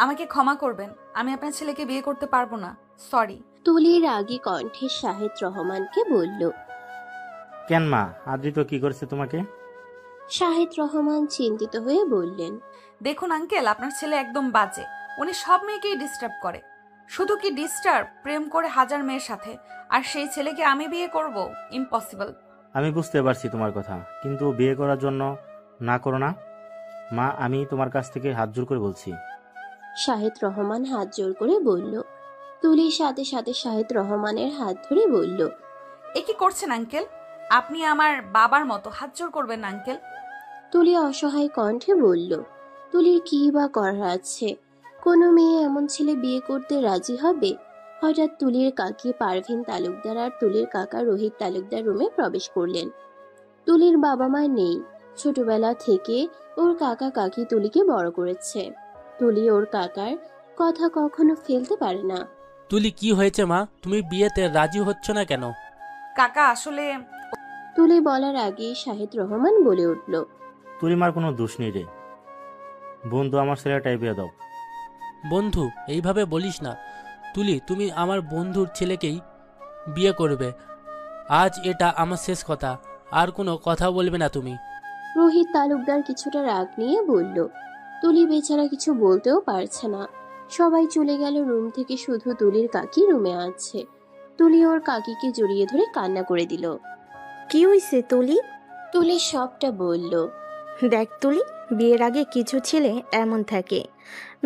আমাকে ক্ষমা করবেন, আমি আপনার ছেলেকে বিয়ে করতে পারবো না, সরি। তুলির রাগী কণ্ঠে শাহেদ রহমানকে বলল। কেন মা, আদ্রিত কি করেছে তোমাকে? শাহেদ রহমান চিন্তিত হয়ে বললেন, দেখুন আঙ্কেল, আপনার ছেলে একদম বাজে। উনি সব মেয়েকেই ডিস্টার্ব করে। শুধু কি ডিস্টার্ব, প্রেম করে হাজার মেয়ের সাথে। আর সেই ছেলেকে আমি বিয়ে করব? ইম্পসিবল। আমি বুঝতে পারছি তোমার কথা, কিন্তু বিয়ে করার জন্য না করো না মা, আমি তোমার কাছ থেকে হাত জোর করে বলছি। শাহেদ রহমান হাত জোর করে বলল। তুলির সাথে সাথে শাহেদ রহমানের হাত ধরে বলল, এ কি করছেন আঙ্কেল? আপনি আমার বাবার মতো, হাত জোর করবেন না আঙ্কেল। তুলি অসহায় কণ্ঠে বলল, তুলির কি বা করার আছে? কোনো মেয়ে এমন ছেলে বিয়ে করতে রাজি হবে? হঠাৎ তুলির কাকি পারভিন তালুকদার আর তুলির কাকা রোহিত তালুকদার রুমে প্রবেশ করলেন। তুলির বাবা মা নেই। ছোটবেলা থেকে ওর কাকা কাকি তুলিকে বড় করেছে। তুলি ওর কাকার কথা কখনো ফেলতে পারে না। তুলি, কি হয়েছে মা? তুমি বিয়েতে রাজি হচ্ছ না কেন? কাকা আসলে তুলি বলার আগেই শাহেদ রহমান বলে উঠল, তুলিমার কোনো দোষ নেই রে বন্ধু, আমার ছেলেটাই বিয়ে দাও। বন্ধু, এইভাবে বলিস না। তুলি, তুমি আমার বন্ধুর ছেলেকেই বিয়ে করবে। আজ এটা আমার শেষ কথা, আর কোনো কথা বলবে না তুমি। রোহিত তালুকদার কিছুটা রাগ নিয়ে বলল। তুলি বেচারা কিছু বলতেও পারছে না। সবাই চলে গেল রুম থেকে, শুধু তুলির কাকি রুমে আছে। তুলি ওর কাকিকে জড়িয়ে ধরে কান্না করে দিল। কি হইছে তুলি? তুলি সবটা বলল। দেখ তুলি, বিয়ের আগে কিছু ছেলে এমন থাকে,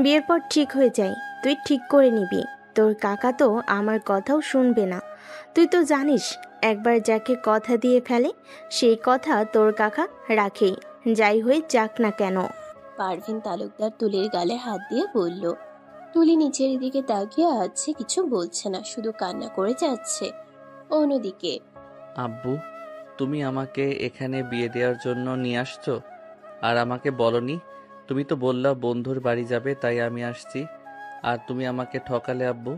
বিয়ের পর ঠিক হয়ে যায়। তুই ঠিক করে নিবি। তোর কাকা তো আমার কথাও শুনবে না। তুই তো জানিস, একবার যাকে কথা দিয়ে ফেলে সেই কথা তোর কাকা রাখেই, যাই হয়ে যাক না কেন। পারভিন তালুকদার তুলির গালে হাত দিয়ে বলল। তুলি নিচের দিকে তাকিয়ে আছে, কিছু বলছে না, শুধু কান্না করে যাচ্ছে। অন্যদিকে আব্বু, তুমি আমাকে এখানে বিয়ে দেওয়ার জন্য নিয়ে আসছো, আর আমাকে বলনি। তুমি তো বললা বন্ধুর বাড়ি যাবে, তাই আমি আসছি, আর তুমি আমাকে ঠকালে আব্বু।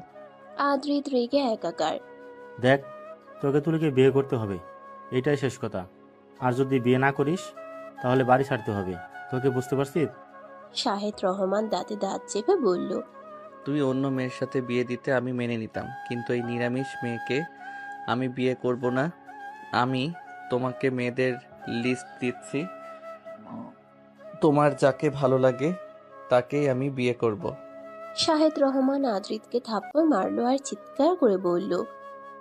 আদ্রিত রেগে একাকার। দেখ, তোকে তুলিকে বিয়ে করতে হবে, এটাই শেষ কথা। আর যদি বিয়ে না করিস তাহলে বাড়ি ছাড়তে হবে, তোকে বুঝতে পারছিস? শাহেদ রহমান দাঁতে দাঁত চেপে বলল। তুমি অন্য মেয়ের সাথে বিয়ে দিতে আমি মেনে নিতাম, কিন্তু এই নিরামিষ মেয়েকে আমি বিয়ে করব না। আমি তোমাকে মেয়েদের লিস্ট দিচ্ছি, তোমার যাকে ভালো লাগে তাকেই আমি বিয়ে করব। শাহেদ রহমান আদ্রিতকে থাপ্পড় মারলো আর চিৎকার করে বলল।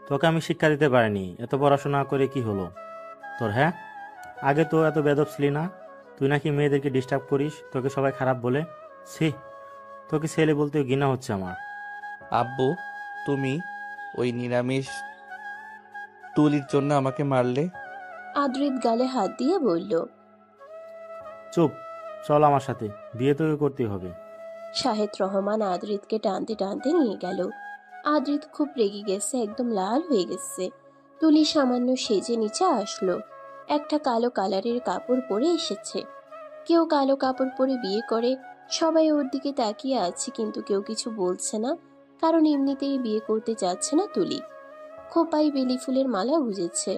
তোকে আমি শিক্ষা দিতে পারিনি, এত পড়াশোনা করে কি হলো তোর? হ্যাঁ, আগে তো এত বেদব ছিলি না। তুই নাকি মেয়েদেরকে ডিস্টার্ব করিস, তোকে সবাই খারাপ বলে। ছি, তোকে ছেলে বলতে ঘৃণা হচ্ছে আমার। আব্বু, তুমি ওই নিরামিষ তুলির জন্য আমাকে মারলে। আদ্রিত গালে হাত দিয়ে বলল। চুপ, চল আমার সাথে, বিয়ে তোকে করতেই হবে। শাহেদ রহমান আদ্রিতকে টানতে টানতে নিয়ে গেল। আদ্রিত খুব রেগে গেছে, একদম লাল হয়ে গেছে। তুলি সামান্য সেজে নিচে আসলো। একটা কালো কালারের কাপড় পরে এসেছে। কেউ কালো কাপড় পরে বিয়ে করে, সবাই ওর দিকে তাকিয়ে আছে, কিন্তু কেউ কিছু বলছে না, কারণ এমনিতেই বিয়ে করতে চাচ্ছে না তুলি। খোপায় বেলি ফুলের মালা গুজেছে,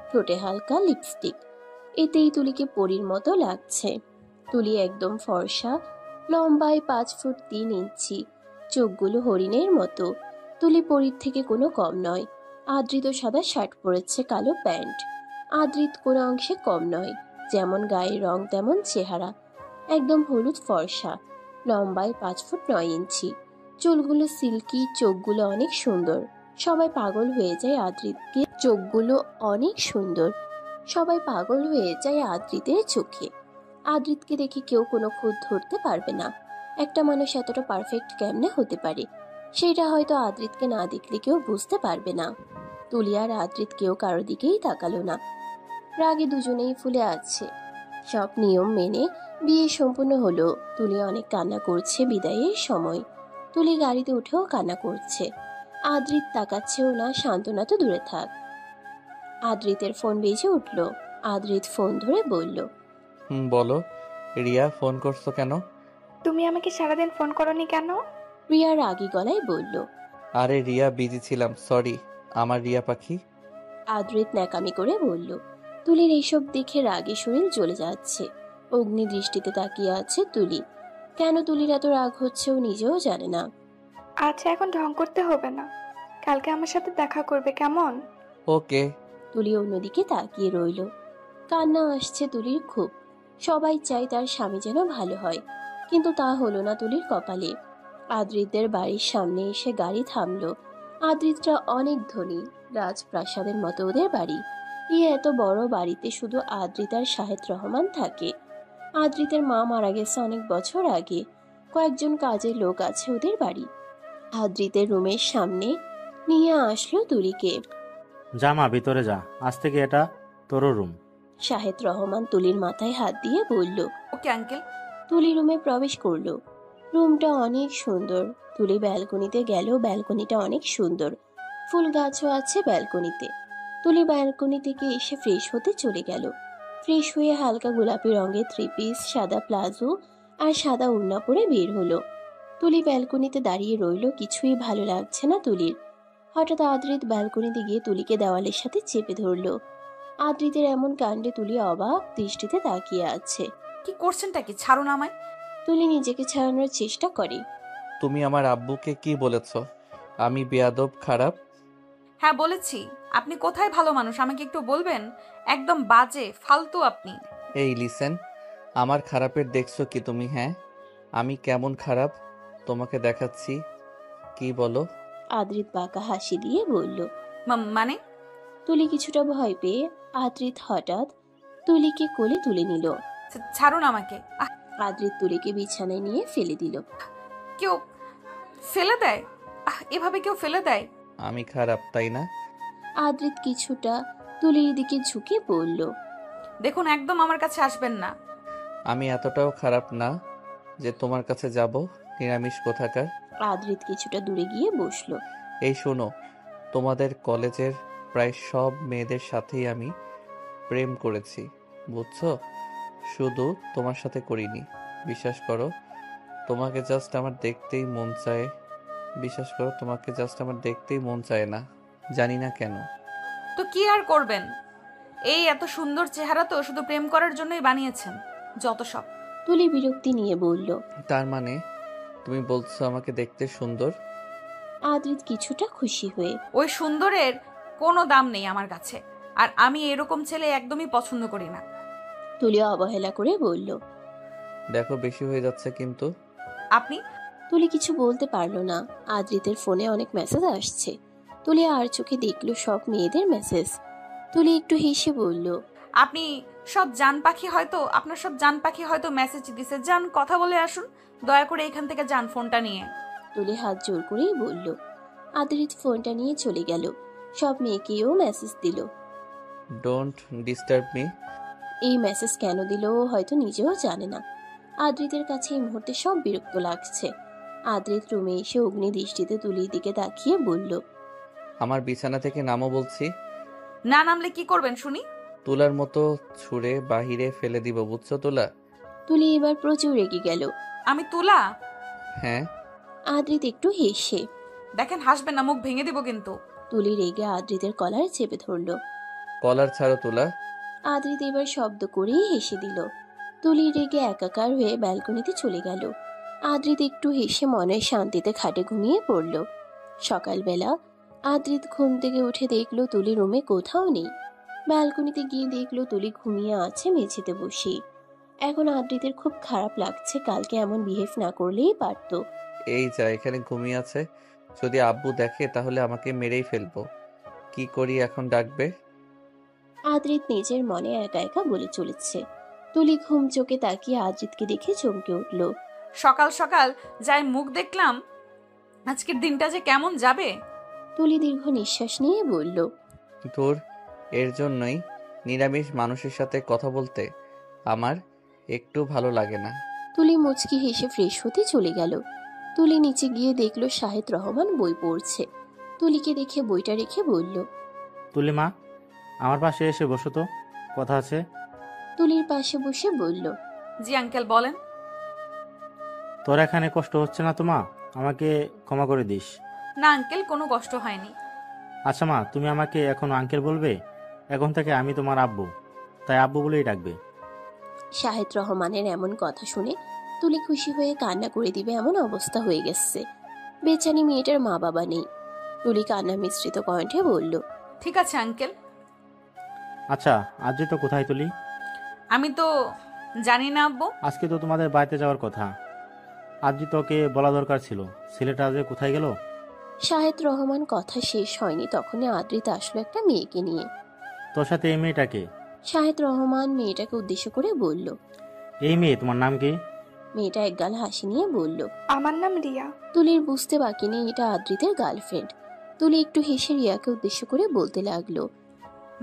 ঠোঁটে হালকা লিপস্টিক, এতেই তুলিকে পরীর মতো লাগছে। তুলি একদম ফর্সা, লম্বায় 5 ফুট 3 ইঞ্চি, চোখগুলো হরিণের মতো। তুলি পরীর থেকে কোনো কম নয়। আদ্রিত সাদা শার্ট পরেছে, কালো প্যান্ট। আদ্রিত কোনো অংশে কম নয়, যেমন গায়ের রং তেমন চেহারা। একদম হলুদ ফর্সা, লম্বায় 5 ফুট 9 ইঞ্চি, চুলগুলো সিল্কি, চোখগুলো অনেক সুন্দর। সবাই পাগল হয়ে যায় আদ্রিতকে, চোখগুলো অনেক সুন্দর। সবাই পাগল হয়ে যায় আদ্রিতের চোখে। আদ্রিতকে দেখে কেউ কোনো খুঁত ধরতে পারবে না, একটা মানুষ এতটা পারফেক্ট কেমনে হতে পারে, সেটা হয়তো আদ্রিতকে না দেখলে কেউ বুঝতে পারবে না। তুলি আর আদ্রিত কেউ কারো দিকেই তাকালো না। রাগে দুজনেই ফুলে আছে। সব নিয়ম মেনে বিয়ে সম্পূর্ণ হলো। তুলি অনেক কান্না করছে বিদায়ের সময়। তুলি গাড়িতে উঠেও কান্না করছে। আদ্রিত তাকাচ্ছেও না, সান্ত্বনা তো দূরে থাক। আদ্রিতের ফোন বেজে উঠল। আদ্রিত ফোন ধরে বলল। বলো রিয়া, ফোন করছো কেন? তুমি আমাকে সারাদিন ফোন করনি কেন? রিয়া রাগী গলায় বলল। আরে রিয়া, বিজি ছিলাম, সরি আমার রিয়া পাখি। আদ্রিত ন্যাকামি করে বলল। তুলির এইসব দেখে রাগে শরীর জ্বলে যাচ্ছে। অগ্নি দৃষ্টিতে তাকিয়ে আছে তুলি। কেন তুলির এত রাগ হচ্ছে ও নিজেও জানে না। আচ্ছা, এখন ঢং করতে হবে না, কালকে আমার সাথে দেখা করবে, কেমন? ওকে। তুলি অন্যদিকে তাকিয়ে রইল। কান্না আসছে তুলির খুব। সবাই চায় তার স্বামী যেন ভালো হয়, কিন্তু তা হলো না তুলির কপালে। আদ্রিতদের বাড়ির সামনে এসে গাড়ি থামলো। আদ্রিতরা অনেক ধনী, রাজপ্রাসাদের মতো ওদের বাড়ি। এত বড় বাড়িতে শুধু আদ্রিত আর শাহেদ রহমান থাকে। আদ্রিতের মা মারা গেছে অনেক বছর আগে। কয়েকজন কাজের লোক আছে ওদের বাড়ি। আদ্রিতের রুমের সামনে নিয়ে আসলো তুলিকে। যা মা, ভিতরে যা, আজ থেকে এটা তোরও রুম। শাহেদ রহমান তুলির মাথায় হাত দিয়ে বলল। Okay uncle. তুলি রুমে প্রবেশ করলো। রুমটা অনেক সুন্দর। তুলি ব্যালকনিতে গেল, ব্যালকনিটা অনেক সুন্দর, ফুল গাছও আছে ব্যালকনিতে। তুলি ব্যালকনি থেকে এসে ফ্রেশ হতে চলে গেল। ফ্রেশ হয়ে হালকা গোলাপি রঙের 3 পিস, সাদা প্লাজো আর সাদা ওড়না পরে বের হলো। তুলি ব্যালকনিতে দাঁড়িয়ে রইল, কিছুই ভালো লাগছে না তুলির। হঠাৎ আদ্রিত ব্যালকনিতে গিয়ে তুলিকে দেওয়ালের সাথে চেপে ধরলো। আদ্রিতের এমন কাণ্ডে তুলি অবাক দৃষ্টিতে তাকিয়ে আছে। কি করছেনটা কি? ছাড়ুন আমায়। তুলি নিজেকে ছাড়ানোর চেষ্টা করে। তুমি আমার আব্বুকে কি বলেছ? আমি বেয়াদব, খারাপ? হ্যাঁ বলেছি। আপনি কোথায় ভালো মানুষ আমাকে একটু বলবেন? একদম বাজে, ফালতু আপনি। এই লিসেন, আমার খারাপের দেখছো কি তুমি? হ্যাঁ, আমি কেমন খারাপ তোমাকে দেখাচ্ছি, কি বলো? আদ্রিত বাঁকা হাসি দিয়ে বলল। মানে? তুলি কিছুটা ভয় পেয়ে আদ্রিত হঠাৎ তুলিকে কোলে তুলে নিল। ছাড়ুন আমাকে। আদ্রিত তুলিকে বিছানায় নিয়ে ফেলে দিল। কেউ ফেলে দেয়? এভাবে কেউ ফেলে দেয়? আমি খারাপ, তাই না? আদ্রিত কিছুটা তুলির দিকে ঝুঁকে বলল। দেখুন, একদম আমার কাছে আসবেন না। আমি এতটাও খারাপ না যে তোমার কাছে যাব, নিরামিষ কোথাকার। আদ্রিত কিছুটা দূরে গিয়ে বসলো। এই শোনো, তোমাদের কলেজের প্রায় সব মেয়েদের সাথেই আমি প্রেম করেছি, বুঝছো? শুধু তোমার সাথে করিনি। বিশ্বাস করো, তোমাকে জাস্ট আমার দেখতেই মন চায়। বিশ্বাস করো, তোমাকে জাস্ট আমার দেখতেই মন চায় না, জানি না কেন। তো কি আর করবেন? এই এত সুন্দর চেহারা তো শুধু প্রেম করার জন্যই বানিয়েছেন, যত সব। তুলি বিরক্তি নিয়ে বলল। তার মানে তুমি বলছো আমাকে দেখতে সুন্দর? আদ্রিত কিছুটা খুশি হয়ে। ওই সুন্দরের কোনো দাম নেই আমার কাছে, আর আমি এরকম ছেলে একদমই পছন্দ করি না। তুলি অবহেলা করে বলল। দেখো, বেশি হয়ে যাচ্ছে কিন্তু। আপনি? তুলি কিছু বলতে পারলো না। আদ্রিতের ফোনে অনেক মেসেজ আসছে। তুলি আর চোখে দেখলো সব মেয়েদের মেসেজ। তুলি একটু হেসে বলল। আপনি সব জান পাখি হয়তো, আপনার সব জান পাখি হয়তো মেসেজ দিছে। যান, কথা বলে আসুন, দয়া করে এখান থেকে যান ফোনটা নিয়ে। তুলি হাত জোর করেই বলল। আদ্রিত ফোনটা নিয়ে চলে গেল। সব মেয়েকেও মেসেজ দিল। Don't disturb me. এই মেসেজ কেন দিল ও হয়তো নিজেও জানে না। আদ্রিতের কাছে এই মুহূর্তে সব বিরক্ত লাগছে। আদ্রিত রুমে এসে অগ্নি দৃষ্টিতে তুলির দিকে তাকিয়ে বলল। আমার বিছানা থেকে নামো বলছি। না নামলে কি করবেন শুনি? তুলার মতো ছুঁড়ে বাহিরে ফেলে দিব, বুঝছো তুলা? তুলি এবার প্রচুর রেগে গেল। আমি তুলা? হ্যাঁ। আদ্রিত একটু হেসে। দেখেন, হাসবেন না, মুখ ভেঙে দিব কিন্তু। তুলি রেগে আদ্রিতের কলার চেপে ধরল। কলার ছাড়ো তুলা। আদ্রিত এবার শব্দ করেই হেসে দিল। তুলি রেগে একাকার হয়ে ব্যালকনিতে চলে গেল। আদ্রিত একটু হেসে মনের শান্তিতে খাটে ঘুমিয়ে পড়ল। সকালবেলা আদ্রিত ঘুম থেকে উঠে দেখলো তুলি রুমে কোথাও নেই। ব্যালকনিতে গিয়ে দেখলো তুলি ঘুমিয়ে আছে মেঝেতে বসে। এখন আদ্রিতের খুব খারাপ লাগছে। কালকে এমন বিহেভ না করলেই পারতো। এই যা, এখানে ঘুমিয়ে আছে। যদি আব্বু দেখে তাহলে আমাকে মেরেই ফেলবো। কি করি এখন, ডাকবে? আদ্রিত নিজের মনে একা একা বলে চলেছে। তুলি ঘুম চোখে তাকিয়ে আদ্রিতকে দেখে চমকে উঠল। সকাল সকাল যাই মুখ দেখলাম, আজকের দিনটা যে কেমন যাবে। তুলি দীর্ঘ নিঃশ্বাস নিয়ে বলল। ধুর, এর জন্যই নিরামিষ মানুষের সাথে কথা বলতে আমার একটু ভালো লাগে না। তুলি মুচকি হেসে ফ্রেশ হতে চলে গেল। তুলি নিচে গিয়ে দেখলো শাহেদ রহমান বই পড়ছে। তুলিকে দেখে বইটা রেখে বলল। তুলি মা, আমার পাশে এসে বসো তো, কথা আছে। তুলির পাশে বসে বলল। জি আঙ্কেল, বলেন। তোর এখানে কষ্ট হচ্ছে না তো মা? আমাকে ক্ষমা করে দিস। না আঙ্কেল, কোনো কষ্ট হয়নি। আচ্ছা মা, তুমি আমাকে এখন আঙ্কেল বলবে? এখন থেকে আমি তোমার আব্বু, তাই আব্বু বলেই ডাকবে। শাহেদ রহমানের এমন কথা শুনে তুলি খুশি হয়ে কান্না করে দিবে এমন অবস্থা হয়ে গেছে। বেচারি মেয়েটার মা বাবা নেই। তুলি কান্না মিশ্রিত কণ্ঠে বলল, ঠিক আছে আঙ্কেল। আচ্ছা, আজ তো কোথায় তুলি? আমি তো জানি না আব্বু। আজকে তো তোমাদের বাড়িতে যাওয়ার কথা। আজ তোকে বলা দরকার ছিল। ছেলেটা আজ কোথায় গেল? শাহেদ রহমান কথা শেষ হয়নি তখনই আদ্রিত আসলো একটা মেয়েকে নিয়ে। তোর সাথে এই মেয়েটাকে? শাহেদ রহমান মেয়েটাকে উদ্দেশ্য করে বলল। এই মেয়ে তোমার নাম কি? মেয়েটা একগাল হাসি নিয়ে বলল, আমার নাম রিয়া। তুলির বুঝতে বাকি নেই এটা আদ্রিতের গার্লফ্রেন্ড। তুলি একটু হেসে রিয়াকে উদ্দেশ্য করে বলতে লাগলো,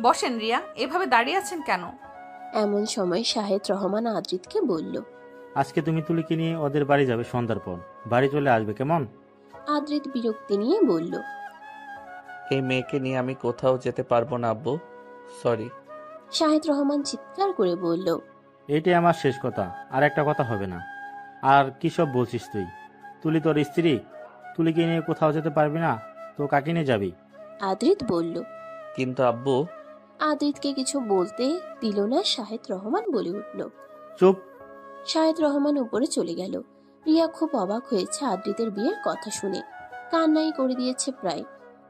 বসেন রিয়া, এভাবে দাঁড়িয়ে আছেন কেন? এমন সময় শাহেদ রহমান আদ্রিতকে বলল। আজকে তুমি তুলিকে নিয়ে ওদের বাড়ি যাবে, সন্ধ্যার পর বাড়ি চলে আসবে, কেমন? আদ্রিত বিরক্তি নিয়ে বলল, এই মেয়েকে নিয়ে আমি কোথাও যেতে পারবো না আব্বু, সরি। শাহেদ রহমান চিৎকার করে বলল, এইটাই আমার শেষ কথা, আর একটা কথা হবে না। আর কি সব বলছিস তুই? তুলি তোর স্ত্রী, তুলিকে নিয়ে কোথাও যেতে পারবি না তো কাকে নিয়ে যাবি? আদ্রিত বলল। কিন্তু আব্বু। আদ্রিতকে কিছু বলতে দিল না শাহেদ রহমান বলে উঠল, চুপ। শাহেদ রহমান উপরে চলে গেল। রিয়া খুব অবাক হয়েছে আদ্রিতের বিয়ের কথা শুনে, কান্নাই করে দিয়েছে প্রায়।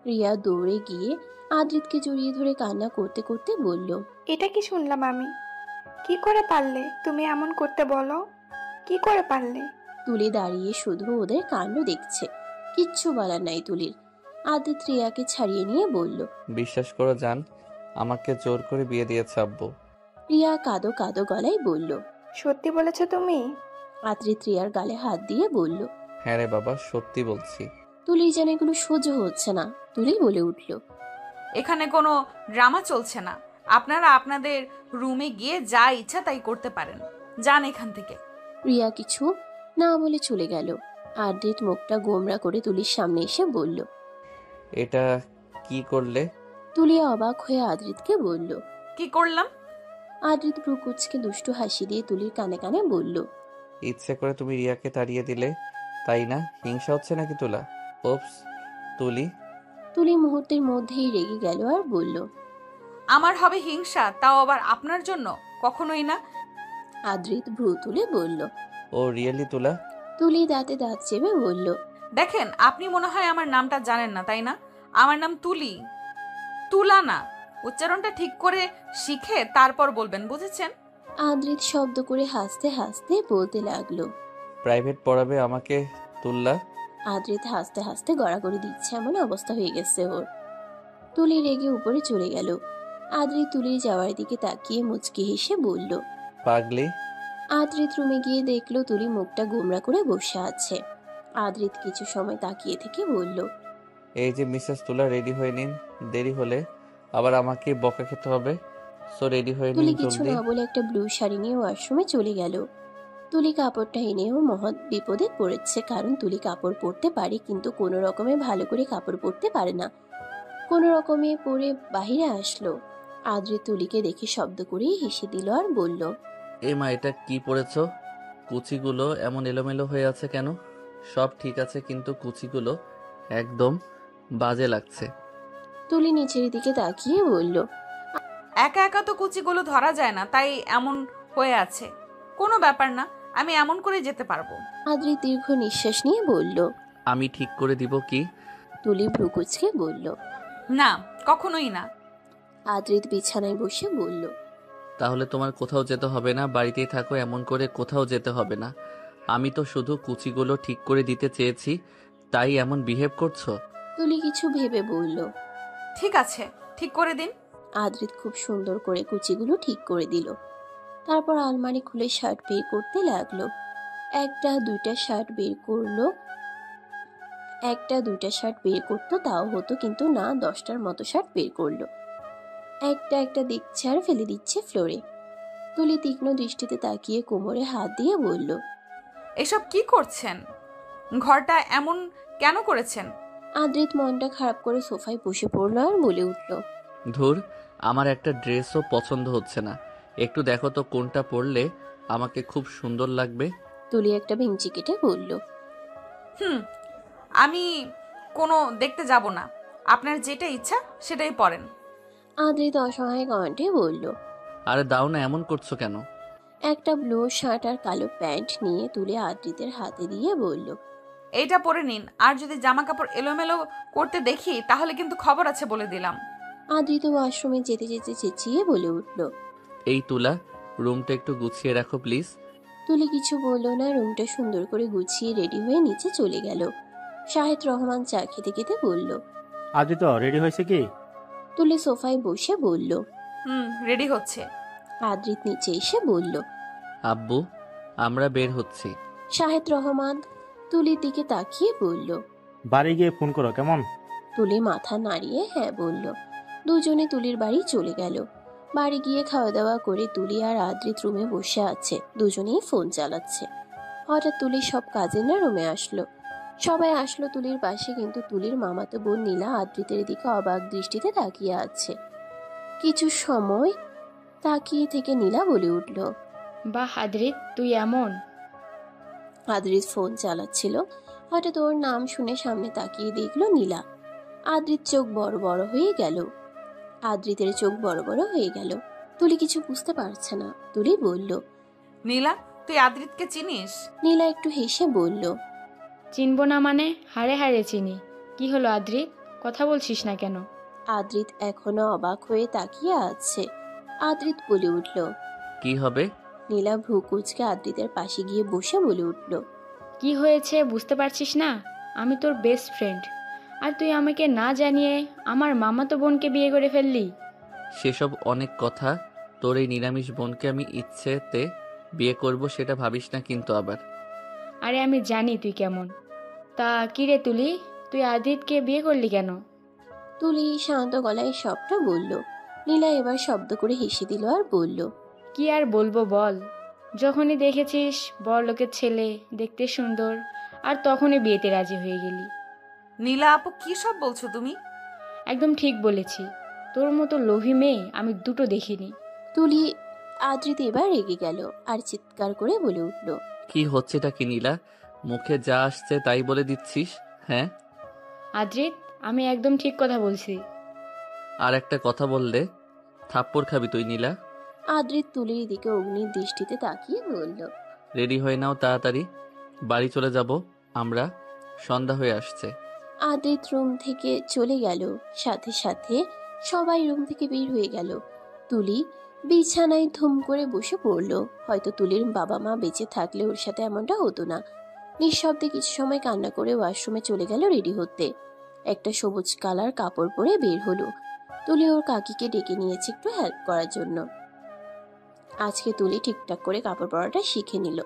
রিয়া দৌড়ে গিয়ে আদ্রিতকে জড়িয়ে ধরে কান্না করতে করতে বলল, এটা কি শুনলাম আমি? কি করে পারলে তুমি এমন করতে বলো? কি করে পারলে? তুলি দাঁড়িয়ে শুধু ওদের কাণ্ড দেখছে, কিচ্ছু বলার নাই তুলির। আদ্রিত রিয়াকে ছাড়িয়ে নিয়ে বলল, বিশ্বাস করো জান, আমাকে জোর করে বিয়ে দিয়েছে আব্বু। রিয়া কাঁদো কাঁদো গলায় বলল। সত্যি বলেছো তুমি? আদ্রিত রিয়ার গালে হাত দিয়ে বলল। হ্যাঁ রে বাবা, সত্যি বলছি। তুলির যেন এগুলো সহ্য হচ্ছে না। তুলি বলে উঠল, এখানে কোনো ড্রামা চলছে না। আপনারা আপনাদের রুমে গিয়ে যা ইচ্ছা তাই করতে পারেন, যান এখান থেকে। রিয়া কিছু না বলে চলে গেল। আদ্রিত মুখটা গোমরা করে তুলির সামনে এসে বলল, এটা কি করলে? তুলি অবাক হয়ে আদ্রিতকে বলল। কি করলাম? আদ্রিত ভ্রুকুচকে দুষ্টু হাসি দিয়ে তুলির কানে কানে বলল, ইচ্ছে করে তুমি রিয়াকে তাড়িয়ে দিলে, তাই না? হিংসা হচ্ছে নাকি তোলা? ওপস তুলি। তুলি মুহূর্তের মধ্যেই রেগে গেল আর বলল, আমার হবে হিংসা, তাও আবার আপনার জন্য? কখনোই না। আদ্রিত ভ্রু তুলে বলল। ও রিয়েলি তুলা? তুলি দাঁতে দাঁত চেপে বলল, দেখেন, আপনি মনে হয় আমার নামটা জানেন না, তাই না? আমার নাম তুলি, তুলা না। উচ্চারণটা ঠিক করে শিখে তারপর বলবেন, বুঝেছেন? আদ্রিত শব্দ করে হাসতে হাসতে বলতে লাগলো। প্রাইভেট পড়াবে আমাকে তুল্লা? আদ্রিত হাসতে হাসতে গড়াগড়ি দিচ্ছে এমন অবস্থা হয়ে গেছে ওর। তুলি রেগে উপরে চলে গেল। আদ্রিত তুলির যাওয়ার দিকে তাকিয়ে মুচকি হেসে বলল। পাগলি। আদ্রিত রুমে গিয়ে দেখলো তুলি মুখটা গোমরা করে বসে আছে। আদ্রিত কিছু সময় তাকিয়ে থেকে বলল, এই যে মিসেস তুলা, রেডি হয়ে নিন, দেরি হলে আবার আমাকে বকা খেতে হবে। সো রেডি হয়ে তুলি নিন কিছু জলদি। না বলে একটা ব্লু শাড়ি নিয়ে ওয়াশরুমে চলে গেল। তুলি কাপড়টা এনেও মহৎ বিপদে পড়েছে, কারণ তুলি কাপড় পরতে পারে কিন্তু কোনো রকমে ভালো করে কাপড় পরতে পারে না। কোনো রকমে পরে বাহিরে আসলো। আদ্রিত তুলিকে দেখে শব্দ করেই হেসে দিল আর বলল, এই মা, এটা কি পরেছো? কুচিগুলো এমন এলোমেলো হয়ে আছে কেন? সব ঠিক আছে কিন্তু কুচিগুলো একদম বাজে লাগছে। তুলি নিচের দিকে তাকিয়ে বলল, একা একা তো কুচিগুলো ধরা যায় না, তাই এমন হয়ে আছে। কোনো ব্যাপার না, আমি এমন করে যেতে পারবো। আদ্রিত দীর্ঘ নিঃশ্বাস নিয়ে বলল। আমি ঠিক করে দিব কি? তুলি ভ্রুকুচকে বলল, না, কখনোই না। আদ্রিত বিছানায় বসে বলল, তাহলে তোমার কোথাও যেতে হবে না, বাড়িতেই থাকো। এমন করে কোথাও যেতে হবে না। আমি তো শুধু কুচিগুলো ঠিক করে দিতে চেয়েছি, তাই এমন বিহেভ করছো? তুলি কিছু ভেবে বলল, ঠিক আছে, ঠিক করে দিন। আদ্রিত খুব সুন্দর করে কুচিগুলো ঠিক করে দিল। তারপর আলমারি খুলে শার্ট বের করতে লাগলো। একটা দুইটা শার্ট বের করতো তাও হতো, কিন্তু না, 10টার মতো শার্ট বের করলো। একটা একটা দেখছে আর ফেলে দিচ্ছে ফ্লোরে। তুলি তীক্ষ্ণ দৃষ্টিতে তাকিয়ে কোমরে হাত দিয়ে বলল, এসব কি করছেন? ঘরটা এমন কেন করেছেন? আদ্রিত মনটা খারাপ করে সোফায় বসে পড়লো আর বলে উঠল, ধুর, আমার একটা ড্রেসও পছন্দ হচ্ছে না। একটু দেখো তো কোনটা পরলে আমাকে খুব সুন্দর লাগবে। তুলি একটা ভেঙচি কেটে বলল, আমি কোনো দেখতে যাব না। আপনার যেটা ইচ্ছা সেটাই পরেন। আদ্রিত অসহায় কণ্ঠে বলল, আরে দাও না, এমন করছো কেন? একটা ব্লু শার্ট আর কালো প্যান্ট নিয়ে তুলে আদ্রিতের হাতে দিয়ে বলল, এইটা পরে নিন, আর যদি জামা কাপড় এলোমেলো করতে দেখি তাহলে কিন্তু খবর আছে বলে দিলাম। আদ্রিত ওয়াশরুমে যেতে যেতে চেঁচিয়ে বলে উঠল। এই তুলা, রুমটা একটু গুছিয়ে রাখো প্লিজ। তুলি কিছু বলল না, রুমটা সুন্দর করে গুছিয়ে রেডি হয়ে নিচে চলে গেল। শাহেদ রহমান চা খেতে খেতে বলল। আদিত রেডি হয়েছে কি? তুলি সোফায় বসে বলল। রেডি হচ্ছে। আদ্রিত নিচে এসে বলল, আব্বু, আমরা বের হচ্ছি। শাহেদ রহমান তুলির দিকে তাকিয়ে বলল। বাড়ি গিয়ে ফোন করো কেমন? তুলি মাথা নাড়িয়ে হ্যাঁ বলল। দুজনে তুলির বাড়ি চলে গেল। বাড়ি গিয়ে খাওয়া দাওয়া করে তুলি আর আদ্রিত রুমে বসে আছে, দুজনেই ফোন চালাচ্ছে। হঠাৎ তুলির সব কাজিনরা রুমে আসলো। সবাই আসলো তুলির পাশে, কিন্তু তুলির মামাতো বোন নীলা আদ্রিতের দিকে অবাক দৃষ্টিতে তাকিয়ে আছে। কিছু সময় তাকিয়ে থেকে নীলা বলে উঠল, বাহ আদ্রিত, তুই এমন। আদ্রিত ফোন চালাচ্ছিল। হঠাৎ ওর নাম শুনে সামনে তাকিয়ে দেখলো নীলা। আদ্রিত চোখ বড় বড় হয়ে গেল। আদ্রিতের চোখ বড় বড় হয়ে গেল। তুলি কিছু বুঝতে পারছে না। তুলি বলল, নীলা, তুই আদ্রিতকে চিনিস? নীলা একটু হেসে বলল, চিনব না মানে? হাড়ে হাড়ে চিনি। কি হলো আদ্রিত, কথা বলছিস না কেন? আদ্রিত এখনো অবাক হয়ে তাকিয়ে আছে। আদ্রিত বলে উঠল। কি হবে? নীলা ভ্রু কুঁচকে আদ্রিতের পাশে গিয়ে বসে বলে উঠল, কি হয়েছে বুঝতে পারছিস না? আমি তোর বেস্ট ফ্রেন্ড, আর তুই আমাকে না জানিয়ে আমার মামাতো বোনকে বিয়ে করে ফেললি। সেসব অনেক কথা। তোর এই নিরামিষ বোনকে আমি ইচ্ছেতে বিয়ে করব সেটা ভাবিস না কিন্তু আবার। আরে আমি জানি তুই কেমন। তা কি রে তুলি, তুই আদ্রিতকে বিয়ে করলি কেন? তুলি শান্ত গলায় সবটা বলল। নীলা এবার শব্দ করে হেসে দিল আর বলল, কি আর বলবো বল, যখনই দেখেছিস বড়লোকের ছেলে, দেখতে সুন্দর, আর তখনই বিয়েতে রাজি হয়ে গেলি। নীলা আপু, কি সব বলছো তুমি? একদম ঠিক বলেছি, তোর মতো লোভী মেয়ে আমি দুটো দেখিনি। তুলি আদ্রিত এবার রেগে গেল আর চিৎকার করে বলে উঠল, কি হচ্ছেটা কি নীলা? মুখে যা আসছে তাই বলে দিচ্ছিস? হ্যাঁ আদ্রিত, আমি একদম ঠিক কথা বলছি। আর একটা কথা বললে থাপ্পড় খাবি তুই নীলা। আদ্রিত তুলির দিকে অগ্নির দৃষ্টিতে তাকিয়ে বলল, রেডি হয়ে নাও তাড়াতাড়ি, বাড়ি চলে যাব আমরা, সন্ধ্যা হয়ে আসছে। আদ্রিত রুম থেকে চলে গেল। সাথে সাথে সবাই রুম থেকে বের হয়ে গেল। তুলি বিছানায় ধুম করে বসে পড়ল। হয়তো তুলির বাবা মা বেঁচে থাকলে ওর সাথে এমনটা হতো না। নিঃশব্দে কিছু সময় কান্না করে ওয়াশরুমে চলে গেল রেডি হতে। একটা সবুজ কালার কাপড় পরে বের হলো। তুলি ওর কাকিকে ডেকে নিয়েছে একটু হেল্প করার জন্য। আজকে তুলি ঠিকঠাক করে কাপড় পরাটা শিখে নিল।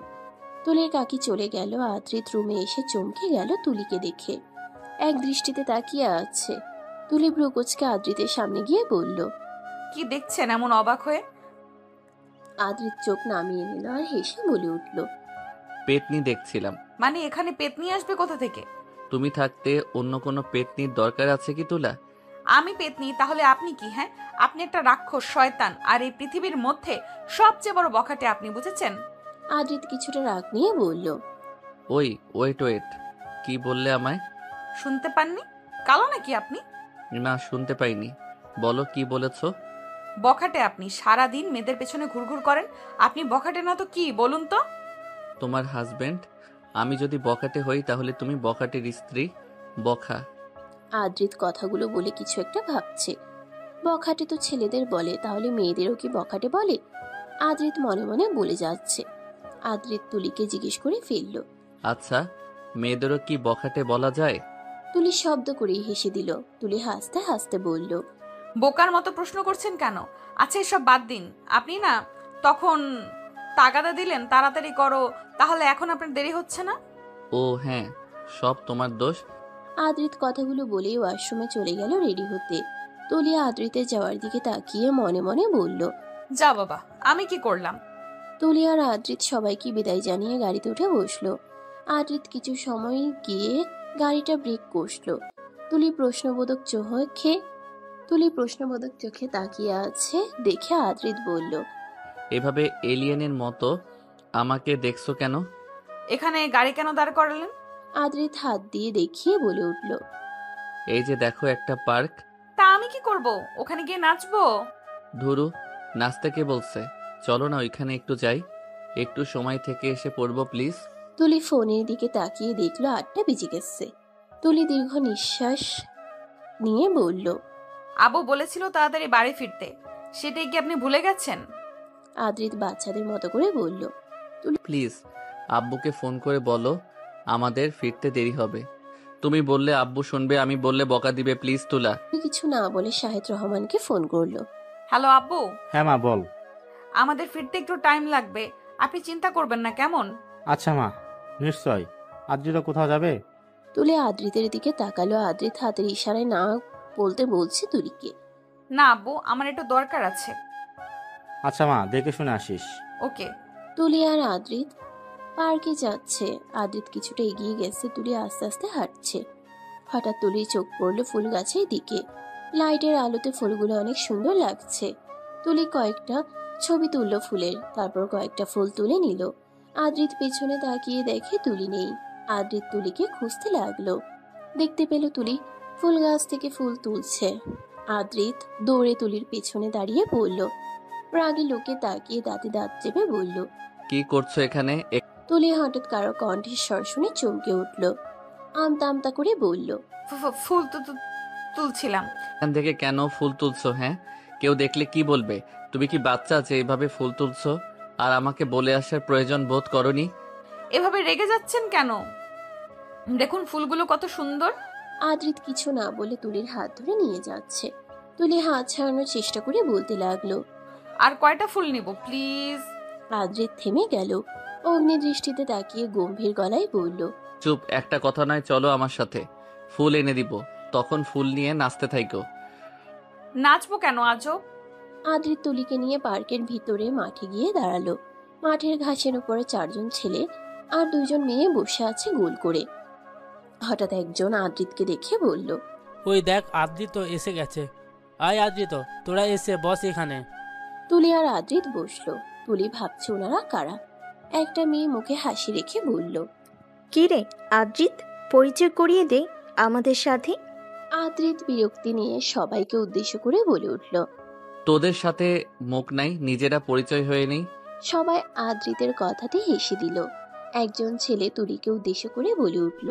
তুলির কাকি চলে গেল। আদ্রিত রুমে এসে চমকে গেল তুলিকে দেখে। এক দৃষ্টিতে তাকিয়ে আছে। তুলি ভ্রু কুঁচকে আদ্রিতের সামনে গিয়ে বলল, কি দেখছেন এমন অবাক হয়ে? আদ্রিত চোখ নামিয়ে নিল আর হেসে বলে উঠল, পেতনি দেখছিলাম। মানে এখানে পেতনি আসবে কোথা থেকে? তুমি থাকতে অন্য কোনো পেতনির দরকার আছে কি তুলা? আমি পেতনি, তাহলে আপনি কি? হ্যাঁ, আপনি একটা রাক্ষস, শয়তান, আর এই পৃথিবীর মধ্যে সবচেয়ে বড় বখাটে আপনি, বুঝেছেন? আদ্রিত কিছুটা রাগ নিয়ে বলল, ওই ওয়েট, কি বললে আমায়? শুনতে পাননি? কালো নাকি আপনি? না, শুনতে পাইনি, বলো কি বলেছো? বখাটে আপনি, সারাদিন মেয়েদের পেছনে ঘুরঘুর করেন। আপনি বখাটে না তো কি বলুন তো? তোমার হাজবেন্ড। আমি যদি বখাটে হই তাহলে তুমি বখাটের স্ত্রী, বখা। আদ্রিত কথাগুলো বলে কিছু একটা ভাবছে। বখাটে তো ছেলেদের বলে, তাহলে মেয়েদেরও কি বখাটে বলে? আদ্রিত মনে মনে বলে যাচ্ছে। আদ্রিত তুলিকে জিজ্ঞেস করে ফেলল, আচ্ছা, মেয়েদেরও কি বখাটে বলা যায়? তুলি শব্দ করে হেসে দিল। তুলি হাসতে হাসতে বলল, বোকার মতো প্রশ্ন করছেন কেন? আচ্ছা এসব বাদ দিন। আপনি না তখন তাগাদা দিলেন তাড়াতাড়ি করো, তাহলে এখন আপনার দেরি হচ্ছে না? ও হ্যাঁ, সব তোমার দোষ। আদ্রিত কথাগুলো বলেই ওয়াশরুমে চলে গেল রেডি হতে। তুলি আদ্রিতের যাওয়ার দিকে তাকিয়ে মনে মনে বলল, যা বাবা, আমি কি করলাম? তুলি আর আদ্রিত সবাইকে বিদায় জানিয়ে গাড়িতে উঠে বসলো। আদ্রিত কিছু সময় গিয়ে গাড়িটা ব্রেক কষলো। তুলি প্রশ্নবোধক চোখে তাকিয়ে আছে দেখে আদ্রিত বলল, এভাবে এলিয়েনের মতো আমাকে দেখছো কেন? এখানে গাড়ি কেন দাঁড় করালেন? আদ্রিত হাত দিয়ে দেখিয়ে বলে উঠল, এই যে দেখো একটা পার্ক। তা আমি কি করব? ওখানে গিয়ে নাচবো? ধুরু, নাচতে কে বলছে? চলো না ওইখানে একটু যাই। একটু সময় থেকে এসে পড়বো প্লিজ। তুলি ফোনের দিকে তাকিয়ে দেখলো 8টা বেজে গেছে। তুলি দীর্ঘ নিঃশ্বাস নিয়ে বলল, আবু বলেছিল তাড়াতাড়ি বাড়ি ফিরতে, সেটাই কি আপনি ভুলে গেছেন? আদ্রিত বাচ্চাদের মতো করে বলল। প্লিজ আব্বুকে ফোন করে বলো আমাদের ফিরতে দেরি হবে। তুমি বললে আব্বু শুনবে, আমি বললে বকা দিবে। প্লিজ তুলা। কিছু না বলে শাহেদ রহমানকে ফোন করলো। হ্যালো আব্বু, হ্যাঁ মা বল। আমাদের ফিরতে একটু টাইম লাগবে, আপনি চিন্তা করবেন না কেমন? আচ্ছা মা, নিশ্চয়। আদ্রিত কোথাও যাবে? তুলি আদ্রিতের দিকে তাকালো। আদ্রিত হাতের ইশারায় না বলতে বলছে তুলিকে। না আব্বু, আমার একটু দরকার আছে। আচ্ছা মা, দেখে শুনে আসিস। ওকে। তুলি আর আদ্রিত পার্কে যাচ্ছে। আদ্রিত কিছুটা এগিয়ে গেছে, তুলি আস্তে আস্তে হাঁটছে। হঠাৎ তুলির চোখ পড়লো ফুল গাছের দিকে। লাইটের আলোতে ফুলগুলো অনেক সুন্দর লাগছে। তুলি কয়েকটা ছবি তুললো ফুলের, তারপর কয়েকটা ফুল তুলে নিল। আদ্রিত পেছনে তাকিয়ে দেখে তুলি নেই। আদ্রিত তুলিকে খুঁজতে লাগলো। দেখতে পেল তুলি ফুল গাছ থেকে ফুল তুলছে। আদ্রিত দৌড়ে তুলির পেছনে দাঁড়িয়ে পড়ল। রাগে লোকে তাকিয়ে দাঁতে দাঁত চেপে বলল, কি করছো এখানে? তুলি হঠাৎ কারো কণ্ঠের স্বর শুনে চমকে উঠল। আমতা আমতা করে বলল, ফুল তো তুলছিলাম। এখান থেকে কেন ফুল তুলছো? হ্যাঁ, কেউ দেখলে কি বলবে? তুমি কি বাচ্চা যে এইভাবে ফুল তুলছো? আর আমাকে বলে আসার প্রয়োজন বোধ করনি? এভাবে রেগে যাচ্ছেন কেন? দেখুন ফুলগুলো কত সুন্দর। আদ্রিত কিছু না বলে তুলির হাত ধরে নিয়ে যাচ্ছে। তুলি হাত ছাড়ানোর চেষ্টা করে বলতে লাগলো, আর কয়টা ফুল নিব প্লিজ? আদ্রিত থেমে গেল। অগ্নি দৃষ্টিতে তাকিয়ে গম্ভীর গলায় বলল, চুপ, একটা কথা নয়, চলো আমার সাথে, ফুল এনে দিব, তখন ফুল নিয়ে নাচতে থাইকো। নাচবো কেন আজব? আদ্রিত তুলিকে নিয়ে পার্কের ভিতরে মাঠে গিয়ে দাঁড়ালো। মাঠের ঘাসের উপরে 4জন ছেলে আর 2জন মেয়ে বসে আছে গোল করে। হঠাৎ একজন আদ্রিতকে দেখে বলল, ওই দেখ আদ্রিত এসে গেছে। আয় আদ্রিত, তোরা এসে বস এখানে। তুলি আর আদ্রিত বসলো। তুলি ভাবছে ওনারা কারা। একটা মেয়ে মুখে হাসি রেখে বলল, কি রে আদ্রিত, পরিচয় করিয়ে দে আমাদের সাথে। আদ্রিত বিরক্তি নিয়ে সবাইকে উদ্দেশ্য করে বলে উঠল। তোদের সাথে মুখ নাই, নিজেরা পরিচয় হয়ে নেই। সবাই আদ্রিতের কথাতে হেসে দিল। একজন ছেলে তুলিকে উদ্দেশ্য করে বলে উঠল,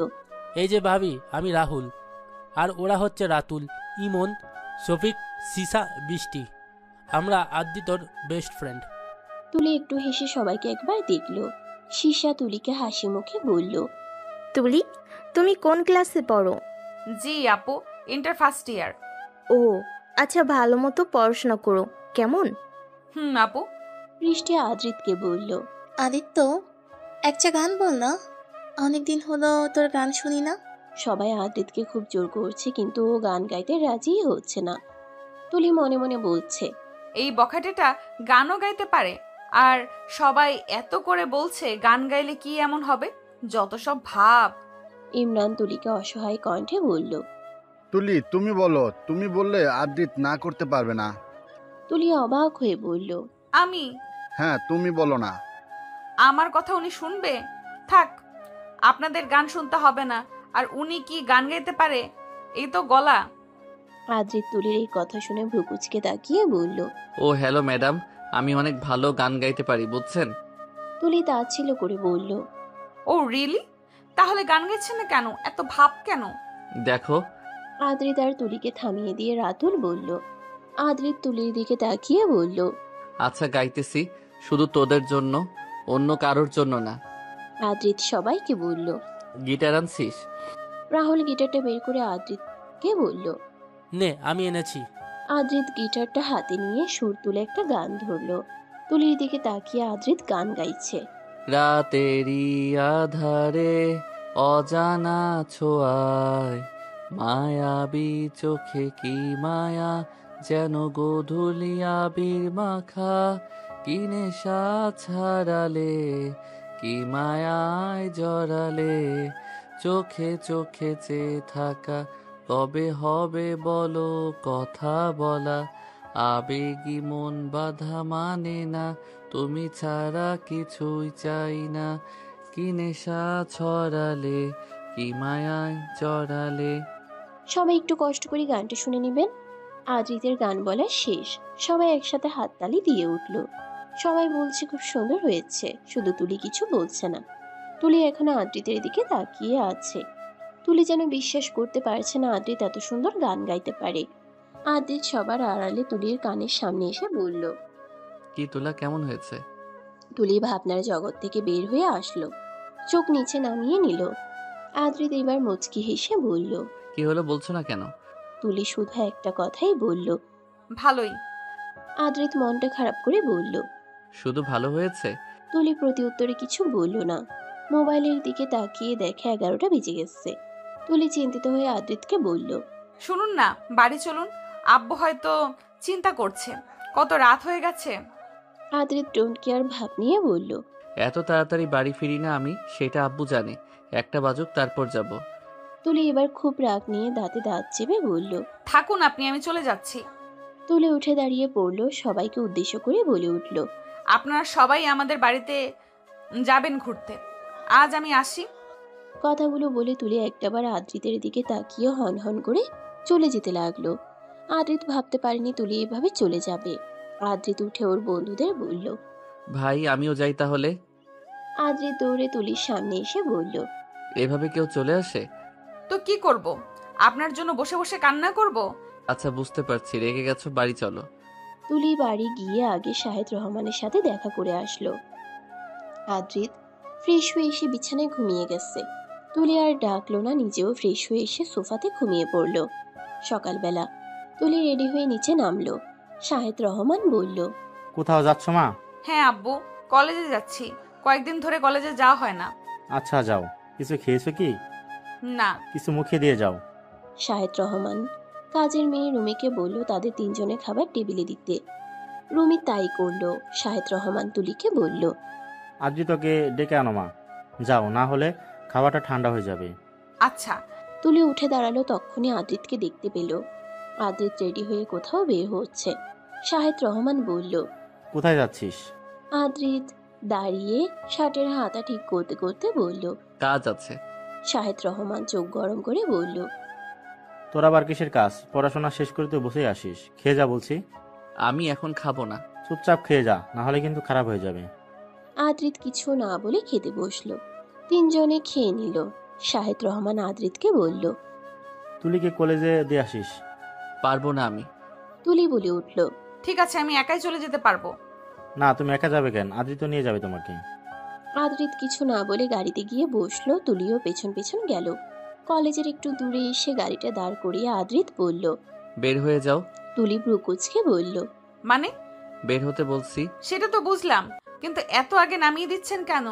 এই যে ভাবি, আমি রাহুল, আর ওরা হচ্ছে রাতুল, ইমন, শফিক, সিসা, বৃষ্টি। আমরা আদ্রিতর বেস্ট ফ্রেন্ড। তুলি একটু হেসে সবাইকে একবার দেখলো। সীসা তুলিকে হাসি মুখে বলল, তুলি, তুমি কোন ক্লাসে পড়ো? জি আপু, ইন্টার ফার্স্ট ইয়ার। ও আচ্ছা, ভালো মতো পড়াশোনা করো কেমন? আপু। বৃষ্টি আদ্রিতকে বলল, আদিত্য, একটা গান বল না, অনেকদিন হলো তোর গান শুনি না। সবাই আদ্রিতকে খুব জোর করছে, কিন্তু ও গান গাইতে রাজি হচ্ছে না। তুলি মনে মনে বলছে, এই বখাটেটা গানও গাইতে পারে, আর সবাই এত করে বলছে গান গাইলে কি এমন হবে, যত সব ভাব। ইমরান তুলিকে অসহায় কণ্ঠে বলল, তুলি তুমি বলো, তুমি বললে আদ্রিত না করতে পারবে না। তুলি অবাক হয়ে বলল, আমি? হ্যাঁ তুমি বলো না। আমার কথা উনি শুনবে? থাক, আপনাদের গান শুনতে হবে না। আর উনি কি গান গাইতে পারে? এই তো গলা। আদ্রিত তুলির এই কথা শুনে ভ্রুকুচকে তাকিয়ে বলল, ও হ্যালো ম্যাডাম, আমি অনেক ভালো গান গাইতে পারি বুঝছেন। তুলি তাচ্ছিল্য করে বলল, ও রিয়েলি? তাহলে গান গাইছেন না কেন? এত ভাব কেন? দেখো। আদ্রিত আর তুলিকে থামিয়ে দিয়ে রাতুল বলল। আদ্রিত তুলির দিকে তাকিয়ে বলল, আচ্ছা গাইতেছি, শুধু তোদের জন্য, অন্য কারোর জন্য না। আদ্রিত সবাইকে বলল। গিটার আনছিস? রাহুল গিটারটা বের করে আদ্রিতকে বলল। নে, আমি এনেছি। আদ্রিত গিটারটা হাতে নিয়ে সুর তুলে একটা গান ধরলো। তুলির দিকে তাকিয়ে আদ্রিত গান গাইছে। রাতেরি আধারে অজানা ছোঁয়ায়, মায়াবী চোখে কি মায়া, যেন গোধূলি আবির মাখা, কি নেশা ছাড়ালে, কি মায়ায় জড়ালে, চোখে চোখে চেয়ে থাকা, কবে হবে বলো কথা বলা, আবেগী মন বাধা মানে না, তুমি ছাড়া কিছুই চাই না, কি নেশা ছড়ালে, কি মায়ায় জড়ালে। সবাই একটু কষ্ট করে গানটা শুনে নেবেন। আদ্রিতের গান বলা শেষ। সবাই একসাথে হাততালি দিয়ে উঠল। সবাই বলছে খুব সুন্দর হয়েছে, শুধু তুলি কিছু বলছে না। তুলি এখনো আদ্রিতের দিকে তাকিয়ে আছে। তুলি যেন বিশ্বাস করতে পারছে না আদ্রিত এত সুন্দর গান গাইতে পারে। আদ্রিত সবার আড়ালে তুলির কানের সামনে এসে বলল। কি তুলা, কেমন হয়েছে? তুলি ভাবনার জগৎ থেকে বের হয়ে আসলো, চোখ নিচে নামিয়ে নিল। আদ্রিত এবার মুচকি হেসে বলল। কি হলো, বলছো না কেন? তুলি শুধু একটা কথাই বলল, ভালোই। আদ্রিত মনটা খারাপ করে বলল। শুধু ভালো হয়েছে? তুলি প্রতি উত্তরে কিছু বলল না। মোবাইলের দিকে তাকিয়ে দেখে 11টা বেজে গেছে। তুলি চিন্তিত হয়ে আদ্রিতকে বলল। শুনুন না, বাড়ি চলুন। আব্বু হয়তো চিন্তা করছে কত রাত হয়ে গেছে। আদ্রিত ডোন্ট কেয়ার ভাব নিয়ে বলল। এত তাড়াতাড়ি বাড়ি ফিরি না আমি, সেটা আব্বু জানে। 1টা বাজুক, তারপর যাব। তুলি এবার খুব রাগ নিয়ে দাঁতে দাঁত চেপে বলল। থাকুন আপনি, আমি চলে যাচ্ছি। তুলি উঠে দাঁড়িয়ে পড়ল, সবাইকে উদ্দেশ্য করে বলে উঠল। আপনারা সবাই আমাদের বাড়িতে যাবেন ঘুরতে। আজ আমি আসি। কথাগুলো বলে তুলি একটাবার আদ্রিতের দিকে তাকিয়ে হন হন করে চলে যেতে লাগলো। আদ্রিত ভাবতে পারেনি তুলি এভাবে চলে যাবে। আদ্রিত উঠে ওর বন্ধুদের বলল। ভাই, আমিও যাই তাহলে। আদ্রিত দৌড়ে তুলির সামনে এসে বলল। এভাবে কেউ চলে আসে? তো কি করব? আপনার জন্য বসে বসে কান্না করব? আচ্ছা, বুঝতে পারছি, রেগে গেছো, বাড়ি চলো। তুলি বাড়ি গিয়ে আগে শাহেদ রহমানের সাথে দেখা করে আসলো। আদ্রিত ফ্রেশ হয়ে এসে বিছানায় ঘুমিয়ে গেছে। তুলি আর ডাকলো না, নিজেও ফ্রেশ হয়ে এসে সোফাতে ঘুমিয়ে পড়ল। সকালবেলা তুলি রেডি হয়ে নিচে নামলো। শাহেদ রহমান বলল। কোথাও যাচ্ছ মা? হ্যাঁ আব্বু, কলেজে যাচ্ছি। কয়েকদিন ধরে কলেজে যাওয়া হয় না। আচ্ছা যাও। কিছু খেয়েছো কি? না। কিছু মুখে দিয়ে যাও। শাহেদ রহমান কাজের মেয়ে রুমিকে বলল তাদের 3 জনের খাবার টেবিলে দিতে। রুমি তাই করলো। শাহেদ রহমান তুলিকে বলল। আদ্রিতকে ডেকে আনো মা। যাও, না হলে খাবারটা ঠান্ডা হয়ে যাবে। আচ্ছা। তুলি উঠে দাঁড়ালো, তখনই আদ্রিতকে দেখতে পেল। আদ্রিত রেডি হয়ে কোথাও বের হচ্ছে। শাহেদ রহমান বলল। কোথায় যাচ্ছিস? আদ্রিত দাঁড়িয়ে শার্টের হাতা ঠিক করতে করতে বলল। কাজ আছে। শাহেদ রহমান চোখ গরম করে বলল। তোর আবার কিসের কাজ? পড়াশোনা শেষ করে তুই বসেই আসিস। খেয়ে যা বলছি। আমি এখন খাবো না। চুপচাপ খেয়ে যা, না হলে কিন্তু খারাপ হয়ে যাবে। আদ্রিত কিছু না বলে খেতে বসলো। 3 জনে খেয়ে নিল। শাহেদ রহমান আদ্রিতকে বলল। তুলিকে কলেজে দিয়ে আসিস। পারবো না আমি। তুলি বলে উঠল। ঠিক আছে, আমি একাই চলে যেতে পারবো। না, তুমি একা যাবে কেন? আদ্রিত নিয়ে যাবে তোমাকে। আদ্রিত কিছু না বলে গাড়িতে গিয়ে বসলো। তুলিও পেছন পেছন গেল। কলেজের একটু দূরে এসে গাড়িটা দাঁড় করিয়ে আদ্রিত বলল। বের হয়ে যাও। তুলি ব্রুকুচকে বলল। মানে? বের হতে বলছি। সেটা তো বুঝলাম, কিন্তু এত আগে নামিয়ে দিচ্ছেন কেন?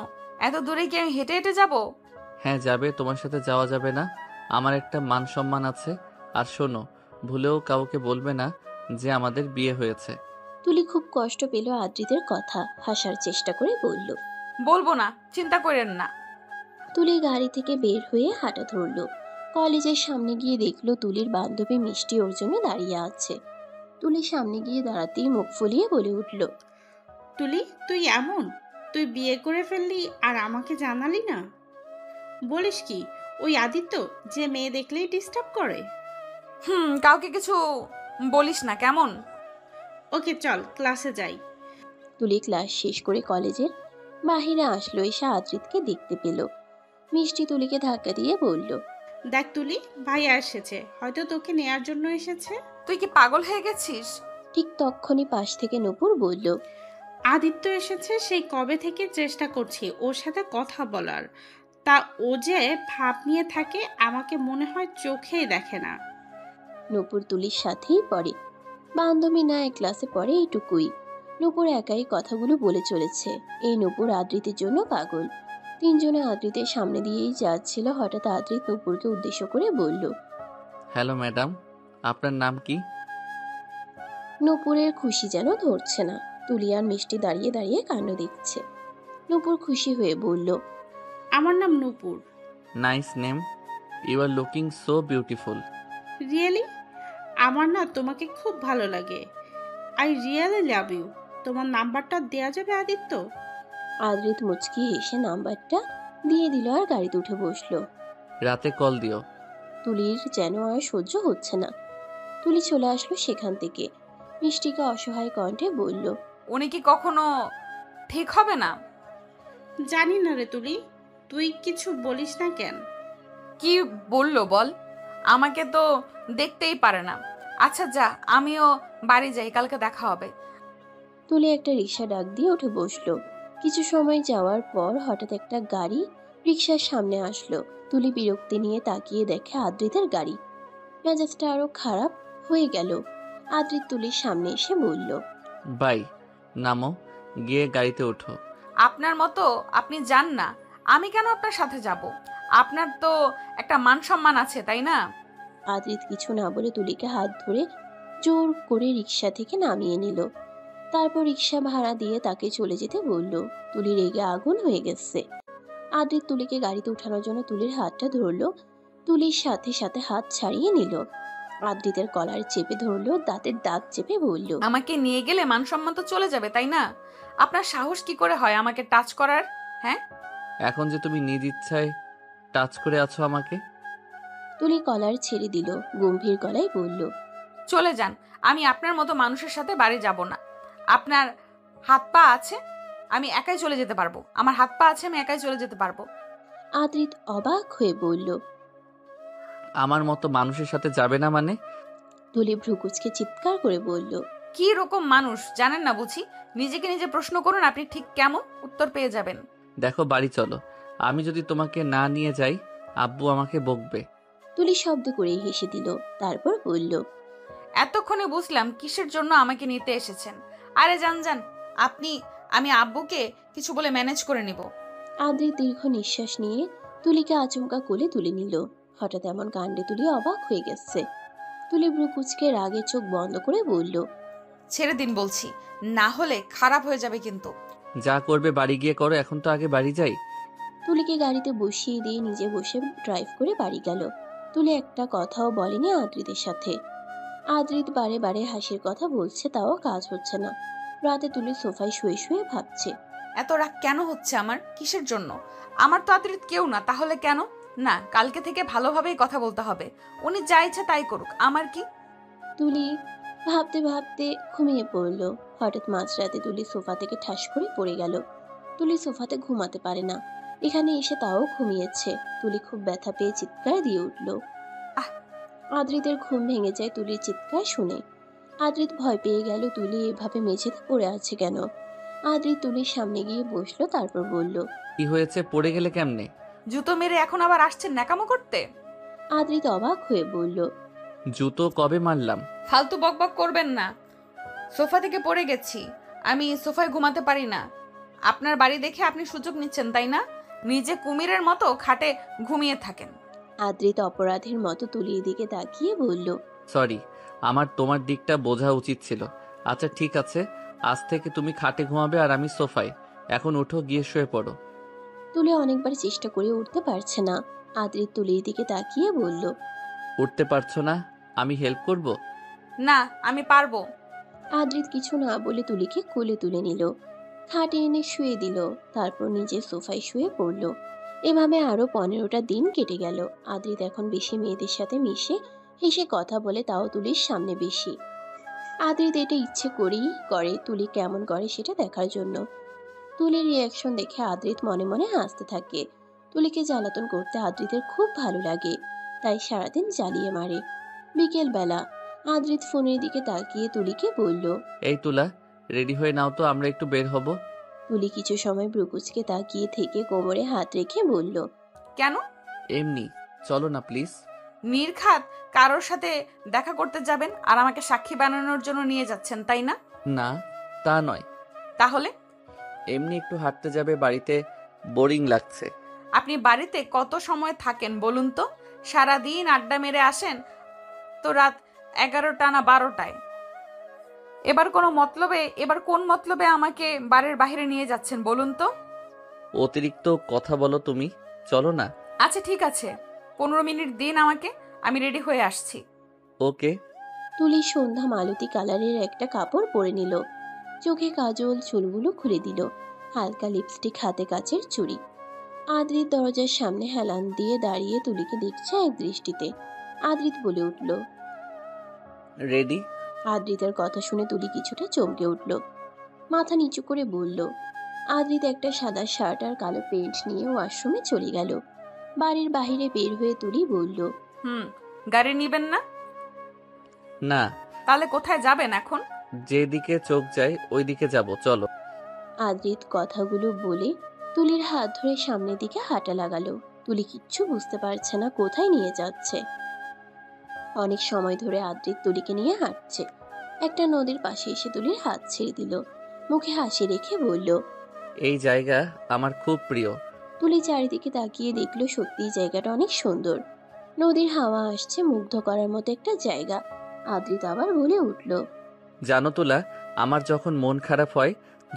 এত দূরে কি আমি হেঁটে হেঁটে যাব? হ্যাঁ যাবে, তোমার সাথে যাওয়া যাবে না। আমার একটা মান সম্মান আছে। আর শোনো, ভুলেও কাউকে বলবে না যে আমাদের বিয়ে হয়েছে। তুলি খুব কষ্ট পেল আদ্রিতের কথা, হাসার চেষ্টা করে বলল। বলবো না, চিন্তা করেন না। তুলি গাড়ি থেকে বের হয়ে হাঁটা ধরল। কলেজের সামনে গিয়ে দেখলো তুলির বান্ধবী মিষ্টি ওর জন্য দাঁড়িয়ে আছে। তুলি সামনে গিয়ে দাঁড়াতেই মুখ ফুলিয়ে বলে উঠল। তুলি, তুই এমন? তুই বিয়ে করে ফেললি আর আমাকে জানালি না? বলিস কি ওই আদিত্য যে মেয়ে দেখলেই ডিস্টার্ব করে? কাউকে কিছু বলিস না কেমন? ওকে চল ক্লাসে যাই। তুলি ক্লাস শেষ করে কলেজের বাহিরে আসলো। এসে আদ্রিতকে দেখতে পেল। মিষ্টি তুলিকে ধাক্কা দিয়ে বলল। দেখ তুলি, ভাইয়া এসেছে, হয়তো তোকে নেয়ার জন্য এসেছে। তুই কি পাগল হয়ে গেছিস? ঠিক তখনই পাশ থেকে নূপুর বলল। আদিত্য এসেছে, সেই কবে থেকে চেষ্টা করছি ওর সাথে কথা বলার। তা ও যে ভাব নিয়ে থাকে আমাকে মনে হয় চোখেই দেখে না। নূপুর তুলির সাথেই পড়ে, বান্ধবী না এক ক্লাসে পড়ে, এইটুকুই। নূপুর একাই কথাগুলো বলে চলেছে। এই নূপুর আদ্রিতের জন্য পাগল। 3 জনে আদ্রিতের সামনে দিয়েই যাচ্ছিল। হঠাৎ আদ্রিত নূপুরকে উদ্দেশ্য করে বলল। হ্যালো ম্যাডাম, আপনার নাম কি? নূপুরের খুশি যেন ধরছে না। তুলি আর মিষ্টি দাঁড়িয়ে দাঁড়িয়ে কাণ্ড দেখছে। নূপুর খুশি হয়ে বলল। আমার নাম Nupur. Nice name. You are looking so beautiful. Really? আমার না তোমাকে খুব ভালো লাগে। I really love you. তোমার নাম্বারটা দেয়া যাবে আদিত্য? আদ্রিত মুচকি হেসে নাম্বারটা দিয়ে দিল আর গাড়িতে উঠে বসলো। রাতে কল দিও। তুলির যেন আর সহ্য হচ্ছে না। তুলি চলে আসলো সেখান থেকে। মিষ্টিকে অসহায় কণ্ঠে বলল। উনি কি কখনো ঠিক হবে না? জানি না রে তুলি, তুই কিছু বলিস না কেন? কি বললো বল? আমাকে তো দেখতেই পারে না। আচ্ছা যা, আমিও বাড়ি যাই, কালকে দেখা হবে। তুলি একটা রিক্সা ডাক দিয়ে উঠে বসলো। কিছু সময় যাওয়ার পর হঠাৎ একটা গাড়ি রিক্সার সামনে আসলো। তুলি বিরক্তি নিয়ে তাকিয়ে দেখে আদ্রিতের গাড়ি। মেজাজটা আরো খারাপ হয়ে গেল। আদ্রিত তুলির সামনে এসে বলল, বাই, নামো, গিয়ে গাড়িতে ওঠো। আপনার মতো আপনি যান না, আমি কেন আপনার সাথে যাব? আপনার তো একটা মান সম্মান আছে, তাই না? আদ্রিত কিছু না বলে তুলিকে হাত ধরে জোর করে রিক্সা থেকে নামিয়ে নিল। তারপর রিক্সা ভাড়া দিয়ে তাকে চলে যেতে বলল। তুলি রেগে আগুন হয়ে গেছে। আদ্রিত তুলিকে গাড়িতে উঠানোর জন্য তুলির হাতটা ধরলো। তুলির সাথে সাথে হাত ছাড়িয়ে নিল। আদ্রিতের কলার চেপে ধরলো, দাঁতের দাঁত চেপে বলল, আমাকে নিয়ে গেলে মান সম্মান তো চলে যাবে, তাই না? আপনার সাহস কি করে হয় আমাকে টাচ করার? হ্যাঁ, এখন যে তুমি নিজ ইচ্ছায় টাচ করে আছো আমাকে। তুলি কলার ছেড়ে দিল, গম্ভীর গলায় বলল, চলে যান। আমি আপনার মতো মানুষের সাথে বাড়ি যাব না। আপনার হাত পা আছে, আমি একাই চলে যেতে পারবো। আমার হাত পা আছে, আমি একাই চলে যেতে পারবো। আদ্রিত অবাক হয়ে বলল, আমার মতো মানুষের সাথে যাবে না মানে? তুলি ভ্রুকুচকে চিৎকার করে বলল, কি রকম মানুষ জানেন না বুঝি? নিজেকে নিজে প্রশ্ন করুন, আপনি ঠিক কেমন উত্তর পেয়ে যাবেন। দেখো, বাড়ি চলো। আমি যদি তোমাকে না নিয়ে যাই, আব্বু আমাকে বকবে। তুলি শব্দ করে হেসে দিল। তারপর বলল, এতক্ষণে বুঝলাম কিসের জন্য আমাকে নিতে এসেছেন। আরে যান যান আপনি, আমি আব্বুকে কিছু বলে ম্যানেজ করে নিব। আদ্রিত দীর্ঘ নিঃশ্বাস নিয়ে তুলিকে আচমকা কোলে তুলে নিল। হঠাৎ এমন কাণ্ডে তুলি অবাক হয়ে গেছে। তুলি ভ্রুকুচকে রাগে চোখ বন্ধ করে বলল, ছেড়ে দিন বলছি, না হলে খারাপ হয়ে যাবে কিন্তু। যা করবে বাড়ি গিয়ে করো, এখন তো আগে বাড়ি যাই। তুলিকে গাড়িতে বসিয়ে দিয়ে নিজে বসে ড্রাইভ করে বাড়ি গেল। তুলি একটা কথাও বলেনি আদ্রিতের সাথে। আদ্রিত বারে বারে হাসির কথা বলছে, তাও কাজ হচ্ছে না। রাতে তুলি সোফায় শুয়ে শুয়ে ভাবছে, এত রাগ কেন হচ্ছে আমার? কিসের জন্য? আমার তো আদ্রিত কেউ না, তাহলে কেন? না, কালকে থেকে ভালোভাবেই কথা বলতে হবে। উনি যা ইচ্ছা তাই করুক, আমার কি? তুলি ভাবতে ভাবতে ঘুমিয়ে পড়ল। হঠাৎ মাঝরাতে তুলি সোফা থেকে ঠাস করে পড়ে গেল। তুলি সোফাতে ঘুমাতে পারে না, এখানে এসে তাও ঘুমিয়েছে। তুলি খুব ব্যথা পেয়ে চিৎকার দিয়ে উঠল। আহ! আদ্রিতের ঘুম ভেঙে যায় তুলির চিৎকার শুনে। আদ্রিত ভয় পেয়ে গেল, তুলি এভাবে মেঝেতে পড়ে আছে কেন। আদ্রিত তুলির সামনে গিয়ে বসলো, তারপর বলল, কি হয়েছে? পড়ে গেলে কেমনে? জুতো মেরে এখন আবার আসছেন ন্যাকামো করতে? আদ্রিত অবাক হয়ে বলল, জুতো কবে মারলাম? ফালতু বকবক করবেন না। সোফা থেকে পড়ে গেছি, আমি সোফায় ঘুমাতে পারি না। আপনার বাড়ি দেখে আপনি সুযোগ নিচ্ছেন, তাই না? নিজে কুমিরের মতো খাটে ঘুমিয়ে থাকেন। আদ্রিত অপরাধীর মতো তুলির দিকে তাকিয়ে বলল, সরি, আমার তোমার দিকটা বোঝা উচিত ছিল। আচ্ছা ঠিক আছে, আজ থেকে তুমি খাটে ঘুমাবে আর আমি সোফায়। এখন উঠো, গিয়ে শুয়ে পড়ো। তুলি অনেকবার চেষ্টা করে উঠতে পারছে না। আদ্রিত তুলির দিকে তাকিয়ে বলল, উঠতে পারছো না? আমি হেল্প করব? না, আমি পারবো। আদ্রিত কিছু না বলে তুলিকে কোলে তুলে নিল, খাটে এনে শুয়ে দিল, তারপর নিজে সোফায় শুয়ে পড়ল। এভাবে আরো 15টা দিন কেটে গেল। আদ্রিত এখন বেশি মেয়েদের সাথে মিশে হেসে কথা বলে, তাও তুলির সামনে বেশি। আদ্রিত এটা ইচ্ছে করেই করে তুলি কেমন করে সেটা দেখার জন্য। তুলির রিয়াকশন দেখে আদ্রিত মনে মনে হাসতে থাকে। তুলিকে জ্বালাতন করতে আদ্রিতের খুব ভালো লাগে, তাই সারাদিন জ্বালিয়ে মারে। বিকেল বেলা আদ্রিত ফোনের দিকে তাকিয়ে তুলিকে বলল, এই তুলা, রেডি হয়ে নাও তো, আমরা একটু বের হব। তুলি কিছু সময় ব্রুকুচকে তাকিয়ে থেকে কোমরে হাত রেখে বলল, কেন? এমনি, চলো না প্লিজ। নির্ঘাত কারোর সাথে দেখা করতে যাবেন আর আমাকে সাক্ষী বানানোর জন্য নিয়ে যাচ্ছেন, তাই না? না, তা নয়। তাহলে? এমনি একটু হাঁটতে যাবে, বাড়িতে বোরিং লাগছে। আপনি বাড়িতে কত সময় থাকেন বলুন তো? সারাদিন আড্ডা মেরে আসেন তো রাত 11টা না 12টায়। এবার কোন মতলবে আমাকে বাড়ির বাইরে নিয়ে যাচ্ছেন বলুন তো? অতিরিক্ত কথা বলো তুমি, চলো না। আচ্ছা ঠিক আছে, 15 মিনিট দিন আমাকে, আমি রেডি হয়ে আসছি। ওকে। তুলি সন্ধ্যা মালতী কালারের একটা কাপড় পরে নিল, চোখে কাজল, চুলগুলো খুলে দিল, হালকা লিপস্টিক, হাতে কাচের চুড়ি। আদ্রিত দরজার সামনে হেলান দিয়ে দাঁড়িয়ে তুলিকে দেখছে এক দৃষ্টিতে। আদ্রিত বলে উঠল, রেডি? আদ্রিতের কথা শুনে তুলি কিছুটা চমকে উঠল। মাথা নিচু করে বলল। আদ্রিত একটা সাদা শার্ট আর কালো প্যান্ট নিয়ে ওয়াশরুমে চলে গেল। বাড়ির বাইরে বের হয়ে তুলি বলল, গাড়ি নিবেন না? না। তাহলে কোথায় যাবেন এখন? যেদিকে চোখ যায় ওই দিকে যাব, চলো। আদ্রিত কথাগুলো বলে তুলির হাত ধরে সামনের দিকে হাঁটা লাগালো। তুলি কিচ্ছু বুঝতে পারছে না কোথায় নিয়ে যাচ্ছে। অনেক সময় ধরে আদ্রিত তুলিকে নিয়ে হাঁটছে। একটা নদীর পাশে এসে তুলির হাত ছেড়ে দিল। মুখে হাসি রেখে বলল, এই জায়গা আমার খুব প্রিয়। তুলি চারিদিকে তাকিয়ে দেখলো সত্যিই জায়গাটা অনেক সুন্দর। নদীর হাওয়া আসছে, মুগ্ধ করার মতো একটা জায়গা। আদ্রিত আবার বলে উঠল, জানো তুলা, আমার যখন মন খারাপ হয়,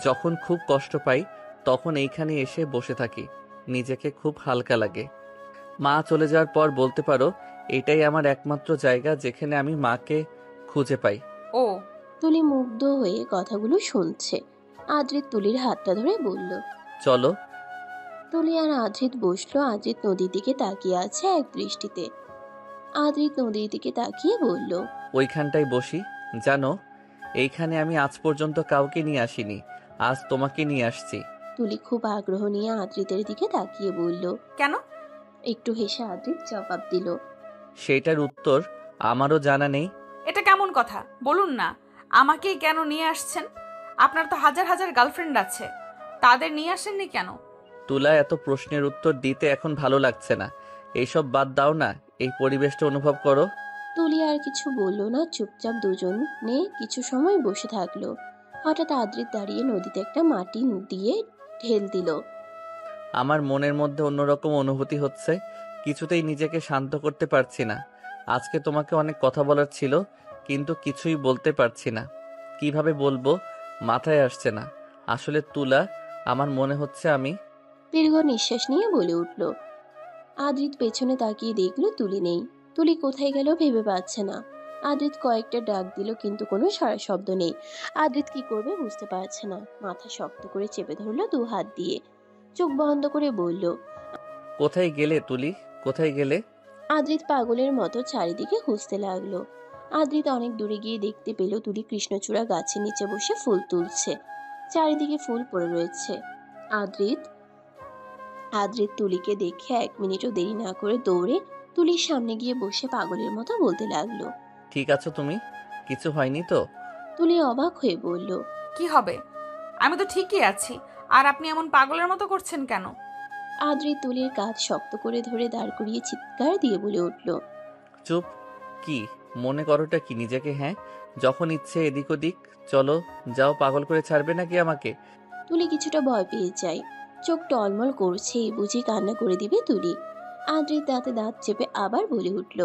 যখন খুব কষ্ট পাই, তখন এইখানে এসে বসে থাকি। নিজেকে খুব হালকা লাগে। মা চলে যাওয়ার পর বলতে পারো এটাই আমার একমাত্র জায়গা যেখানে আমি মাকে খুঁজে পাই। ও। তুলি মুগ্ধ হয়ে কথাগুলো শুনছে। আদ্রিত তুলির হাতটা ধরে বলল, চলো। তুলি আর আদ্রিত বসলো। আদ্রিত নদীর দিকে তাকিয়ে আছে এক দৃষ্টিতে। আদ্রিত নদীর দিকে তাকিয়ে বলল, ওইখানটায় বসি। জানো, এইখানে আমি আজ পর্যন্ত কাউকে নিয়ে আসিনি, আজ তোমাকে নিয়ে আসছি। তুলি খুব আগ্রহ নিয়ে আদ্রিতের দিকে তাকিয়ে বলল, কেন? একটু হেসে আদ্রিত জবাব দিল, সেটার উত্তর আমারও জানা নেই। এটা কেমন কথা বলুন না। আমাকেই কেন নিয়ে আসছেন? আপনার তো হাজার হাজার গার্লফ্রেন্ড আছে, তাদের নিয়ে আসেননি কেন? তুলা, এত প্রশ্নের উত্তর দিতে এখন ভালো লাগছে না। এইসব বাদ দাও না, এই পরিবেশটা অনুভব করো। তুলি আর কিছু বলল না। চুপচাপ দুজনে কিছু সময় বসে থাকলো। হঠাৎ আদ্রিত দাঁড়িয়ে নদীতে একটা মাটি দিয়ে ঢেল দিল। আমার মনের মধ্যে অন্যরকম অনুভূতি হচ্ছে, কিছুতেই নিজেকে শান্ত করতে পারছি না। আজকে তোমাকে অনেক কথা বলার ছিল, কিন্তু কিছুই বলতে পারছি না। কিভাবে বলবো মাথায় আসছে না। আসলে তুলা, আমার মনে হচ্ছে আমি। দীর্ঘ নিঃশ্বাস নিয়ে বলে উঠল। আদ্রিত পেছনে তাকিয়ে দেখলো তুলি নেই। তুলি কোথায় গেল ভেবে পাচ্ছে না। আদ্রিত কয়েকটা ডাক দিল, কিন্তু কোনো সাড়া শব্দ নেই। আদ্রিত কি করবে বুঝতে পারছে না। মাথা শক্ত করে চেপে ধরলো দু হাত দিয়ে। চোখ বন্ধ করে বলল, কোথায় গেলে তুলি, কোথায় গেলে? আদ্রিত পাগলের মতো চারিদিকে খুঁজতে লাগলো। আদ্রিত অনেক দূরে গিয়ে দেখতে পেল তুলি কৃষ্ণচূড়া গাছের নিচে বসে ফুল তুলছে। চারিদিকে ফুল পড়ে রয়েছে। আদ্রিত তুলিকে দেখে 1 মিনিটও দেরি না করে দৌড়ে তুলির সামনে গিয়ে বসে পাগলের মতো বলতে লাগলো, ঠিক আছো তুমি? কিছু হয়নি তো? তুলি অবাক হয়ে বলল, কি হবে? আমি তো ঠিকই আছি, আর আপনি এমন পাগলের মতো করছেন কেন? আদ্রিত তুলির কাঁধ শক্ত করে ধরে দাঁড় করিয়ে চিৎকার দিয়ে বলে উঠল, চুপ। কি মনে করোটা কি নিজেকে? হ্যাঁ, যখন ইচ্ছে এদিক ওদিক চলো, যাও। পাগল করে ছাড়বে নাকি আমাকে? তুলি কিছুটা ভয় পেয়ে যায়। চোখ টলমল করছে, বুঝি কান্না করে দিবে তুলি। আদ্রিত দাঁতে দাঁত চেপে আবার বলে উঠল,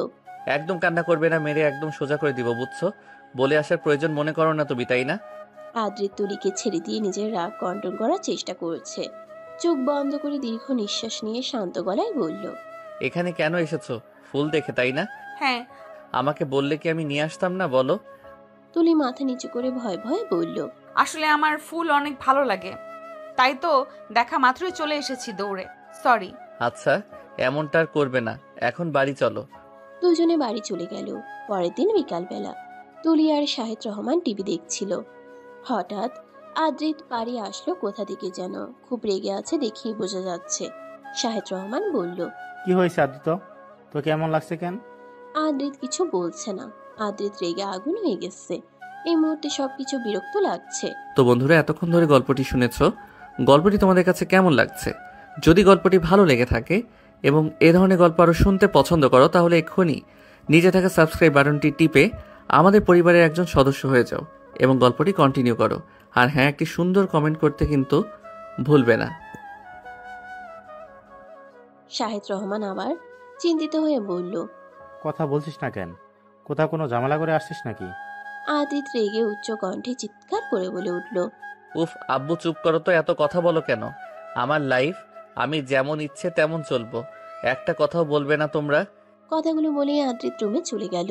একদম কান্না করবে না, মেরে একদম সোজা করে দিব, বুঝছো? বলে আসার প্রয়োজন মনে করো না তুমি, তাই না? আদ্রিত তুলিকে ছেড়ে দিয়ে নিজের রাগ কন্ট্রোল করার চেষ্টা করছে। চোখ বন্ধ করে দীর্ঘ নিঃশ্বাস নিয়ে শান্ত গলায় বলল, এখানে কেন এসেছো? ফুল দেখে, তাই না? হ্যাঁ। আমাকে বললে কি আমি নিয়ে আসতাম না, বলো? তুলি মাথা নিচু করে ভয় ভয়ে বলল, আসলে আমার ফুল অনেক ভালো লাগে, তাই তো দেখা মাত্রই চলে এসেছি দৌড়ে। সরি। আচ্ছা, এমনটা আর করবে না, এখন বাড়ি চলো। দুজনে বাড়ি চলে গেল। পরের দিন বিকালবেলা তুলি আর শাহিদ রহমান টিভি দেখছিল। হঠাৎ আদ্রিত বাড়ি আসলো কোথা থেকে যেন। খুব রেগে আছে দেখেই বোঝা যাচ্ছে। শাহিদ রহমান বলল, কি হয়েছে আদিত্য, তো কেমন লাগছে কেন? আদ্রিত কিছু বলছে না। আদ্রিত রেগে আগুন হয়ে গেছে। এই মুহূর্তে সবকিছু বিরক্ত লাগছে। তো বন্ধুরা, এতক্ষণ ধরে গল্পটি শুনেছো। গল্পটি তোমাদের কাছে কেমন লাগছে? যদি গল্পটি ভালো লেগে থাকে এবং এ ধরনের গল্প আরও শুনতে পছন্দ করো, তাহলে এক্ষুনি নিচে থাকা সাবস্ক্রাইব বাটনটি টিপে আমাদের পরিবারের একজন সদস্য হয়ে যাও এবং গল্পটি কন্টিনিউ করো। আর হ্যাঁ, একটি সুন্দর কমেন্ট করতে কিন্তু ভুলবে না। শাহিদ রহমান আবার চিন্তিত হয়ে বলল, কথা বলছিস না কেন? কোথাও কোনো ঝামেলা করে আসছিস নাকি? আদিত রেগে উচ্চ কণ্ঠে চিৎকার করে বলে উঠল, উফ আব্বু, চুপ করো তো, এত কথা বলো কেন? আমার লাইফ, আমি যেমন ইচ্ছে তেমন চলবো, একটা কথাও বলবে না তোমরা? কথাগুলো বলে আদ্রিত রুমে চলে গেল।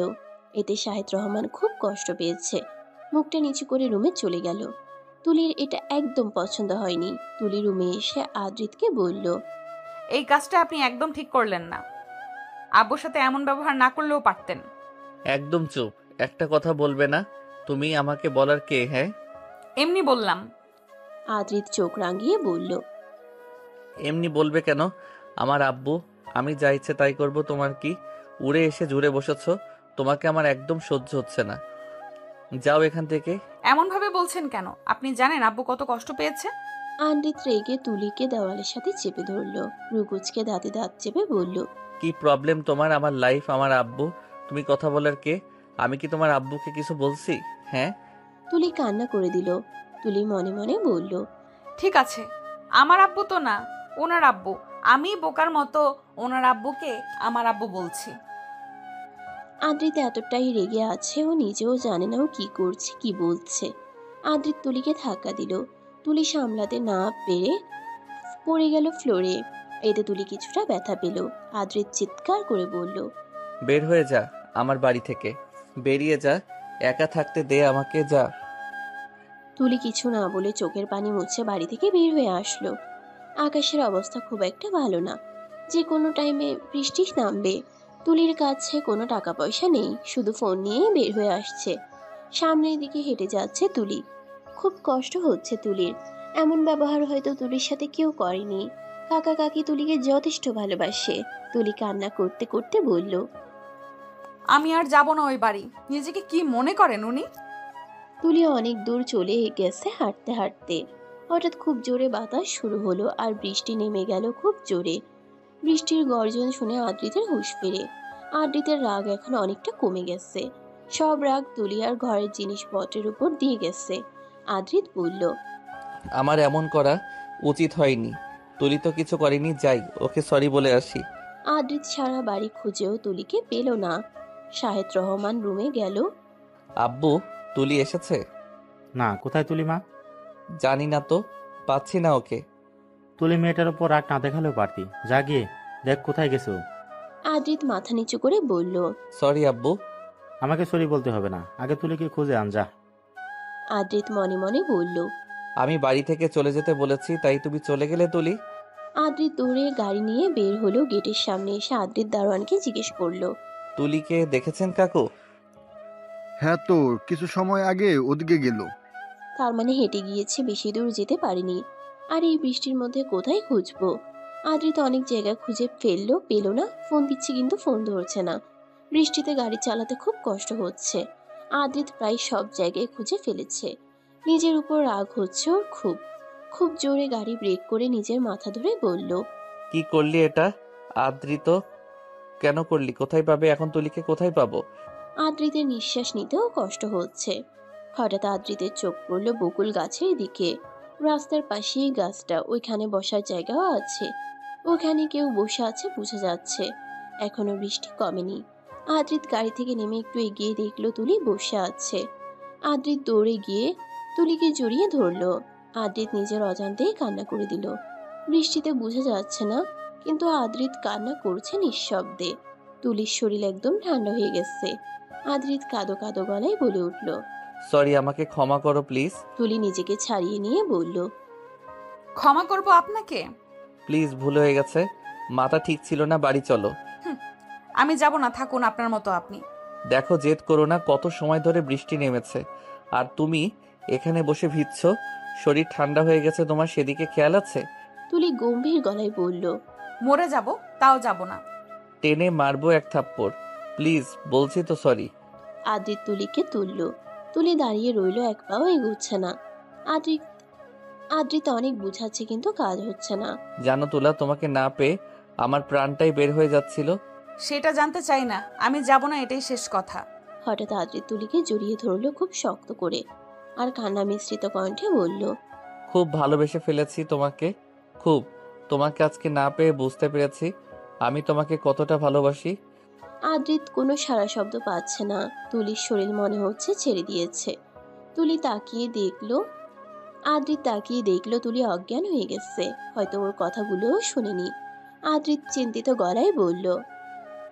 এতে শাহিদ রহমান খুব কষ্ট পেয়েছে। মুখটা নিচু করে রুমে চলে গেল। তুলির এটা একদম পছন্দ হয়নি। তুলি রুমে এসে আদ্রিতকে বলল, এই কাজটা আপনি একদম ঠিক করলেন না। আব্বুর সাথে এমন ব্যবহার না করলেও পারতেন। একদম চুপ, একটা কথা বলবে না? তুমি আমাকে বলার কে? হ্যাঁ, এমনি বললাম। আদ্রিত চোখ রাঙিয়ে বলল, এমনি বলবে কেন? আমার আব্বু, আমি যা ইচ্ছে তাই করব। তোমার কি? উড়ে এসে জুড়ে বসেছ। তোমাকে আমার একদম সহ্য হচ্ছে না। যাও এখান থেকে। এমন ভাবে বলছেন কেন? আপনি জানেন আব্বু কত কষ্ট পেয়েছে? আদ্রিত রেগে তুলিকে দেওয়ালের সাথে চেপে ধরল। রুকুজকে দাঁতে দাঁত চেপে বলল, কি প্রবলেম তোমার? আমার লাইফ, আমার আব্বু, তুমি কথা বলার কে? আমি কি তোমার আব্বুকে কিছু বলছি? হ্যাঁ। তুলি কান্না করে দিল। তুলি মনে মনে বলল, ঠিক আছে, আমার আব্বু তো না, ওনার আব্বু। আমি বোকার মতো ওনার আব্বুকে আমার আব্বু বলছি। আদ্রিত এতটাই রেগে আছে ও নিজেও জানে না ও কি করছে কি বলছে। আদ্রিত তুলিকে ধাক্কা দিল। তুলি সামলাতে না পেরে পড়ে গেল ফ্লোরে। এতে তুলি কিছুটা ব্যথা পেল। আদ্রিত চিৎকার করে বলল, বের হয়ে যা আমার বাড়ি থেকে, বেরিয়ে যা, একা থাকতে দে আমাকে, যা। তুলি কিছু না বলে চোখের পানি মুছে বাড়ি থেকে বের হয়ে আসলো। আকাশের অবস্থা খুব একটা ভালো না, যে কোনো টাইমে বৃষ্টি নামবে। তুলির কাছে কোনো টাকা পয়সা নেই, শুধু ফোন নিয়েই বের হয়ে আসছে। সামনের দিকে হেঁটে যাচ্ছে তুলি। খুব কষ্ট হচ্ছে তুলির। এমন ব্যবহার হয়তো তুলির সাথে কেউ করেনি। কাকা কাকি তুলিকে যথেষ্ট ভালোবাসে। তুলি কান্না করতে করতে বলল, আমি আর যাব না ওই বাড়ি। নিজেকে কি মনে করেন উনি? তুলি অনেক দূর চলে গেছে হাঁটতে হাঁটতে। হঠাৎ খুব জোরে বাতাস শুরু হলো আর বৃষ্টি নেমে গেল খুব জোরে। বৃষ্টির গর্জন শুনে আদ্রিতের হুঁশ ফেরে। আদ্রিতের রাগ এখন অনেকটা কমে গেছে। সব রাগ তুলি আর ঘরের জিনিসপত্রের উপর দিয়ে গেছে। আদ্রিত বলল, আমার এমন করা উচিত হয়নি। তুলি তো কিছু করেনি, যাই ওকে সরি বলে আসি। আদ্রিত সারা বাড়ি খুঁজেও তুলিকে পেল না। শাহেদ রহমান রুমে গেল। আব্বু, তুলি এসেছে? না, কোথায় তুলি মা? জানি না তো, পাচ্ছি না ওকে। তুলি মেয়েটার উপর রাগ না দেখালেও পারতি। যা গিয়ে দেখ কোথায় গেছো। আদ্রিত মাথা নিচু করে বলল, সরি আব্বু। আমাকে সরি বলতে হবে না, আগে তুলিকে খুঁজে আন, যা। আদ্রিত মনে মনে বলল, আমি বাড়ি থেকে চলে যেতে বলেছি, তাই তুমি চলে গেলে তুলি। আদ্রিত দৌড়ে গাড়ি নিয়ে বের হলো। গেটের সামনে এসে আদ্রিত দারোয়ানকে জিজ্ঞেস করলো, তুলিকে দেখেছেন কাকু? হ্যাঁ তো, কিছু সময় আগে ওদিকে গেল। তার মানে হেঁটে গিয়েছে, বেশি দূর যেতে পারেনি। আর এই বৃষ্টির মধ্যে কোথায় খুঁজবো? আদ্রিত অনেক জায়গায় খুঁজে ফেললো, পেল না। ফোন দিচ্ছে কিন্তু ফোন ধরছে না। বৃষ্টিতে গাড়ি চালাতে খুব কষ্ট হচ্ছে। আদ্রিত প্রায় সব জায়গায় খুঁজে ফেলেছে। নিজের উপর রাগ হচ্ছে ওর খুব। খুব জোরে গাড়ি ব্রেক করে নিজের মাথা ধরে বলল, কি করলি এটা আদ্রিত? কেন করলি? কোথায় পাবে এখন তুলিকে? কোথায় পাবো? আদ্রিতের নিঃশ্বাস নিতেও কষ্ট হচ্ছে। হঠাৎ আদ্রিতের চোখ পড়ল বকুল গাছের দিকে। রাস্তার পাশেই গাছটা, ওইখানে বসার জায়গাও আছে। ওখানে কেউ বসে আছে বোঝা যাচ্ছে। এখনো বৃষ্টি কমেনি। আদ্রিত গাড়ি থেকে নেমে একটু এগিয়ে দেখলো তুলি বসে আছে। আদ্রিত দৌড়ে গিয়ে তুলিকে জড়িয়ে ধরলো। আদ্রিত নিজের অজান্তেই কান্না করে দিল। বৃষ্টিতে বোঝা যাচ্ছে না, কিন্তু আদ্রিত কান্না করছে নিঃশব্দে। তুলির শরীর একদম ঠান্ডা হয়ে গেছে। আদ্রিত কাঁদো কাঁদো গলায় বলে উঠল, সরি, আমাকে ক্ষমা করো প্লিজ। তুলি নিজেকে ছাড়িয়ে নিয়ে বলল, ক্ষমা করব আপনাকে? প্লিজ, ভুল হয়ে গেছে, মাথা ঠিক ছিল না, বাড়ি চলো। আমি যাব না, থাকুন আপনার মতো আপনি। দেখো, জেদ করো না, কত সময় ধরে বৃষ্টি নেমেছে আর তুমি এখানে বসে ভিজছ। শরীর ঠান্ডা হয়ে গেছে তোমার, সেদিকে খেয়াল আছে? তুলি গম্ভীর গলায় বলল, মরে যাব, তাও যাব না। টেনে মারবো এক থাপ্পড়, প্লিজ বলছি তো, সরি। আদ্রিত তুলিকে তুলল। তুলি দাঁড়িয়ে রইল, এক পাও এগোচ্ছে না। আদ্রিত অনেক বুঝাচ্ছে কিন্তু কাজ হচ্ছে না। জানো তুলা, তোমাকে না পেয়ে আমার প্রাণটাই বের হয়ে যাচ্ছিল। সেটা জানতে চাই না, আমি যাব না, এটাই শেষ কথা। হঠাৎ আদ্রিত তুলিকে জড়িয়ে ধরলো খুব শক্ত করে, আর কান্না মিশ্রিত কণ্ঠে বলল, খুব ভালোবেসে ফেলেছি তোমাকে, খুব। তোমাকে আজকে না পেয়ে বুঝতে পেরেছি আমি তোমাকে কতটা ভালোবাসি। আদ্রিত কোনো সারা শব্দ পাচ্ছে না। তুলির শরীর মনে হচ্ছে ছেড়ে দিয়েছে। আদ্রিত তাকিয়ে দেখলো তুলি অজ্ঞান হয়ে গেছে। হয়তো ওর কথাগুলোও শুনেনি। আদ্রিত চিন্তিত গলায় বলল,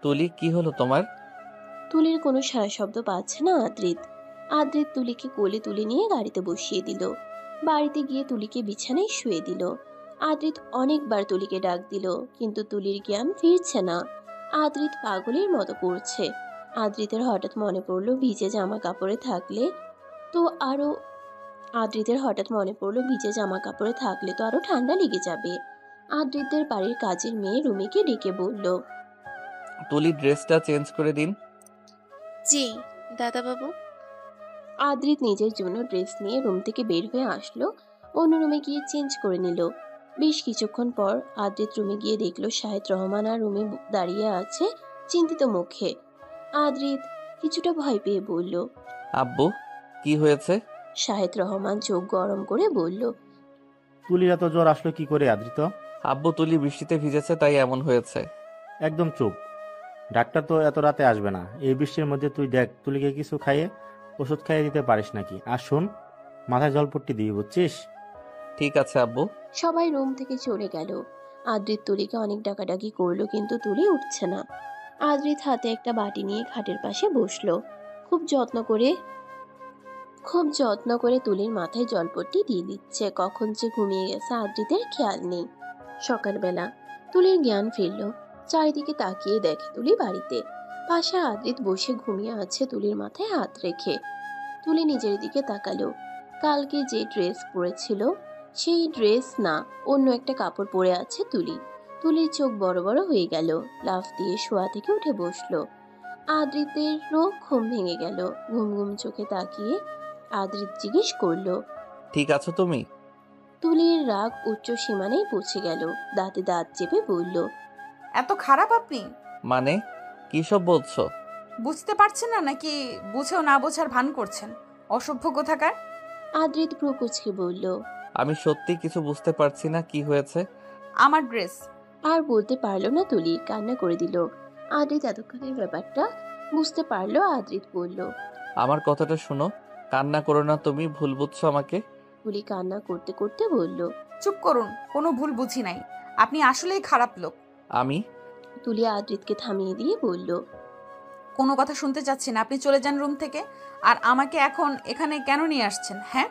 তুলি, কি হলো তোমার? তুলির কোনো সারা শব্দ পাচ্ছে না আদ্রিত। আদ্রিত তুলিকে কোলে তুলে নিয়ে গাড়িতে বসিয়ে দিল। বাড়িতে গিয়ে তুলিকে বিছানায় শুয়ে দিল। আদ্রিত অনেকবার তুলিকে ডাক দিল, কিন্তু তুলির জ্ঞান ফিরছে না। আদ্রিত পাগলের মতো করছে। আদ্রিতের হঠাৎ মনে পড়লো ভিজে জামা কাপড়ে থাকলে তো আরো আদ্রিতের হঠাৎ মনে পড়লো ভিজে জামা কাপড়ে থাকলে তো আরো ঠান্ডা লেগে যাবে। আদ্রিতের বাড়ির কাজের মেয়ে রুমিকে ডেকে বলল, তুলি ড্রেসটা চেঞ্জ করে দিন। জি দাদাবাবু। আদ্রিত নিজের জন্য ড্রেস নিয়ে রুম থেকে বের হয়ে আসলো, অন্য রুমে গিয়ে চেঞ্জ করে নিল। বেশ কিছুক্ষণ পর আদ্রিত রুমে গিয়ে দেখলো শাহেদ রহমান আর রুমে দাঁড়িয়ে আছে চিন্তিত মুখে। আদ্রিত কিছুটা ভয় পেয়ে বলল, আব্বু কি হয়েছে? শাহেদ রহমান চোখ গরম করে বলল, তুলির এত জ্বর আসলো কি করে আদ্রিত? আব্বু তুলি বৃষ্টিতে ভিজেছে তাই এমন হয়েছে। একদম চুপ, ডাক্তার তো এত রাতে আসবে না। এই বৃষ্টির মধ্যে তুই দেখ তুলিকে কিছু খাইয়ে ওষুধ খাইয়ে দিতে পারিস নাকি। আর শোন, মাথায় জলপট্টি দিবি, বুঝছিস? ঠিক আছে আব্বু। সবাই রুম থেকে চলে গেল। আদ্রিত তুলিকে অনেক ডাকাডাকি করলো কিন্তু তুলি উঠছে না। আদ্রিত হাতে একটা বাটি নিয়ে খাটের পাশে বসলো। খুব যত্ন করে তুলির মাথায় জলপট্টি দিয়ে দিচ্ছে। কখন যে ঘুমিয়ে গেছে আদ্রিতের খেয়াল নেই। সকালবেলা তুলির জ্ঞান ফিরল। চারিদিকে তাকিয়ে দেখে তুলি বাড়িতে। পাশে আদ্রিত বসে ঘুমিয়ে আছে তুলির মাথায় হাত রেখে। তুলি নিজের দিকে তাকালো। কালকে যে ড্রেস পরেছিল সেই ড্রেস না, অন্য একটা কাপড় পরে আছে তুলি। তুলির চোখ বড় বড় হয়ে গেল। লাফ দিয়ে শোয়া থেকে উঠে বসলো। আদ্রিতেরও ঘুম ভেঙে গেল। ঘুম ঘুম চোখে তাকিয়ে আদ্রিত জিজ্ঞেস করলো, ঠিক আছো তুমি? তুলির রাগ উচ্চ সীমানেই পৌঁছে গেল। দাঁতে দাঁত চেপে বলল, এত খারাপ আপনি? মানে কি সব বলছো? বুঝতে পারছেন না নাকি বুঝেও না বোঝার ভান করছেন? অসভ্য কোথাকার। আদ্রিত ভ্রু কুঁচকে বলল, আমি সত্যি কিছু বুঝতে পারছি না কি হয়েছে। আমার ড্রেস। আর বলতে পারলো না তুলি, কান্না করে দিল। আদ্রিত এতক্ষণের ব্যাপারটা বুঝতে পারলো। আদ্রিত বলল, আমার কথাটা শোনো, কান্না করো না, তুমি ভুল বুঝছো আমাকে। তুলি কান্না করতে করতে বলল, চুপ করুন, কোনো ভুল বুঝি নাই। আপনি আসলেই খারাপ লোক। আমি? তুলি আদ্রিতকে থামিয়ে দিয়ে বলল, কোনো কথা শুনতে চাচ্ছি না, আপনি চলে যান রুম থেকে। আর আমাকে এখন এখানে কেন নিয়ে আসছেন? হ্যাঁ,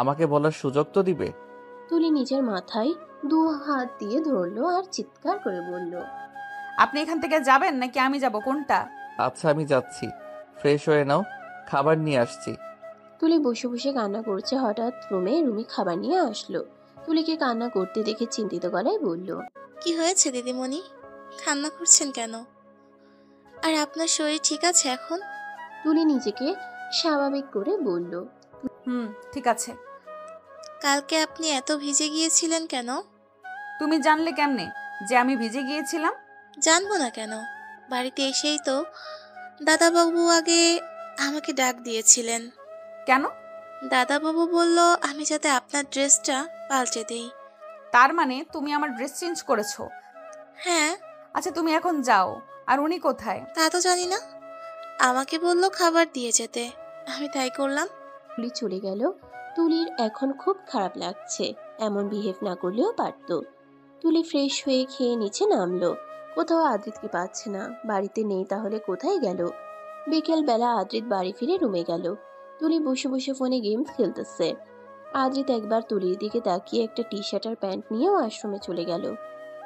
আমাকে বলার সুযোগ তো দিবে। তুলি নিজের মাথায় দু হাত দিয়ে ধরলো আর চিৎকার করে বলল, আপনি এখান থেকে যাবেন নাকি আমি যাব, কোনটা? আচ্ছা আমি যাচ্ছি, ফ্রেশ হয়ে নাও, খাবার নিয়ে আসছি। তুলি বসে বসে কান্না করছে। হঠাৎ রুমি খাবার নিয়ে আসলো। তুলিকে কান্না করতে দেখে চিন্তিত গলায় বলল, কি হয়েছে দিদিমণি, কান্না করছেন কেন? আর আপনার শরীর ঠিক আছে এখন? তুলি নিজেকে স্বাভাবিক করে বলল, ঠিক আছে। কালকে আপনি এত ভিজে গিয়েছিলেন কেন? তুমি জানলে কেমনে যে আমি ভিজে গিয়েছিলাম? জানবো না কেন, বাড়িতে এসেই তো দাদাবাবু আগে আমাকে ডাক দিয়েছিলেন। কেন? দাদাবাবু বলল আমি যাতে আপনার ড্রেসটা পাল্টে দেই। তার মানে তুমি আমার ড্রেস চেঞ্জ করেছো? হ্যাঁ। আচ্ছা তুমি এখন যাও। আর উনি কোথায়? তা তো জানি না, আমাকে বলল খাবার দিয়ে যেতে, আমি তাই করলাম। তুলি চলে গেল। তুলির এখন খুব খারাপ লাগছে। এমন বিহেভ না করলেও পারত। তুলি ফ্রেশ হয়ে খেয়ে নিচে নামলো। কোথাও আদ্রিতকে পাচ্ছে না। বাড়িতে নেই, তাহলে কোথায় গেল? বিকেল বেলা আদ্রিত বাড়ি ফিরে রুমে গেল। তুলি বসে বসে ফোনে গেমস খেলতেছে। আদ্রিত একবার তুলির দিকে তাকিয়ে একটা টি শার্ট আর প্যান্ট নিয়ে ওয়াশরুমে চলে গেল।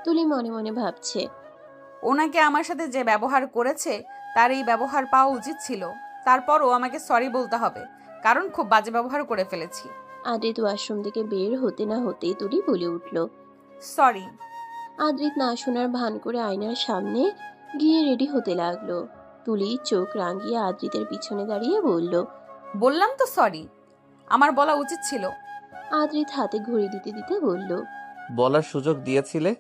তুলি মনে মনে ভাবছে, ওনাকে আমার সাথে যে ব্যবহার করেছে তার এই ব্যবহার পাওয়া উচিত ছিল। তারপরও আমাকে সরি বলতে হবে, কারণ খুব বাজে ব্যবহার করে ফেলেছি। আদ্রিত ওয়াশরুম থেকে বের হতে না হতেই তুলি বলে উঠল, সরি। আদ্রিত না শোনার ভান করে আয়নার সামনে গিয়ে রেডি হতে লাগলো। তুলি চোখ রাঙিয়ে আদ্রিতের পিছনে দাঁড়িয়ে বলল, বললাম তো সরি, আমার বলা উচিত ছিল। আদ্রিত হাতে ঘড়ি দিতে দিতে বলল, বলার সুযোগ দিয়েছিলে।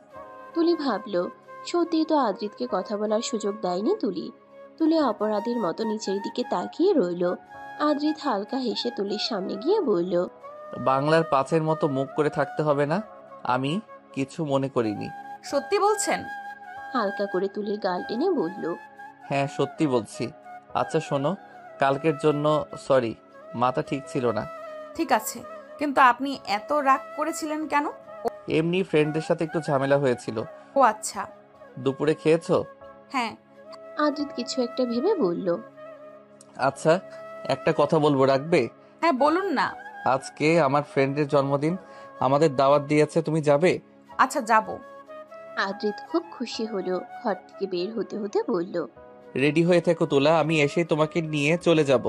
তুলি ভাবলো, সত্যি তো আদ্রিতকে কথা বলার সুযোগ দেয়নি তুলি। তুলি অপরাধীর মতো নিচের দিকে তাকিয়ে রইল। আদ্রিত হালকা হেসে তুলির সামনে গিয়ে বলল, বাংলার পাঁচের মতো মুখ করে থাকতে হবে না, আমি কিছু মনে করিনি। সত্যি বলছেন? হালকা করে তুলির গাল টেনে বলল, হ্যাঁ সত্যি বলছি। আচ্ছা শোনো, কালকের জন্য সরি, মাথা ঠিক ছিল না। ঠিক আছে, কিন্তু আপনি এত রাগ করেছিলেন কেন? এমনি ফ্রেন্ডদের সাথে একটু ঝামেলা হয়েছিল। ও আচ্ছা। দুপুরে খেয়েছো? হ্যাঁ। আদ্রিত কিছু একটা ভেবে বলল, আচ্ছা একটা কথা বলবো, রাখবে? হ্যাঁ বলুন না। আজকে আমার ফ্রেন্ডের জন্মদিন, আমাদের দাওয়াত দিয়েছে, তুমি যাবে? আচ্ছা যাব। আদ্রিত খুব খুশি হলো। ঘর থেকে বের হতে হতে বলল, রেডি হয়ে থেকো তোলা, আমি এসে তোমাকে নিয়ে চলে যাব।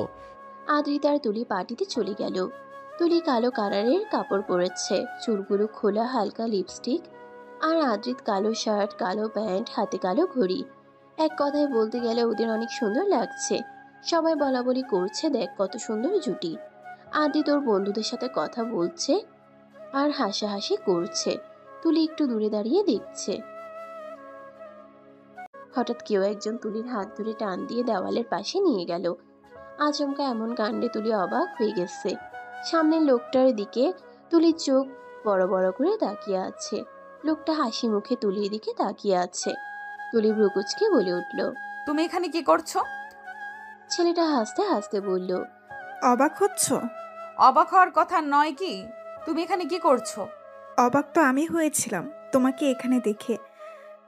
আদ্রিত আর তুলি পার্টিতে চলে গেল। তুলি কালো কালারের কাপড় পরেছে, চুলগুলো খোলা, হালকা লিপস্টিক, আর আদ্রিত কালো শার্ট, কালো প্যান্ট, হাতে কালো ঘড়ি। এক কথায় বলতে গেলে ওদের অনেক সুন্দর লাগছে। সবাই বলা বলি করছে, দেখ কত সুন্দর জুটি। আদ্রিত ওর বন্ধুদের সাথে কথা বলছে আর হাসাহাসি করছে। তুলি একটু দূরে দাঁড়িয়ে দেখছে। হঠাৎ কেউ একজন তুলির হাত ধরে টান দিয়ে দেওয়ালের পাশে নিয়ে গেল। আচমকা এমন কাণ্ডে তুলি অবাক হয়ে গেছে। সামনের লোকটার দিকে তুলির চোখ বড় বড় করে তাকিয়ে আছে। লোকটা হাসি মুখে তুলির দিকে তাকিয়ে আছে। তুলি ভ্রুকুচকে বলে উঠল, তুমি এখানে কি করছো? ছেলেটা হাসতে হাসতে বলল, অবাক হচ্ছ? অবাক হওয়ার কথা নয় কি, তুমি এখানে কি করছো? অবাক তো আমি হয়েছিলাম তোমাকে এখানে দেখে।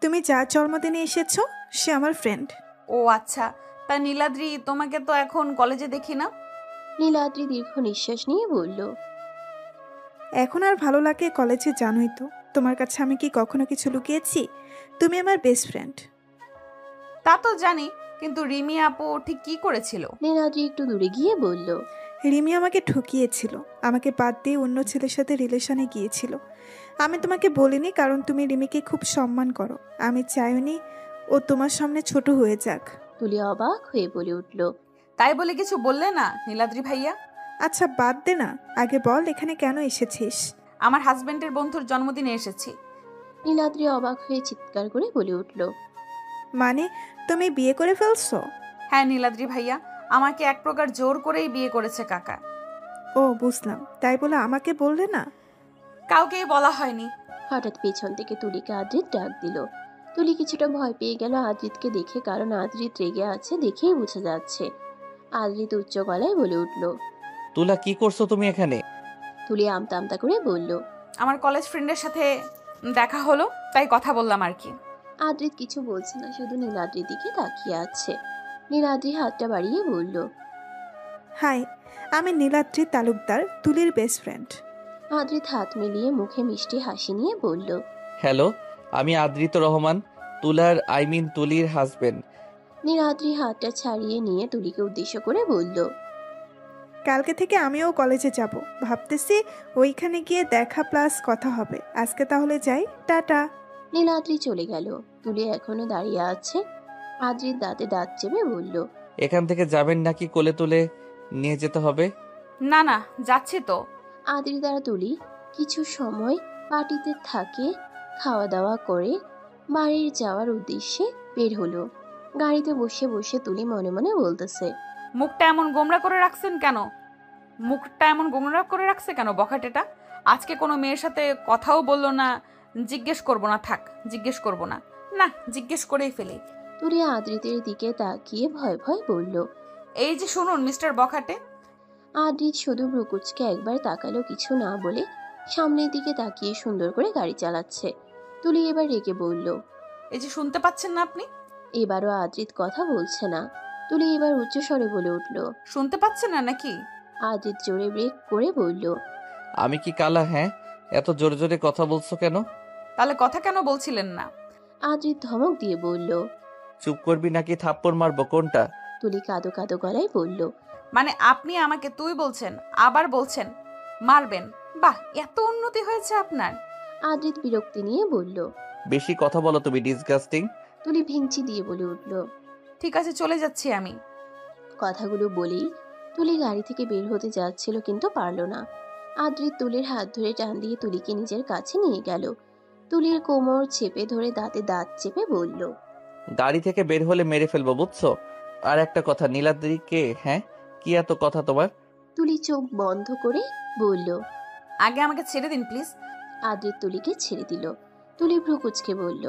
তুমি যার জন্মদিনে এসেছো সে আমার ফ্রেন্ড। ও আচ্ছা, তা নীলাদ্রি, তোমাকে তো এখন কলেজে দেখি না। নীলাদ্রি দীর্ঘ নিঃশ্বাস নিয়ে বলল, এখন আর ভালো লাগে কলেজে, জানোই তো। তোমার কাছে আমি কি কখনো কিছু লুকিয়েছি? তুমি আমার বেস্ট ফ্রেন্ড। তা তো জানি, কিন্তু রিমি আপু ঠিক কি করেছিল? নীলাদ্রি একটু দূরে গিয়ে বলল, রিমি আমাকে ঠকিয়েছিল, আমাকে বাদ দিয়ে অন্য ছেলের সাথে রিলেশনে গিয়েছিল। আমি তোমাকে বলিনি কারণ তুমি রিমিকে খুব সম্মান করো। আমি চাইনি ও তোমার সামনে ছোট হয়ে যাক। তুলি অবাক হয়ে বলে উঠল, তাই বলে কিছু বললে না নীলাদ্রি ভাইয়া? আচ্ছা বাদ দে না, আগে বল এখানে কেন এসেছিস? আমার হাজবেন্ডের বন্ধুর জন্মদিনে এসেছি। নীলাদ্রি অবাক হয়ে চিৎকার করে বলে উঠল, মানে তুমি বিয়ে করে ফেলছো? হ্যাঁ নীলাদ্রি ভাইয়া, আমাকে এক প্রকার জোর করেই বিয়ে করেছে কাকা। ও বুঝলাম, তাই বলে আমাকে বললে না? কাউকেই বলা হয়নি। হঠাৎ পেছন থেকে তুলিকে আদ্রিত ডাক দিল। তুলি কিছুটা ভয় পেয়ে গেল আদ্রিতকে দেখে, কারণ আদ্রিত রেগে আছে দেখেই বোঝা যাচ্ছে। আদ্রিত উচ্চ গলায় বলে উঠল, তুলা, কি করছো তুমি এখানে? তুলি আমতা আমতা করে বলল, আমার কলেজ ফ্রেন্ডের সাথে দেখা হলো, তাই কথা বললাম আর কি। আদ্রিত কিছু বলছে না, শুধু নীলাদ্রির দিকে তাকিয়ে আছে। নীলাদ্রি হাতটা বাড়িয়ে বলল, হাই, আমি নীলাদ্রি তালুকদার, তুলির বেস্ট ফ্রেন্ড। আদ্রিত হাত মিলিয়ে মুখে মিষ্টি হাসি নিয়ে বলল, হ্যালো, আমি আদ্রিত রহমান, তুলার তুলির হাজবেন্ড। নীলাদ্রি হাতটা ছাড়িয়ে নিয়ে তুলিকে উদ্দেশ্য করে বলল, কালকে থেকে আমিও কলেজে যাব, ভাবতেছি ওইখানে গিয়ে দেখা প্লাস কথা হবে। আজকে তাহলে যাই, টাটা। নীলাদ্রি চলে গেল। তুলি এখনো দাঁড়িয়ে আছে। আদ্রিত দাঁতে দাঁত চেপে বলল, এখান থেকে যাবেন নাকি কোলে তুলে নিয়ে যেতে হবে? না না, যাচ্ছি তো। আদ্রিত দ্বারা তুলি কিছু সময় পার্টিতে থাকে, খাওয়া দাওয়া করে বাড়ির যাওয়ার উদ্দেশ্যে বের হলো। গাড়িতে বসে বসে তুলি মনে মনে বলতেছে, মুখটা এমন গোমরা করে রাখছেন কেন? মুখটা এমন গোমরা করে রাখছে কেন বখাটেটা? আজকে কোনো মেয়ের সাথে কথাও বললো না, জিজ্ঞেস করবো না, থাক জিজ্ঞেস করবো না, না জিজ্ঞেস করেই ফেলি। তুলি আদ্রিতের দিকে তাকিয়ে ভয় ভয় বলল, এই যে শুনুন মিস্টার বখাটে। আদ্রিত শুধু ভ্রুকুচকে একবার তাকালো, কিছু না বলে সামনের দিকে তাকিয়ে সুন্দর করে গাড়ি চালাচ্ছে। তুলি এবার রেগে বলল, এই যে শুনতে পাচ্ছেন না আপনি? এবারও আদ্রিত কথা বলছে না। তুলি এবার উচ্চস্বরে বলে উঠল, শুনতে পাচ্ছেন না নাকি? আদ্রিত জোরে ব্রেক করে বলল, আমি কি কালা? হ্যাঁ, এত জোরে জোরে কথা বলছো কেন? তাহলে কথা কেন বলছিলেন না? আদ্রিত ধমক দিয়ে বলল, চুপ করবি নাকি থাপ্পড় মারবো, কোনটা? তুলি কাঁদো কাঁদো গলায় বলল, মানে আপনি আমাকে তুই বলছেন, আবার বলছেন মারবেন? বাহ, এত উন্নতি হয়েছে আপনার। আদ্রিত বিরক্তি নিয়ে বলল, বেশি কথা বলো তুমি, ডিসগাস্টিং। তুলি ভেঙচি দিয়ে বলে উঠল, ঠিক আছে চলে যাচ্ছি আমি। কথাগুলো বলেই তুলি গাড়ি থেকে বের হতে যাচ্ছিল, কিন্তু পারল না। আদ্রিত তুলির হাত ধরে টান দিয়ে তুলিকে নিজের কাছে নিয়ে গেল। তুলির কোমর চেপে ধরে দাঁতে দাঁত চেপে বলল, গাড়ি থেকে বের হলে মেরে ফেলবো, বুঝছো? আর একটা কথা, নীলাদ্রি কে? হ্যাঁ, কি এত কথা তোমার? তুলি চোখ বন্ধ করে বলল, আগে আমাকে ছেড়ে দিন প্লিজ। আদ্রিত তুলিকে ছেড়ে দিল। তুলি ভ্রু কুঁচকে বলল,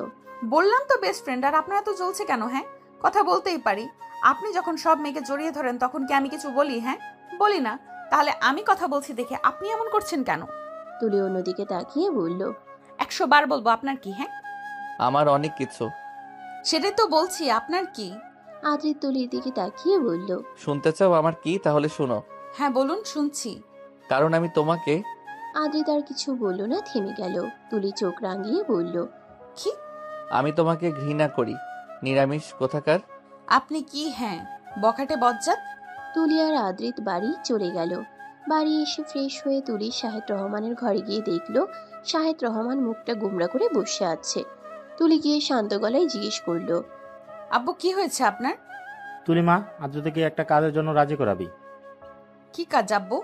বললাম তো বেস্ট ফ্রেন্ড, আর আপনার এত জ্বলছে কেন? হ্যাঁ, কথা বলতেই পারি। আপনি যখন সব মেয়েকে জড়িয়ে ধরেন তখন কি আমি কিছু বলি? হ্যাঁ বলি না, তাহলে আমি কথা বলছি দেখে আপনি এমন করছেন কেন? তুলি অন্যদিকে তাকিয়ে বলল, 100 বার বলবো আপনার কি? হ্যাঁ, আমার অনেক কিছু। সেটাই তো বলছি, আপনার কি? আদ্রিত তুলির দিকে তাকিয়ে বলল, শুনতে চাও আমার কি? তাহলে শোনো। হ্যাঁ বলুন, শুনছি। কারণ আমি তোমাকে। আদ্রিত আর কিছু বলল না, থেমে গেল। তুলি চোখ রাঙিয়ে বলল, কি? আমি তোমাকে ঘৃণা করি, নিরামিষ কোথাকার। আপনি কি? হ্যাঁ, বখাটে বজ্জাত। তুলি আর আদ্রিত বাড়ি চলে গেল। বাড়ি এসে ফ্রেশ হয়ে তুলি শাহেদ রহমানের ঘরে গিয়ে দেখলো শাহেদ রহমান মুখটা গোমড়া করে বসে আছে। তুলি গিয়ে শান্ত গলায় জিজ্ঞেস করলো, আব্বু কি হয়েছে আপনার? তুলি মা, আদ্রতাকে একটা কাজের জন্য রাজি করাবি। কি কাজ আব্বু?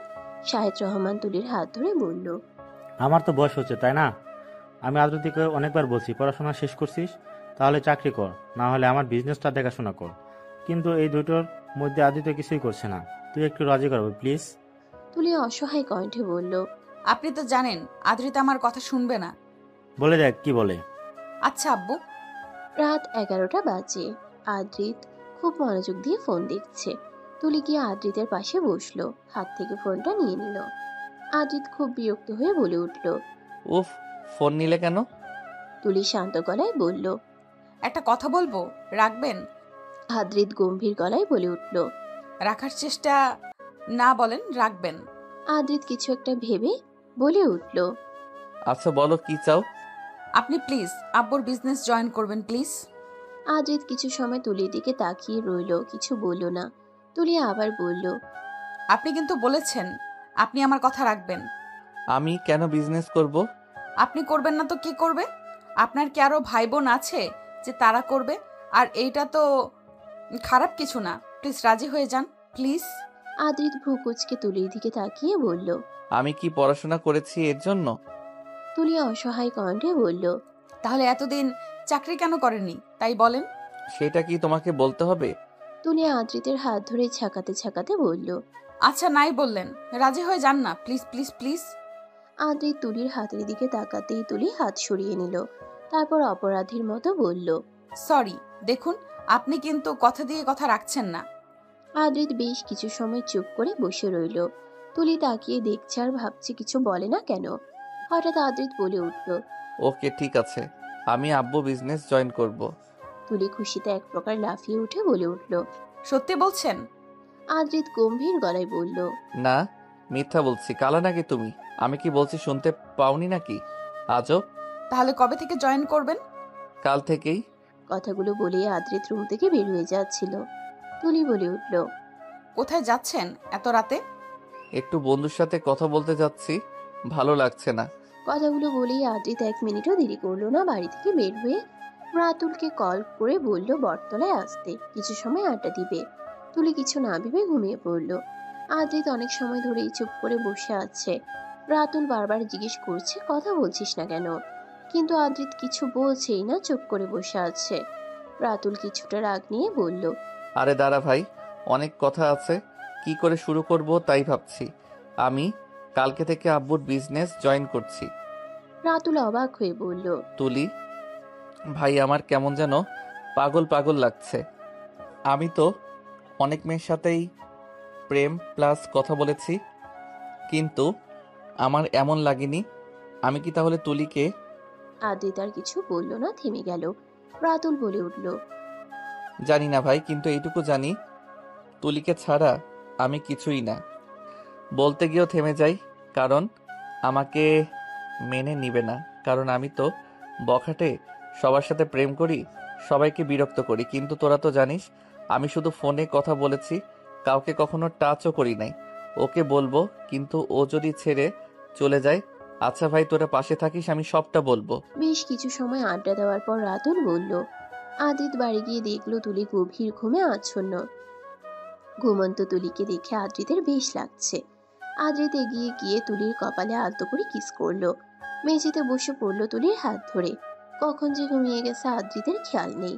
শাহেদ রহমান তুলির হাত ধরে বলল, আমার তো বয়স হচ্ছে, তাই না? আমি আদ্রতাকে অনেকবার বলছি পড়াশোনা শেষ করছিস তাহলে চাকরি কর, না হলে আমার বিজনেসটা দেখাশোনা কর, কিন্তু এই দুটোর মধ্যে আদ্রিত কিছুই করছে না। তুই একটু রাজি করাবি প্লিজ। তুলি অসহায় কণ্ঠে বলল, আপনি তো জানেন আদ্রিতা আমার কথা শুনবে না। বলে দেখ কি বলে। আচ্ছা আব্বু। রাত 11টা বাজে। আদ্রিত খুব মনোযোগ দিয়ে ফোন দেখছে। তুলি গিয়ে আদ্রিতের পাশে বসলো, হাত থেকে ফোনটা নিয়ে নিল। আদ্রিত খুব বিরক্ত হয়ে বলে উঠল, উফ, ফোন নিলে কেন? তুলি শান্ত গলায় বলল, একটা কথা বলবো, রাখবেন? আদ্রিত গম্ভীর গলায় বলে উঠল, রাখার চেষ্টা না বলেন রাখবেন। আদ্রিত কিছু একটা ভেবে বলে উঠল, আচ্ছা বলো কি চাও? আপনি প্লিজ আব্বুর বিজনেস জয়েন করবেন প্লিজ। আদ্রিত কিছু সময় তুলির দিকে তাকিয়ে রইল, কিছু বলল না। তুলি আবার বলল, আপনি কিন্তু বলেছেন আপনি আমার কথা রাখবেন। আমি কেন বিজনেস করব? আপনি করবেন না তো কি করবে? আপনার কি আরো ভাই বোন আছে যে তারা করবে? আর এইটা তো খারাপ কিছু না, প্লিজ রাজি হয়ে যান প্লিজ। আদ্রিত ভ্রু কুঁচকে তুলির দিকে তাকিয়ে বলল, আমি কি পড়াশোনা করেছি এর জন্য? তুলি অসহায় কণ্ঠে বলল, তাহলে এতদিন চাকরি কেন করেননি তাই বলেন। সেটা কি তোমাকে বলতে হবে? তুলি আদ্রিতের হাত ধরে ঝাঁকাতে ঝাঁকাতে বলল, আচ্ছা নাই বললেন, রাজি হয়ে যান না প্লিজ প্লিজ প্লিজ। আদ্রিত তুলির হাতের দিকে তাকাতেই তুলি হাত সরিয়ে নিল। তারপর অপরাধীর মতো বলল, সরি, দেখুন আপনি কিন্তু কথা দিয়ে কথা রাখছেন না। আদ্রিত বেশ কিছু সময় চুপ করে বসে রইল। তুলি তাকিয়ে দেখছে আর ভাবছে কিছু বলে না কেন। হঠাৎ আদ্রিত বলে উঠল, ওকে ঠিক আছে, আমি আব্বু বিজনেস জয়েন করব। তুলি খুশিতে এক প্রকার লাফিয়ে উঠে বলে উঠল, সত্যি বলছেন? আদ্রিত গম্ভীর গলায় বলল, না, মিথ্যা বলছি। কালা নাকি তুমি? আমি কি বলছি শুনতে পাওনি নাকি? আজব। তাহলে কবে থেকে জয়েন করবেন? কাল থেকেই। কথাগুলো বলে আদ্রিত রুম থেকে বের হয়ে যাচ্ছিল। তুলি বলে উঠল, কোথায় যাচ্ছেন এত রাতে? একটু বন্ধুর সাথে কথা বলতে যাচ্ছি, ভালো লাগছে না। কথাগুলো বলেই আদ্রিত 1 মিনিটও দেরি করলো না, বাড়ি থেকে বের হয়ে রাতুলকে কল করে বলল বটতলায় আসতে, কিছু সময় আড্ডা দিবে। তুলি কিছু না ভেবে ঘুমিয়ে পড়ল। আদ্রিত অনেক সময় ধরেই চুপ করে বসে আছে। রাতুল বারবার জিজ্ঞেস করছে কথা বলছিস না কেন, কিন্তু আদ্রিত কিছু বলছেই না, চুপ করে বসে আছে। রাতুল কিছুটা রাগ নিয়ে বলল, আরে দাঁড়া ভাই, অনেক কথা আছে, কি করে শুরু করব তাই ভাবছি। আমি কালকে থেকে আব্বুর বিজনেস জয়েন করছি। রাতুল অবাক হয়ে বলল, তুলি ভাই, আমার কেমন যেন পাগল পাগল লাগছে। আমি তো অনেক মেয়ের সাথেই প্রেম প্লাস কথা বলেছি, কিন্তু আমার এমন লাগেনি। আমি কি তাহলে তুলিকে? আদ্রিত আর কিছু বলল না, থেমে গেল। রাতুল বলে উঠল, জানি না ভাই, কিন্তু এইটুকু জানি তুলিকে ছাড়া আমি কিছুই না। বলতে গিয়েও থেমে যাই, কারণ আমাকে মেনে নিবে না, কারণ আমি তো বখাটে, সবার সাথে প্রেম করি, সবাইকে বিরক্ত করি। কিন্তু তোরা তো জানিস আমি শুধু ফোনে কথা বলেছি, কাউকে কখনো টাচও করি নাই। ওকে বলবো, কিন্তু ও যদি ছেড়ে চলে যায়। আচ্ছা ভাই, তোরা পাশে থাকিস, আমি সবটা বলবো। বেশ কিছু সময় আড্ডা দেওয়ার পর রাতুল বলল, আদ্রিত বাড়ি গিয়ে দেখলো তুলি গভীর ঘুমে আচ্ছন্ন। ঘুমন্ত তুলিকে দেখে আদ্রিতের বেশ লাগছে। আদ্রিত এগিয়ে গিয়ে তুলির কপালে আলতো করে কিস করলো। মেঝেতে বসে পড়লো তুলির হাত ধরে। কখন যে ঘুমিয়ে গেছে আদ্রিতের খেয়াল নেই।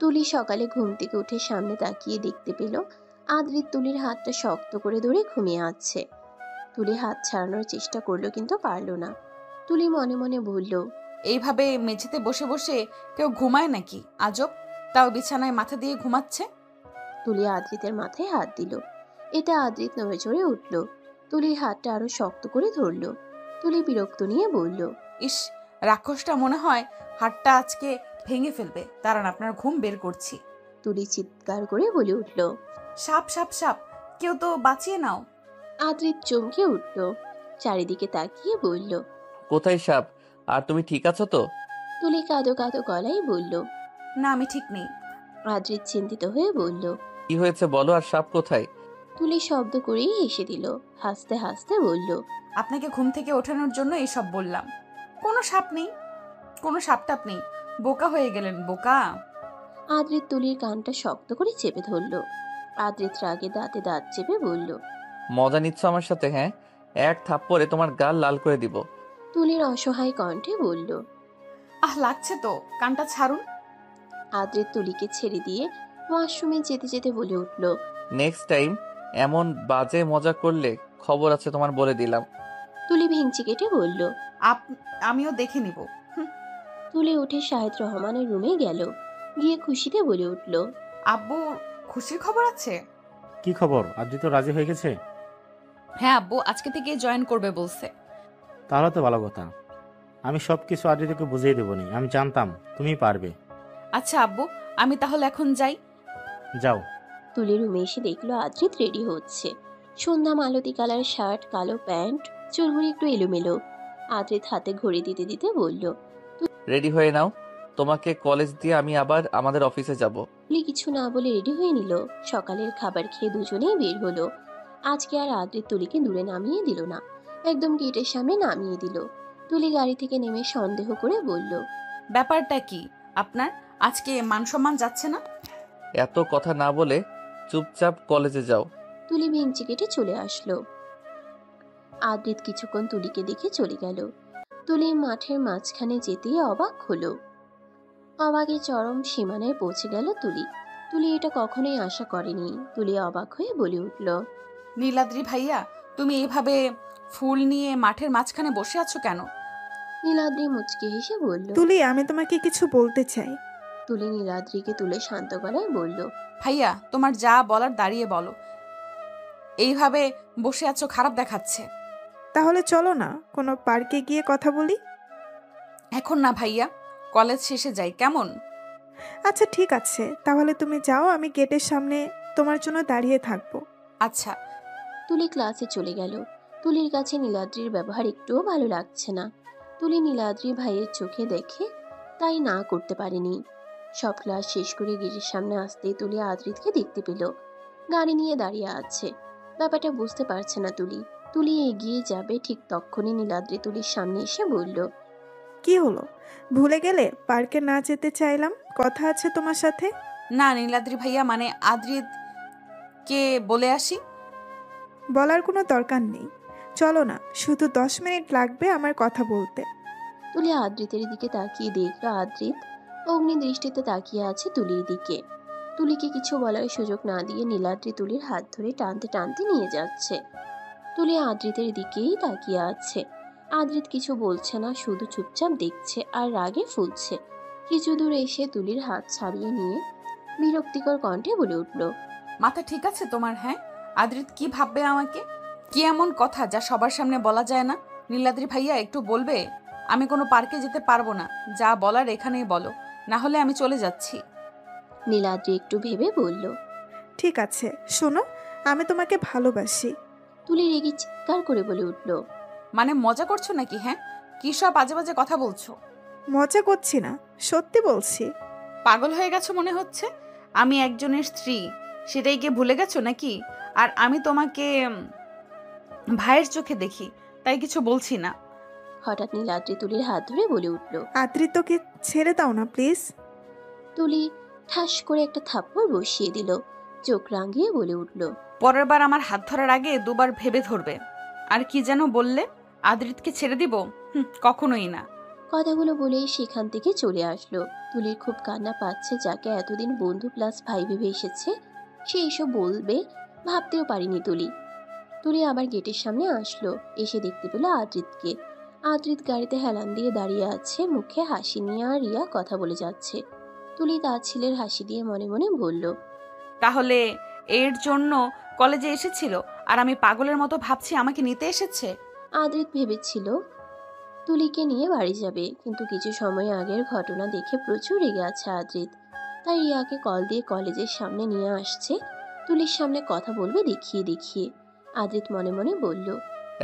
তুলি সকালে ঘুম থেকে উঠে সামনে তাকিয়ে দেখতে পেল আদ্রিত তুলির হাতটা শক্ত করে ধরে ঘুমিয়ে আছে। তুলি হাত ছাড়ানোর চেষ্টা করলো, কিন্তু পারল না। তুলি মনে মনে বলল, এইভাবে মেঝেতে বসে বসে কেউ ঘুমায় নাকি? আজব, তাও বিছানায় মাথা দিয়ে ঘুমাচ্ছে। তুলি আদ্রিতের মাথায় হাত দিল। এটা আদ্রিত নড়ে চড়ে উঠল। তুলির হাতটা আরো শক্ত করে ধরল। তুলি বিরক্ত নিয়ে বলল, ইস, রাক্ষসটা মনে হয় হাতটা আজকে ভেঙে ফেলবে, দাঁড়ান আপনার ঘুম বের করছি। তুলি চিৎকার করে বলে উঠল, সাপ সাপ সাপ, কেউ তো বাঁচিয়ে নাও। আদ্রিত চমকে উঠল, চারিদিকে তাকিয়ে বলল, কোথায় সাপ? আর তুমি ঠিক আছো তো? তুলি কাঁদো কাঁদো গলায় বলল, না আমি ঠিক নেই। আদ্রিত চিন্তিত হয়ে বলল, কি হয়েছে বলো, আর সাপ কোথায়? তুলি শব্দ করেই হেসে দিল, হাসতে হাসতে বলল, আপনাকে ঘুম থেকে ওঠানোর জন্য এইসব বললাম। কোনো সাপ নেই, কোনো সাপটাপ নেই, বোকা হয়ে গেলেন বোকা। আদ্রিত তুলির কানটা শক্ত করে চেপে ধরল। আদ্রিত রাগে দাঁতে দাঁত চেপে বলল, মজা নিচ্ছ আমার সাথে? হ্যাঁ, এক থাপ্পড়ে তোমার গাল লাল করে দিব। তুলির অসহায় কণ্ঠে বলল। লাগছে তো, কানটা ছাড়ুন। আদ্রিত তুলিকে ছেড়ে দিয়ে ওয়াশরুমে যেতে যেতে বলে উঠল, নেক্সট টাইম এমন বাজে মজা করলে খবর আছে তোমার, বলে দিলাম। তুলি ভেঙচি কেটে বলল। আমিও দেখে নিব। তুলি উঠে শাহেদ রহমানের রুমে গেল, গিয়ে খুশিতে বলে উঠল, আব্বু খুশির খবর আছে? কি খবর? আদ্রিত রাজি হয়ে গেছে? হ্যাঁ আব্বু আজকে থেকে জয়েন করবে বলছে। তাহলে তো ভালো কথা। আমি সব কিছু আদ্রিতকে বুঝিয়ে দেবো নি, আমি জানতাম তুমি পারবে। আচ্ছা আব্বু, আমি তাহলে এখন যাই। যাও। তুলি রুমে এসে দেখলো আদ্রিত রেডি হচ্ছে। সন্ধ্যা মালতী কালার শার্ট, কালো প্যান্ট, চুলগুলি একটু এলোমেলো। আদ্রিত হাতে ঘড়ি দিতে দিতে বলল, রেডি হয়ে নাও, তোমাকে কলেজ দিয়ে আমি আবার আমাদের অফিসে যাব। তুলি কিছু না বলে রেডি হয়ে নিল। সকালের খাবার খেয়ে দুজনেই বের হলো। আজকে আর আদ্রিত তুলিকে দূরে নামিয়ে দিল না, একদম গেটের সামনে নামিয়ে দিল। তুলি গাড়ি থেকে নেমে সন্দেহ করে বলল, ব্যাপারটা কি আপনার? আজকে মান সম্মান যাচ্ছে না? এত কথা না বলে চুপচাপ কলেজে যাও। তুলি ভেঙচি কেটে চলে আসলো। আদ্রিত কিছুক্ষণ তুলিকে দেখে চলে গেল। তুলি মাঠের মাঝখানে যেতেই অবাক হলো। অবাকে চরম সীমানায় পৌঁছে গেল তুলি। তুলি এটা কখনোই আশা করেনি। তুলি অবাক হয়ে বলে উঠল, নীলাদ্রি ভাইয়া, তুমি এইভাবে ফুল নিয়ে মাঠের মাঝখানে বসে আছো কেন? নীলাদ্রি মুচকি হেসে বলল, তুলি আমি তোমাকে কিছু বলতে চাই। তুলি নীলাদ্রিকে তুলে শান্ত গলায় বলল, ভাইয়া তোমার যা বলার দাঁড়িয়ে বলো, এইভাবে বসে আছো খারাপ দেখাচ্ছে। তাহলে চলো না কোনো পার্কে গিয়ে কথা বলি। এখন না ভাইয়া, কলেজ শেষে যাই কেমন? আচ্ছা ঠিক আছে, তাহলে তুমি যাও, আমি গেটের সামনে তোমার জন্য দাঁড়িয়ে থাকবো। আচ্ছা। তুলি ক্লাসে চলে গেল। তুলির কাছে নীলাদ্রির ব্যবহার একটুও ভালো লাগছে না। তুলি নীলাদ্রি ভাইয়ের চোখে দেখে তাই না করতে পারেনি। সব ক্লাস শেষ করে গেটের সামনে আসতেই তুলি আদ্রিতকে দেখতে পেল, গাড়ি নিয়ে দাঁড়িয়ে আছে। ব্যাপারটা বুঝতে পারছে না তুলি। তুলি এগিয়ে যাবে, ঠিক তখনই নীলাদ্রি তুলির সামনে এসে বলল, কি হলো, ভুলে গেলে পার্কে না যেতে চাইলাম? কথা আছে তোমার সাথে। না নীলাদ্রি ভাইয়া, মানে আদ্রিত কে বলে আসি। বলার কোনো দরকার নেই, চলো না, শুধু 10 মিনিট লাগবে আমার কথা বলতে। তুলি আদ্রিতের দিকে তাকিয়ে দেখলো আদ্রিত অগ্নি দৃষ্টিতে তাকিয়ে আছে তুলির দিকে। তুলিকে কিছু বলার সুযোগ না দিয়ে নীলাদ্রি তুলির হাত ধরে টানতে টানতে নিয়ে যাচ্ছে। তুলি আদ্রিতের দিকেই তাকিয়ে আছে। আদ্রিত কিছু বলছে না, শুধু চুপচাপ দেখছে আর রাগে ফুলছে। কিছু দূর এসে তুলির হাত ছাড়িয়ে নিয়ে বিরক্তিকর কণ্ঠে বলে উঠল, মাথা ঠিক আছে তোমার? হ্যাঁ, আদ্রিত কি ভাববে আমাকে? কি এমন কথা যা সবার সামনে বলা যায় না? নীলাদ্রি ভাইয়া একটু বলবে? আমি কোনো পার্কে যেতে পারবো না, যা বলার এখানেই বলো, না হলে আমি চলে যাচ্ছি। নীলাদ্রি একটু ভেবে বলল, ঠিক আছে, শোনো, আমি তোমাকে ভালোবাসি। তুলি রেগে চিৎকার করে বলে উঠল, মানে মজা করছো নাকি? হ্যাঁ, কি সব বাজে বাজে কথা বলছো? মজা করছি না, সত্যি বলছি। পাগল হয়ে গেছো মনে হচ্ছে। আমি একজনের স্ত্রী, সেটাই কি ভুলে গেছো নাকি? আর আমি তোমাকে ভাইয়ের চোখে দেখি, তাই কিছু বলছি না। হঠাৎ নীলাদ্রি তুলির হাত ধরে বলে উঠল, আদ্রিতকে ছেড়ে দাও না প্লিজ। তুলি ঠাস করে একটা থাপ্পড় বসিয়ে দিল, চোখ রাঙিয়ে বলে উঠল, পরের বার আমার হাত ধরার আগে দুবার ভেবে ধরবে। আর কি যেন বললে? আদ্রিতকে ছেড়ে দিব? কখনোই না। কথাগুলো বলেই সেখান থেকে চলে আসলো। তুলির খুব কান্না পাচ্ছে, যাকে এতদিন বন্ধু প্লাস ভাই ভেবে এসেছে সে এসব বলবে ভাবতেও পারিনি তুলি। তুলি আবার গেটের সামনে আসলো, এসে দেখতে পেল আদ্রিতকে। আদ্রিত গাড়িতে হেলান দিয়ে দাঁড়িয়ে আছে, মুখে হাসি নিয়ে আর রিয়া কথা বলে যাচ্ছে। তুলি তার ছেলের হাসি দিয়ে মনে মনে বলল, তাহলে এর জন্য কলেজে এসেছিল আর আমি পাগলের মতো ভাবছি আমাকে নিতে এসেছে। আদ্রিত ভেবেছিল তুলিকে নিয়ে বাড়ি যাবে, কিন্তু কিছু সময় আগের ঘটনা দেখে প্রচুর রেগে আছে আদ্রিত। তাই রিয়াকে কল দিয়ে কলেজের সামনে নিয়ে আসছে, তুলির সামনে কথা বলবে দেখিয়ে দেখিয়ে। আদ্রিত মনে মনে বলল,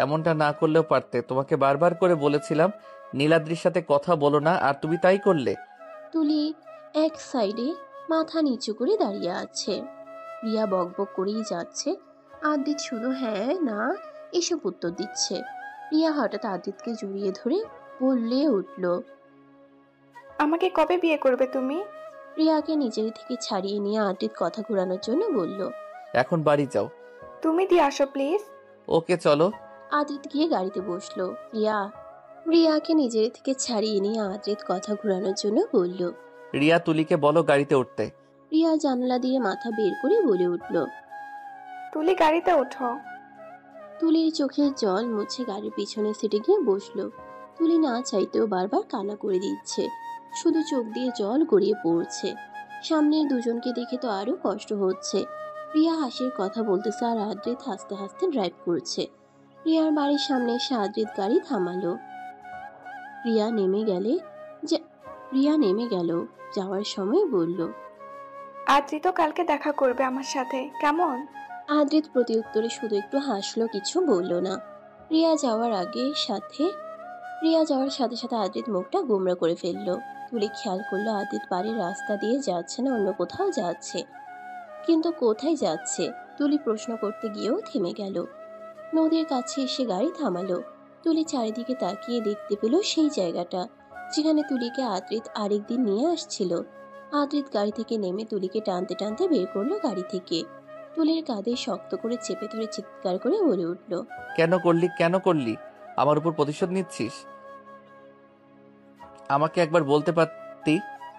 এমনটা না করলেও পারতে, তোমাকে বারবার করে বলেছিলাম নীলাদ্রির সাথে কথা বলো না, আর তুমি তাই করলে। তুলি এক সাইডে মাথা নিচু করে দাঁড়িয়ে আছে। রিয়া বকবক করেই যাচ্ছে। আদ্রিত শুধু হ্যাঁ না এসব উত্তর দিচ্ছে। রিয়া হঠাৎ আদ্রিতকে জড়িয়ে ধরে বললে উঠল। আমাকে কবে বিয়ে করবে তুমি? রিয়াকে নিজের থেকে ছাড়িয়ে নিয়ে আদ্রিত কথা ঘোরানোর জন্য বলল। এখন বাড়ি যাও। তুমি দিয়ে আসো প্লিজ। ওকে চলো। আদ্রিত গিয়ে গাড়িতে বসলো। রিয়াকে নিজের থেকে ছাড়িয়ে নিয়ে আদ্রিত কথা ঘোরানোর জন্য বলল। রিয়া তুলিকে বলো গাড়িতে উঠতে। রিয়া জানলা দিয়ে মাথা বের করে বলে উঠল। তুলি গাড়িতে ওঠো। তুলির চোখের জল মুছে গাড়ির পিছনের সিটে গিয়ে বসলো। তুলি না চাইতেও বারবার কান্না করে দিচ্ছে, শুধু চোখ দিয়ে জল গড়িয়ে পড়ছে। সামনের দুজনকে দেখে তো আরো কষ্ট হচ্ছে। রিয়া হাসির কথা বলতেছে আর আদ্রিত হাসতে হাসতে ড্রাইভ করছে। রিয়ার বাড়ির সামনে এসে আদ্রিত গাড়ি থামালো। রিয়া নেমে গেল। যাওয়ার সময় বলল, আদ্রিত কালকে দেখা করবে আমার সাথে, কেমন? আদ্রিত প্রতি উত্তরে শুধু একটু হাসলো, কিছু বলল না। রিয়া যাওয়ার সাথে সাথে আদ্রিত মুখটা গোমরা করে ফেললো। তুলি খেয়াল করলো আদ্রিত বাড়ির রাস্তা দিয়ে যাচ্ছে না অন্য কোথাও যাচ্ছে, কিন্তু কোথায় যাচ্ছে তুলি প্রশ্ন করতে গিয়েও থেমে গেল। নদীর কাছে এসে গাড়ি থামালো। তুলি চারিদিকে তাকিয়ে দেখতে পেল সেই জায়গাটা যেখানে তুলিকে আদ্রিত আরেকদিন নিয়ে আসছিল। আদ্রিত গাড়ি থেকে নেমে তুলিকে টানতে টানতে বের করলো গাড়ি থেকে। তুলির কাঁধে শক্ত করে চেপে ধরে চিৎকার করে বলে উঠল, কেন করলি? আমার উপর প্রতিশোধ নিচ্ছিস? আমাকে একবার বলতে পারতি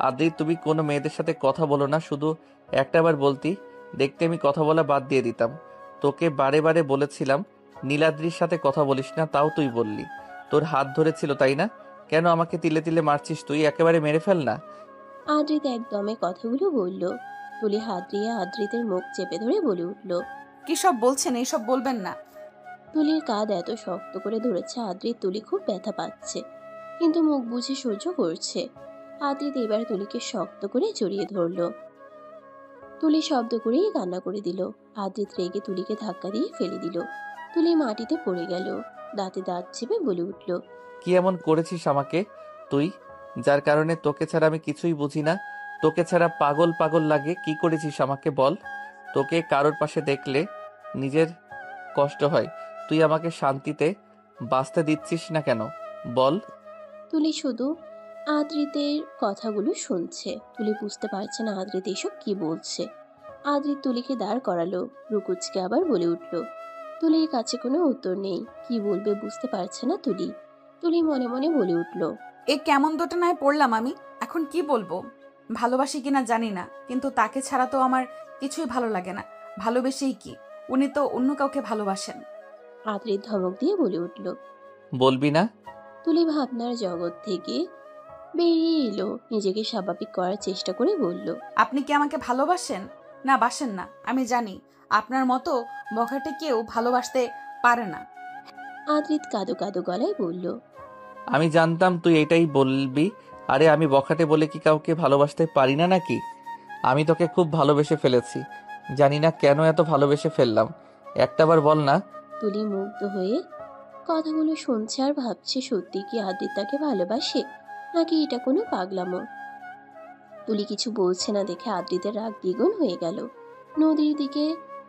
আদ্রিত তুমি কোনো মেয়েদের সাথে কথা বলো না, শুধু একটাবার বলতি, দেখতে আমি কথা বলা বাদ দিয়ে দিতাম। তোকে বারে বারে বলেছিলাম নীলাদ্রির সাথে কথা বলিস না, তাও তুই বললি। তোর হাত ধরেছিল তাই না? কেন আমাকে তিলে তিলে মারছিস তুই? একেবারে মেরে ফেল না। আদ্রিত একদমে কথাগুলো বলল। তুলি হাত দিয়ে আদ্রিতের মুখ চেপে ধরে বলে উঠল, কি সব বলছেন? এইসব বলবেন না। তুলির কাঁধ এত শক্ত করে ধরেছে আদ্রিত, তুলি খুব ব্যথা পাচ্ছে কিন্তু মুখ বুঝে সহ্য করছে। আদ্রিত এবার তুলিকে শক্ত করে জড়িয়ে ধরল। তুলি শব্দ করেই কান্না করে দিল। আদ্রিত রেগে তুলিকে ধাক্কা দিয়ে ফেলে দিল। তুলি মাটিতে পড়ে গেল। দাঁতে দাঁত চেপে বলে উঠল, কি এমন করেছিস আমাকে তুই, যার কারণে তোকে ছাড়া আমি কিছুই বুঝি না? তোকে ছাড়া পাগল পাগল লাগে। কি করেছিস আমাকে বল? তোকে কারোর পাশে দেখলে নিজের কষ্ট হয়, তুই আমাকে শান্তিতে বাঁচতে দিচ্ছিস না কেন বল? তুলি শুধু আদ্রিতের কথাগুলো শুনছে। তুলি বুঝতে পারছে না আদ্রিত এসব কি বলছে। আদ্রিত তুলিকে দাঁড় করালো। রুকুচকে আবার বলে উঠল। তুলির কাছে কোনো উত্তর নেই, কি বলবে বুঝতে পারছে না তুলি। তুলি মনে মনে বলে উঠল, এ কেমন দোটানায় পড়লাম আমি, এখন কি বলবো? ভালোবাসি কিনা জানি না, কিন্তু তাকে ছাড়া তো আমার কিছুই ভালো লাগে না। ভালোবেসেই কি? উনি তো অন্য কাউকে ভালোবাসেন। আদ্রিত ধমক দিয়ে বলে উঠল, বলবি না? তুলি ভাবনার জগৎ থেকে বেরিয়ে এলো। নিজেকে স্বাভাবিক করার চেষ্টা করে বলল, আপনি কি আমাকে ভালোবাসেন? না, বাসেন না। আমি জানি আপনার মতো বখাটে কেউ ভালোবাসতে পারে না। আদ্রিত কাঁদো কাঁদো গলায় বলল, আমি জানতাম তুই এটাই বলবি। আরে আমি বখাটে বলে কি কাউকে ভালোবাসতে পারি না নাকি? আমি তোকে খুব ভালোবেসে ফেলেছি, জানি না কেন এত ভালোবেসে ফেললাম। একটাবার বল না। তুলি মুগ্ধ হয়ে কথাগুলো শুনছে আর ভাবছে সত্যি কি আদ্রিত তাকে ভালোবাসে নাকি এটা কোনো পাগলামো। তুলি কিছু বলছে না দেখে আদ্রিতের রাগ দ্বিগুণ হয়ে গেল। নদীর দিকে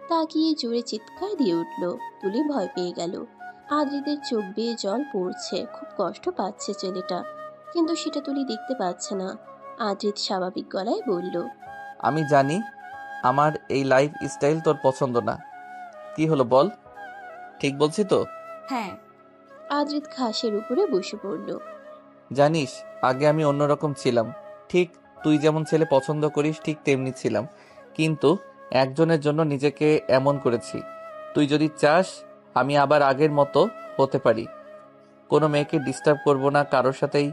তাকিয়ে জোরে চিৎকার দিয়ে উঠল। তুলি ভয় পেয়ে গেল। আদ্রিতের চোখ বেয়ে জল পড়ছে, খুব কষ্ট পাচ্ছে ছেলেটা, কিন্তু সেটা তুলি দেখতে পাচ্ছে না। আদ্রিত স্বাভাবিক গলায় বলল, আমি জানি আমার এই লাইফ স্টাইল তোর পছন্দ না। কি হলো বল, ঠিক বলছি তো? হ্যাঁ। আদ্রিত ঘাসের উপরে বসে পড়ল। জানিস আগে আমি অন্যরকম ছিলাম, ঠিক তুই যেমন ছেলে পছন্দ করিস ঠিক তেমনি ছিলাম, কিন্তু একজনের জন্য নিজেকে এমন করেছি। তুই যদি চাস আমি আবার আগের মতো হতে পারি। কোনো মেয়েকে ডিস্টার্ব করব না, কারোর সাথেই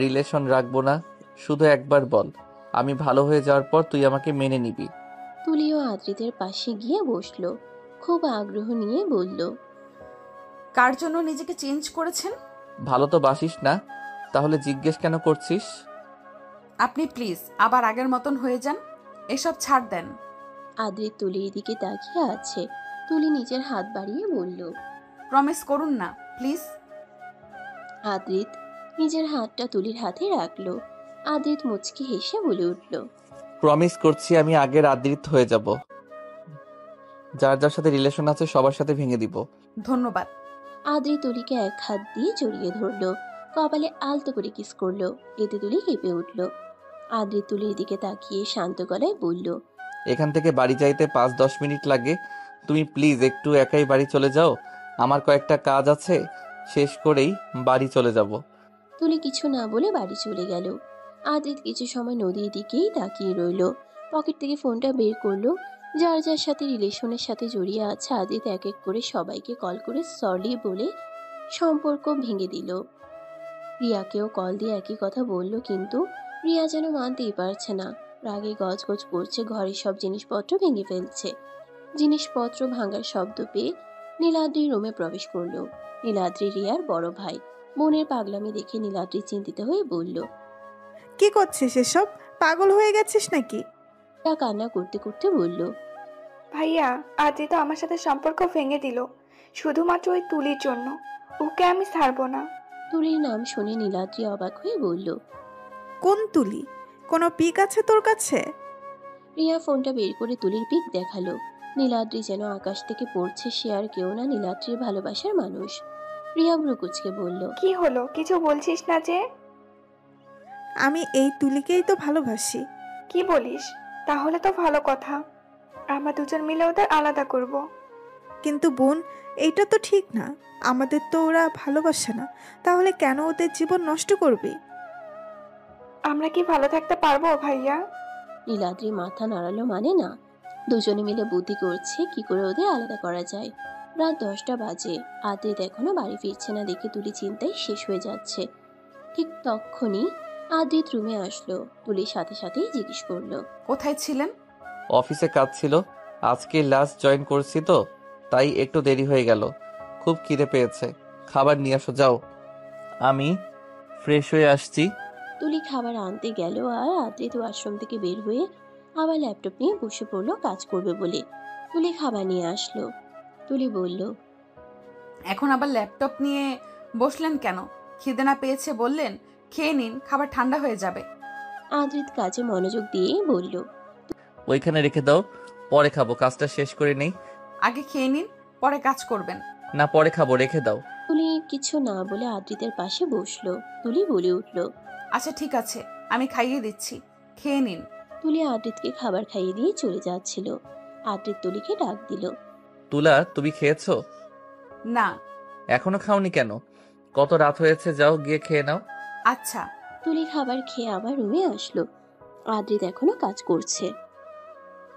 রিলেশন রাখবো না। শুধু একবার বল, আমি ভালো হয়ে যাওয়ার পর তুই আমাকে মেনে নিবি। তুলিও আদ্রিতের পাশে গিয়ে বসলো। খুব আগ্রহ নিয়ে বলল, কার জন্য নিজেকে চেঞ্জ করেছেন? ভালো তো বাসিস না, তাহলে জিজ্ঞেস কেন করছিস? আপনি প্লিজ আবার আগের মতন হয়ে যান, এসব ছাড় দেন। আদ্রিত তুলির দিকে তাকিয়ে আছে। তুলি নিজের হাত বাড়িয়ে বলল, প্রমিস করুন না প্লিজ। আদ্রিত নিজের হাতটা তুলির হাতে রাখলো। আদ্রিত মুচকি হেসে বলে উঠল, প্রমিস করছি আমি আগের আদ্রিত হয়ে যাব। যার যার সাথে রিলেশন আছে সবার সাথে ভেঙে দিব। ধন্যবাদ। আদ্রি তুলিকে এক হাত দিয়ে জড়িয়ে ধরলো, কপালে আলতো করে কিস করলো। এতে তুলি কেঁপে উঠল। আদ্রি তুলির দিকে তাকিয়ে শান্ত গলায় বলল, এখান থেকে বাড়ি যাইতে 5-10 মিনিট লাগে। তুমি প্লিজ একটু একাই বাড়ি চলে যাও, আমার কয়েকটা কাজ আছে, শেষ করেই বাড়ি চলে যাব। তুলি কিছু না বলে বাড়ি চলে গেল। আদ্রিত কিছু সময় নদীর দিকেই তাকিয়ে রইল। পকেট থেকে ফোনটা বের করলো। যার যার সাথে রিলেশনের সাথে জড়িয়ে আছে আদ্রিত এক এক করে সবাইকে কল করে সরি বলে সম্পর্ক ভেঙে দিল। রিয়াকেও কল দিয়ে একই কথা বলল, কিন্তু রিয়া যেন মানতেই পারছে না। রাগে গজগজ করছে, ঘরের সব জিনিসপত্র ভেঙে ফেলছে। জিনিসপত্র ভাঙার শব্দ পেয়ে নীলাদ্রি রুমে প্রবেশ করলো। নীলাদ্রি রিয়ার বড় ভাই। বোনের পাগলামি দেখে নীলাদ্রি চিন্তিত হয়ে বলল, কি করছিস এসব? পাগল হয়ে গেছিস নাকি? তা কান্না করতে করতে বলল, ভাইয়া আজই তো আমার সাথে সম্পর্ক ভেঙে দিল, শুধুমাত্র ওই তুলির জন্য। ওকে আমি ছাড়বো না। তুলির নাম শুনে নীলাদ্রি অবাক হয়ে বলল, কোন তুলি? কোনো পিক আছে তোর কাছে? রিয়া ফোনটা বের করে তুলির পিক দেখালো। নীলাদ্রি যেন আকাশ থেকে পড়ছে, সে আর কেউ না, নীলাদ্রির ভালোবাসার মানুষ। রিয়া ভ্রুকুচকে বলল, কি হলো, কিছু বলছিস না যে? আমি এই তুলিকেই তো ভালোবাসি। কি বলিস? তাহলে তো ভালো কথা, আমরা দুজন মিলে ওদের আলাদা করব। কিন্তু বোন, এইটা তো ঠিক না। আমাদের তো ওরা ভালোবাসে না, তাহলে কেন ওদের জীবন নষ্ট করবি? আমরা কি ভালো থাকতে পারবো ভাইয়া? নীলাদ্রি মাথা নাড়ালো, মানে না। দুজনে মিলে বুদ্ধি করছে কি করে ওদের আলাদা করা যায়। রাত 10টা বাজে। আদ্রিত এখনো বাড়ি ফিরছে না দেখে তুলি চিন্তায় শেষ হয়ে যাচ্ছে। ঠিক তখনই আদ্রিত রুমে আসলো। তুলির সাথে সাথেই জিজ্ঞেস করলো, কোথায় ছিলেন? অফিসে কাজ ছিল, আজকে লাস্ট জয়েন করছি তো, তাই একটু দেরি হয়ে গেল। খুব খিদে পেয়েছে, খাবার নিয়ে আসো যাও। আমি ফ্রেশ হয়ে আসছি। তুলি খাবার আনতে গেল আর আদ্রিত ওয়াশরুম থেকে বের হয়ে আবার ল্যাপটপ নিয়ে বসে পড়লো কাজ করবে বলে। তুলি খাবার নিয়ে আসলো। তুলি বলল, এখন আবার ল্যাপটপ নিয়ে বসলেন কেন? খিদে না পেয়েছে বললেন, খেয়ে নিন, খাবার ঠান্ডা হয়ে যাবে। আদ্রিত কাজে মনোযোগ দিয়ে বলল, ওইখানে রেখে দাও, পরে খাবো, কাজটা শেষ করে নেই। আগে খেয়ে নিন, পরে কাজ করবেন। না, পরে খাবো, রেখে দাও। তুলি কিছু না বলে আদ্রিতের পাশে বসলো। তুলি বলে উঠল, আচ্ছা ঠিক আছে, আমি খাইয়ে দিচ্ছি, খেয়ে নিন। তুলি আদ্রিতকে খাবার খাইয়ে দিয়ে চলে যাচ্ছিল। আদ্রিত তুলিকে ডাক দিল, তুলা, তুমি খেয়েছো? না। এখনো খাওনি কেন? কত রাত হয়েছে, যাও গিয়ে খেয়ে নাও। আচ্ছা। তুলি খাবার খেয়ে আবার রুমে আসলো। আদ্রিত এখনো কাজ করছে।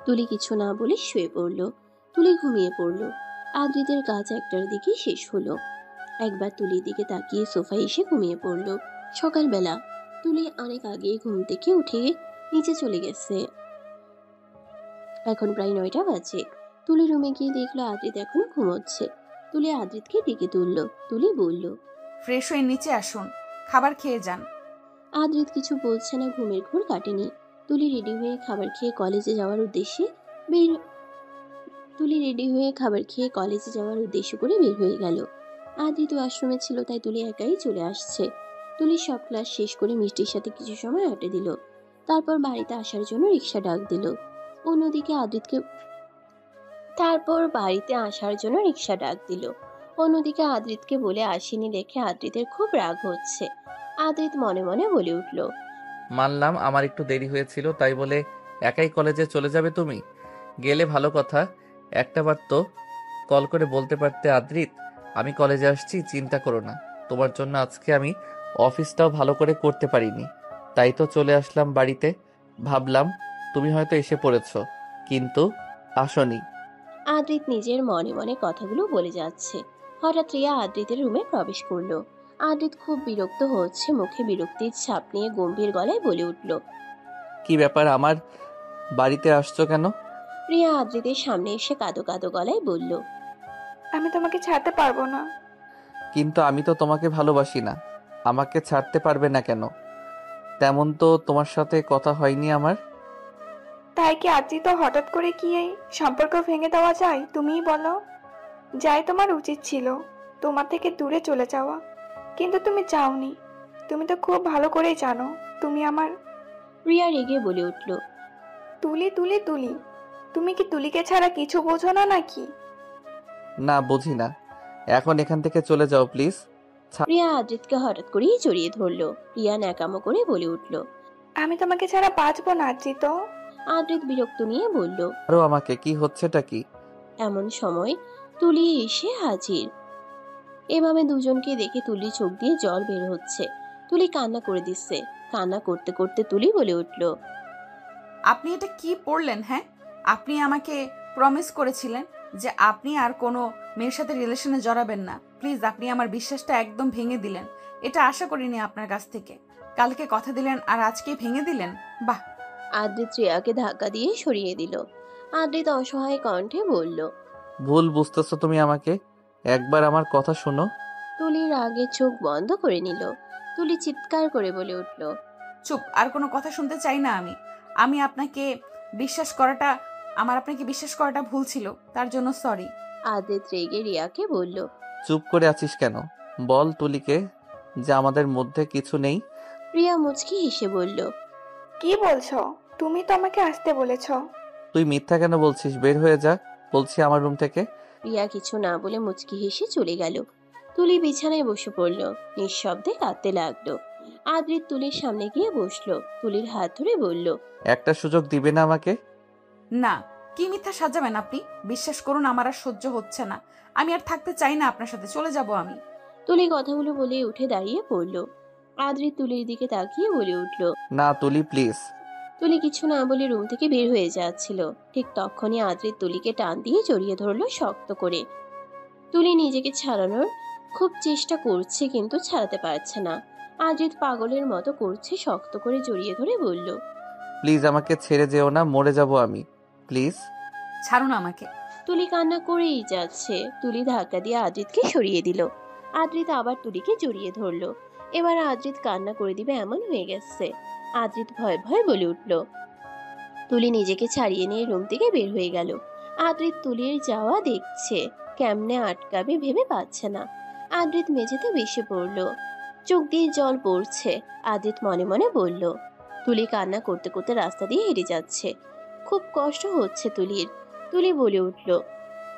তুলি কিছু না বলে শুয়ে পড়ল। তুলি ঘুমিয়ে পড়ল। আদ্রিতের কাজ 1টার দিকে শেষ হলো। একবার তুলির দিকে তাকিয়ে সোফায় এসে ঘুমিয়ে পড়ল। সকালবেলা তুলি অনেক আগে ঘুম থেকে উঠে নিচে চলে গেছে। এখন প্রায় 9টা বাজে। তুলি রুমে গিয়ে দেখলো আদ্রিত এখনো ঘুমোচ্ছে। তুলি আদ্রিতকে ডেকে তুলল। তুলি বলল, ফ্রেশ হয়ে নিচে আসুন, খাবার খেয়ে যান। আদ্রিত কিছু বলছে না, ঘুমের ঘোর কাটেনি। তুলি রেডি হয়ে খাবার খেয়ে কলেজে যাওয়ার উদ্দেশ্যে করে বের হয়ে গেল। আদ্রিত আশ্রমে ছিল, তাই তুলি একাই চলে আসছে। তুলি সব ক্লাস শেষ করে মিষ্টির সাথে কিছু সময় আড্ডা দিল। তারপর বাড়িতে আসার জন্য রিক্সা ডাক দিল। অন্যদিকে আদ্রিতকে বলে আসেনি দেখে আদ্রিতের খুব রাগ হচ্ছে। আদ্রিত মনে মনে বলে উঠল, মানলাম আমার একটু দেরি হয়েছিল, তাই বলে একাই কলেজে চলে যাবে তুমি? গেলে ভালো কথা, একটাবার তো কল করে বলতে পারতে, আদ্রিত আমি কলেজে আসছি, চিন্তা করো না। তোমার জন্য আজকে আমি অফিসটাও ভালো করে করতে পারিনি, তাই তো চলে আসলাম বাড়িতে। ভাবলাম তুমি হয়তো এসে পড়েছো, কিন্তু আসোনি। আদ্রিত নিজের মনে মনে কথাগুলো বলে যাচ্ছে। হঠাৎ রিয়া আদ্রিতের রুমে প্রবেশ করলো। আদ্রিত খুব বিরক্ত হচ্ছে, মুখে বিরক্তির ছাপ নিয়ে গম্ভীর গলায় বলে উঠল, কি ব্যাপার, আমার বাড়িতে আসছো কেন? রিয়া আদ্রিতের সামনে এসে কাঁদো কাঁদো গলায় বলল, আমি তোমাকে ছাড়তে পারবো না। কিন্তু আমি তো তোমাকে ভালোবাসি না, আমাকে ছাড়তে পারবে না কেন? তেমন তো তোমার সাথে কথা হয়নি আমার। তাই কি আজই তো হঠাৎ করে কি এই সম্পর্ক ভেঙে দেওয়া যায়? তুমিই বলো। যাই তোমার উচিত ছিল তোমার থেকে দূরে চলে যাওয়া, কিন্তু তুমি চাওনি। তুমি তো খুব ভালো করেই জানো তুমি আমার। রিয়া রেগে বলে উঠল, তুলি তুলি তুলি, তুমি কি তুলিকে ছাড়া কিছু বোঝো না নাকি? না, বুঝি না। এখন এখান থেকে চলে যাও প্লিজ। প্রিয়া আদ্রিতকে হঠাৎ করেই জড়িয়ে ধরলো। প্রিয়া ন্যাকামো করে বলে উঠল। আমি তোমাকে ছাড়া বাঁচবো না আদ্রিত। আদ্রিত বিরক্ত নিয়ে বলল। আরো আমাকে, কি হচ্ছেটা কি? এমন সময় তুলি এসে হাজির। এভাবে দুজনকে দেখে তুলি চোখ দিয়ে জল বের হচ্ছে। তুলি কান্না করে দিচ্ছে। কান্না করতে করতে তুলি বলে উঠল। আপনি এটা কি পড়লেন? হ্যাঁ, আপনি আমাকে প্রমিস করেছিলেন যে আপনি আর কোনো মেয়ের সাথে রিলেশনে জড়াবেন না। প্লিজ, আপনি আমার বিশ্বাসটা একদম ভেঙে দিলেন। এটা আশা করিনি আপনার কাছ থেকে। কালকে কথা দিলেন আর আজকেই ভেঙে দিলেন। বাহ! আদ্রিত রিয়াকে ধাক্কা দিয়ে সরিয়ে দিল। আদ্রিত অসহায় কণ্ঠে বলল। ভুল বুঝতেছো তুমি আমাকে, একবার আমার কথা শোনো। তুলির আগে চোখ বন্ধ করে নিল। তুলি চিৎকার করে বলে উঠল। চুপ, আর কোনো কথা শুনতে চাই না আমি আপনাকে বিশ্বাস করাটা ভুল ছিল, তার জন্য সরি। আদ্রিত রেগে রিয়াকে বলল। চুপ করে আছিস কেন? বল তুলিকে যে আমাদের মধ্যে কিছু নেই। রিয়া মুচকি হেসে বলল। কি বলছো? তুমি তো আমাকে আসতে বলেছো। তুই মিথ্যা কেন বলছিস? বের হয়ে যা বলছি আমার রুম থেকে। রিয়া কিছু না বলে মুচকি হেসে চলে গেল। তুলি বিছানায় বসে পড়ল। নিঃশব্দে কাঁদতে লাগলো। আদ্রিত তুলির সামনে গিয়ে বসলো। তুলির হাত ধরে বলল। একটা সুযোগ দিবে না আমাকে? না, কি মিথ্যা সাজাবেন আপনি? বিশ্বাস করুন, আমার আর সহ্য হচ্ছে না। আমি আর থাকতে চাই না আপনার সাথে, চলে যাব আমি। তুলি কথাগুলো বলে উঠে দাঁড়িয়ে পড়ল। আদ্রিত তুলির দিকে তাকিয়ে বলে উঠল। না তুলি, প্লিজ। তুলি কিছু না বলে রুম থেকে বের হয়ে যাচ্ছিল। ঠিক তখনই আদ্রিত তুলিকে টান দিয়ে জড়িয়ে ধরলো শক্ত করে। তুলি নিজেকে ছাড়ানোর খুব চেষ্টা করছে, কিন্তু ছাড়াতে পারছে না। আদ্রিত পাগলের মতো করছে, শক্ত করে জড়িয়ে ধরে বলল। প্লিজ আমাকে ছেড়ে যেও না, মরে যাব আমি, প্লিজ। ছাড়ুন আমাকে। তুলি কান্না করেই যাচ্ছে। তুলি ধাক্কা দিয়ে আদ্রিতকে সরিয়ে দিল। আদ্রিত আবার তুলিকে জড়িয়ে ধরলো। এবার আদ্রিত কান্না করে দিবে এমন হয়ে গেছে। আদ্রিত ভয় ভয় বলে উঠল। তুলি নিজেকে ছাড়িয়ে নিয়ে রুম থেকে বের হয়ে গেল। আদ্রিত তুলির যাওয়া দেখছে, কেমনে আটকাবে ভেবে পাচ্ছে না। আদ্রিত মেঝেতে বসে পড়ল। চোখ দিয়ে জল পড়ছে। আদ্রিত মনে মনে বলল। তুলি কান্না করতে করতে রাস্তা দিয়ে হেঁটে যাচ্ছে। খুব কষ্ট হচ্ছে তুলির। তুলি বলে উঠল।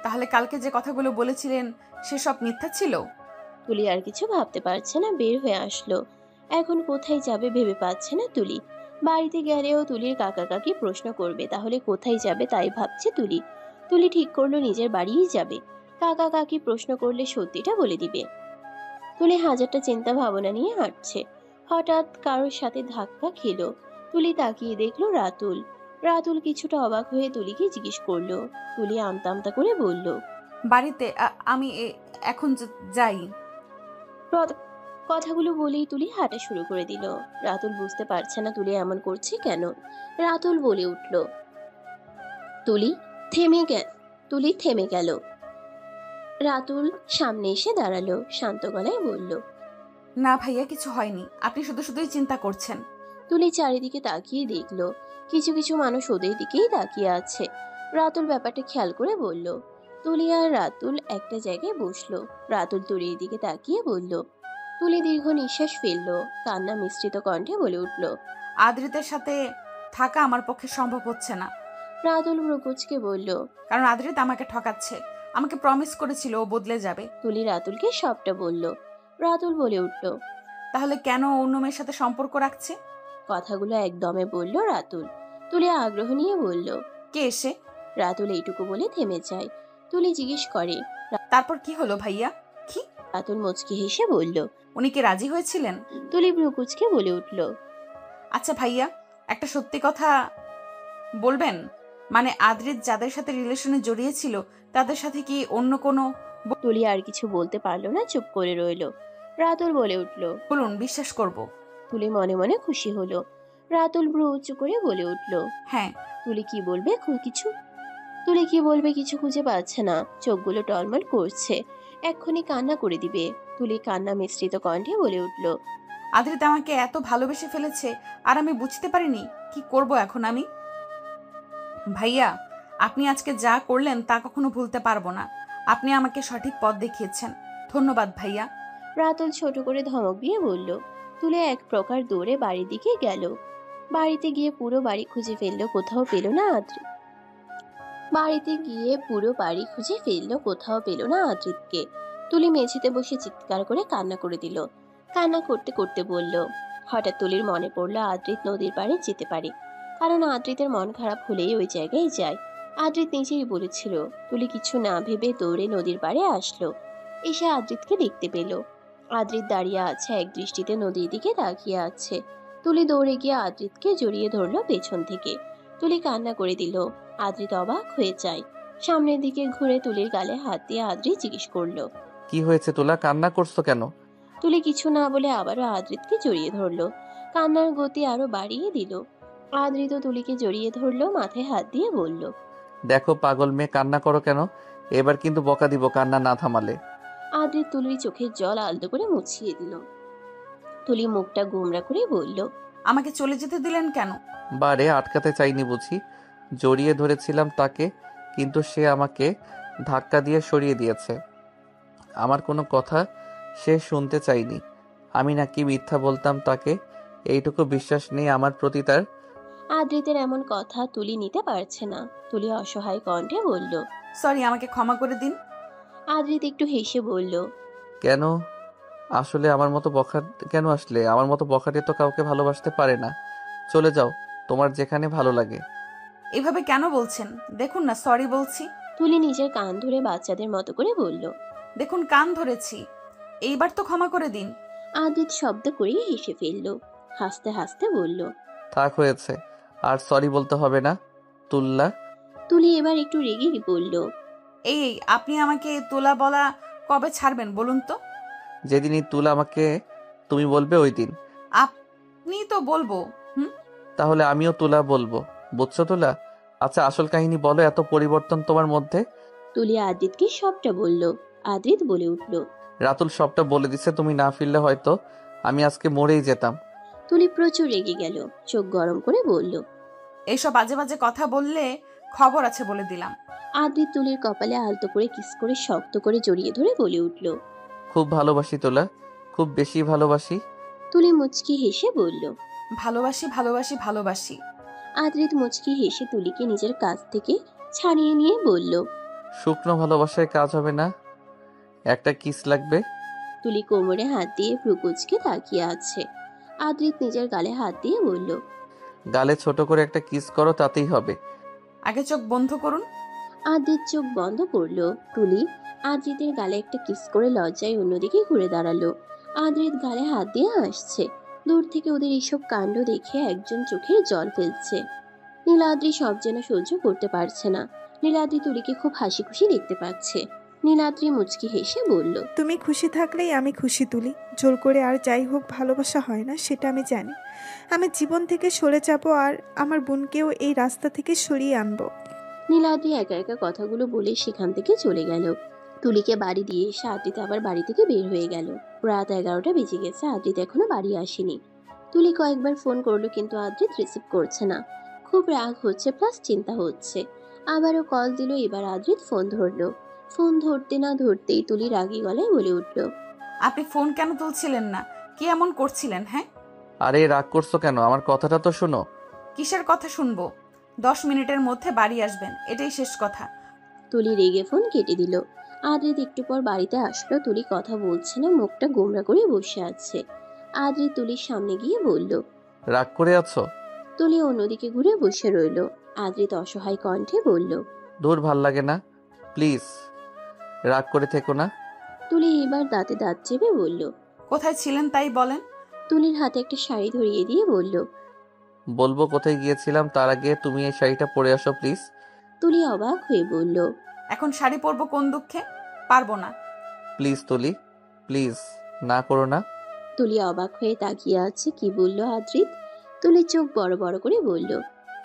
তাহলে কালকে যে কথাগুলো বলেছিলেন সেসব মিথ্যা ছিল? তুলি আর কিছু ভাবতে পারছে না, বের হয়ে আসলো। এখন কোথায় যাবে ভেবে পাচ্ছে না তুলি। বাড়িতে গেলেও তুলির কাকা কাকি প্রশ্ন করবে, তাহলে কোথায় যাবে তাই ভাবছে তুলি। তুলি ঠিক করলো নিজের বাড়িই যাবে। কাকা কাকি প্রশ্ন করলে সত্যিটা বলে দিবে। তুলি হাজারটা চিন্তা ভাবনা নিয়ে হাঁটছে। হঠাৎ কারোর সাথে ধাক্কা খেলো। তুলি তাকিয়ে দেখলো রাতুল। রাতুল কিছুটা অবাক হয়ে তুলিকে জিজ্ঞেস করলো। তুলি আমতা আমতা করে বলল। বাড়িতে আমি এখন যাই। কথাগুলো বলেই তুলি হাঁটা শুরু করে দিল। রাতুল বুঝতে পারছে না তুলি এমন করছে কেন। রাতুল বলে উঠল। তুলি থেমে গেল। রাতুল সামনে এসে দাঁড়ালো, শান্ত গলায় বলল। না ভাইয়া, কিছু হয়নি, আপনি শুধু শুধুই চিন্তা করছেন। তুলি চারিদিকে তাকিয়ে দেখলো, কিছু কিছু মানুষ ওদের দিকেই তাকিয়ে আছে। রাতুল ব্যাপারটা খেয়াল করে বলল। তুলি আর রাতুল একটা জায়গায় বসলো। রাতুল তুলির দিকে তাকিয়ে বলল। তুলি দীর্ঘ নিঃশ্বাস ফেললো, কান্না মিশ্রিত কণ্ঠে বলে উঠল। আদ্রিতের সাথে থাকা আমার পক্ষে সম্ভব হচ্ছে না। রাতুল ভ্রুকুচকে বলল। কারণ আদ্রিত আমাকে ঠকাচ্ছে, আমাকে প্রমিস করেছিল ও বদলে যাবে। তুলি রাতুলকে সবটা বলল। রাতুল বলে উঠল। তাহলে কেন অন্য মেয়ের সাথে সম্পর্ক রাখছে? কথাগুলো একদমে বলল রাতুল। তুলি আগ্রহ নিয়ে বলল। কে এসে? রাতুল এইটুকু বলে থেমে যায়। তুলি জিজ্ঞেস করে। তারপর কি হলো ভাইয়া? কি? রাতুল মুচকি হেসে বলল। উনি কি রাজি হয়েছিলেন? তুলি ভ্রুকুচকে বলে উঠল। আচ্ছা ভাইয়া, একটা সত্যি কথা বলবেন? মানে আদ্রিত যাদের সাথে রিলেশনে জড়িয়েছিল তাদের সাথে কি অন্য কোনো? তুলি আর কিছু বলতে পারলো না, চুপ করে রইল। রাতুল বলে উঠল। বলুন, বিশ্বাস করব। তুলি মনে মনে খুশি হলো। রাতুল ভ্রু উঁচু করে বলে উঠল। হ্যাঁ। তুলি কি বলবে কিছু খুঁজে পাচ্ছে না। চোখগুলো টলমল করছে, এক্ষুনি কান্না করে দিবে। তুলি কান্না মিশ্রিত কণ্ঠে বলে উঠল। আদ্রিত আমাকে এত ভালোবেসে ফেলেছে আর আমি বুঝতে পারিনি। কি করব এখন আমি? ভাইয়া, আপনি আজকে যা করলেন তা কখনো ভুলতে পারবো না। আপনি আমাকে সঠিক পথ দেখিয়েছেন, ধন্যবাদ ভাইয়া। রাতুল ছোট করে ধমক দিয়ে বলল। তুলে এক প্রকার দৌড়ে বাড়ির দিকে গেল। বাড়িতে গিয়ে পুরো বাড়ি খুঁজে ফেললো, কোথাও পেল না আদ্রিত। বাড়িতে গিয়ে পুরো বাড়ি খুঁজে ফেললো, কোথাও পেল না আদ্রিতকে। তুলি মেঝেতে বসে চিৎকার করে কান্না করে দিল। কান্না করতে করতে বলল, হঠাৎ তুলির মনে পড়লো আদ্রিত নদীর পাড়ে যেতে পারে, কারণ আদ্রিতের মন খারাপ হলেই ওই জায়গায় যায়। আদ্রিত নিজেই বলেছিল। তুলি কিছু না ভেবে দৌড়ে নদীর পাড়ে আসলো। এসে আদ্রিতকে দেখতে পেল। আদ্রিত দাঁড়িয়ে আছে, এক দৃষ্টিতে নদীর দিকে তাকিয়ে আছে। তুলি দৌড়ে গিয়ে আদ্রিতকে জড়িয়ে ধরলো পেছন থেকে। তুলি কান্না করে দিল। আদ্রিত অবাক হয়ে যায়। সামনের দিকে ঘুরে তুলির গালে হাত দিয়ে আদ্রিত জিজ্ঞেস করলো, কি হয়েছে তোলা, কান্না করছো কেন? তুলি কিছু না বলে আবারও আদ্রিতকে জড়িয়ে ধরলো। কান্নার গতি আরো বাড়িয়ে দিল। আদ্রিত তুলিকে জড়িয়ে ধরলো, মাথায় হাত দিয়ে বলল, দেখো পাগল মেয়ে, কান্না করো কেন? এবার কিন্তু বকা দিব কান্না না থামালে। আদ্রিত তুলির চোখের জল আলতো করে মুছিয়ে দিল। তুলি মুখটা গোমরা করে বলল, আমাকে চলে যেতে দিলেন কেন? বারে আটকাতে চাইনি বুঝি? জড়িয়ে ধরেছিলাম তাকে, কিন্তু সে আমাকে ধাক্কা দিয়ে সরিয়ে দিয়েছে। আমার কোনো কথা সে শুনতে চাইনি। আমি নাকি মিথ্যা বলতাম তাকে, এইটুকু বিশ্বাস নেই আমার প্রতি তার। আদ্রিতের এমন কথা তুলি নিতে পারছে না। তুলি অসহায় কণ্ঠে বলল, সরি, আমাকে ক্ষমা করে দিন। আদ্রিত একটু হেসে বলল, কেন আসলে আমার মতো বখাট কেন আসলে? আমার মতো বখাটে তো কাউকে ভালোবাসতে পারে না। চলে যাও, তোমার যেখানে ভালো লাগে। এভাবে কেন বলছেন? দেখুন না, সরি বলছি। তুলি নিজের কান ধরে বাচ্চাদের মতো করে বলল, দেখুন কান ধরেছি, এইবার তো ক্ষমা করে দিন। আদ্রিত শব্দ করে হেসে ফেলল। হাসতে হাসতে বলল, থাক হয়েছে, আর সরি বলতে হবে না তুল্লা। তুলি এবার একটু রেগে বলল, এই আপনি আমাকে তোলা বলা কবে ছাড়বেন বলুন তো? যেদিনই তুলা আমাকে তুমি বলবে ওই দিন। আপনি তো বলবো। তাহলে আমিও তুলা বলবো, বুঝছো তুলা? আচ্ছা আসল কাহিনী বলো, এত পরিবর্তন তোমার মধ্যে? তুলি আদ্রিতকে সবটা বলল। আদ্রিত বলে উঠল, রাতুল সবটা বলে দিছে, তুমি না ফিরলে হয়তো আমি আজকে মরেই যেতাম। তুলি প্রচুর রেগে গেল, চোখ গরম করে বলল, এইসব বাজে বাজে কথা বললে খবর আছে বলে দিলাম। আদ্রিত তুলির কপালে আলতো করে কিস করে শক্ত করে জড়িয়ে ধরে বলে উঠল, খুব ভালোবাসি তোলা, খুব বেশি ভালোবাসি। তুলি মুচকি হেসে বলল, ভালোবাসি ভালোবাসি ভালোবাসি। আদ্রিত মুচকি হেসে তুলিকে নিজের কাছ থেকে ছাড়িয়ে নিয়ে বলল, শুকনো ভালোবাসায় কাজ হবে না, একটা কিস লাগবে। তুলি কোমরে হাত দিয়ে ভ্রুকুচকে তাকিয়ে আছে। আদ্রিত নিজের গালে হাত দিয়ে বলল, গালে ছোট করে একটা কিস করো, তাতেই হবে। আগে চোখ বন্ধ করুন। আদ্রিত চোখ বন্ধ করলো। তুলি আদ্রিতের গালে একটা কিস করে লজ্জায় অন্যদিকে ঘুরে দাঁড়ালো। আদ্রিত গালে হাত দিয়ে হাসছে। দূর থেকে ওদের এইসব কাণ্ড দেখে একজন চোখের জল ফেলছে। নীলাদ্রি সব যেন সহ্য করতে পারছে না। নীলাদ্রি তুলিকে খুব হাসি খুশি দেখতে পাচ্ছে। নীলাদ্রি মুচকি হেসে বলল, তুমি খুশি থাকলেই আমি খুশি তুলি। জোর করে আর যাই হোক ভালোবাসা হয় না, সেটা আমি জানি। আমি জীবন থেকে সরে যাব আর আমার বোনকেও এই রাস্তা থেকে সরিয়ে আনবো। নীলাদ্রি একা একা কথাগুলো বলে সেখান থেকে চলে গেল। তুলিকে বাড়ি দিয়ে এসে আদ্রিত আবার বাড়ি থেকে বের হয়ে গেল। রাত 11টা বেজে গেছে, আদ্রিত এখনো বাড়ি আসেনি। তুলি কয়েকবার ফোন করলো, কিন্তু আদ্রিত রিসিভ করছে না। খুব রাগ হচ্ছে, প্লাস চিন্তা হচ্ছে। আবারও কল দিল, এবার আদ্রিত ফোন ধরলো। ফোন ধরতে না ধরতেই তুলি রাগী গলায় বলে উঠল, আপনি ফোন কেন তুলছিলেন না? কি এমন করছিলেন? হ্যাঁ, আরে রাগ করছো কেন? আমার কথাটা তো শোনো। কিসের কথা শুনবো? 10 মিনিটের মধ্যে বাড়ি আসবেন, এটাই শেষ কথা। তুলি রেগে ফোন কেটে দিল। আদ্রিত একটু পর বাড়িতে আসলো। তুলি কথা বলছে না, মুখটা গোমরা করে বসে আছে। আদ্রিত তুলির সামনে গিয়ে বলল, রাগ করে আছো? তুলি অন্যদিকে ঘুরে বসে রইল। আদ্রিত অসহায় কণ্ঠে বলল, দূর ভাল লাগে না, প্লিজ রাগ করে থেকো না। তুলি এবার দাঁতে দাঁত চেপে বলল, কোথায় ছিলেন তাই বলেন। তুলির হাতে একটা শাড়ি ধরিয়ে দিয়ে বলল, বলবো কোথায় গিয়েছিলাম, তার আগে তুমি এই শাড়িটা পরে আসো প্লিজ। তুলি অবাক হয়ে বলল, এখন শাড়ি পরবো কোন দুঃখে? পারবো না। প্লিজ তুলি, প্লিজ না করো না। তুলি অবাক হয়ে তাকিয়ে আছে। কি বলল আদ্রিত? তুলি চোখ বড় বড় করে বলল,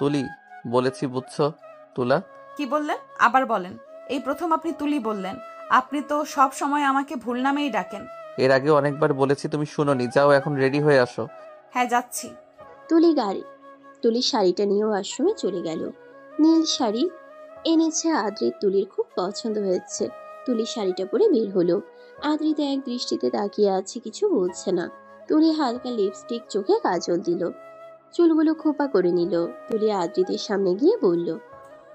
তুলি বলেছি বুঝছো তুলা। কি বললেন? আবার বলেন। এই প্রথম আপনি তুলি বললেন। আপনি তো সব সময় আমাকে ভুল নামেই ডাকেন। এর আগে অনেকবার বলেছি, তুমি শুনোনি। যাও এখন রেডি হয়ে আসো। হ্যাঁ যাচ্ছি। তুলি শাড়িটা নিয়ে ওয়াশরুমে চলে গেল। নীল শাড়ি এনেছে আদ্রিত। তুলির খুব পছন্দ হয়েছে। তুলি শাড়িটা পরে বের হলো। আদ্রিত এক দৃষ্টিতে তাকিয়ে আছে, কিছু বলছে না। তুলি হালকা লিপস্টিক, চোখে কাজল দিল, চুলগুলো খোপা করে নিল। তুলি আদ্রিতের সামনে গিয়ে বলল,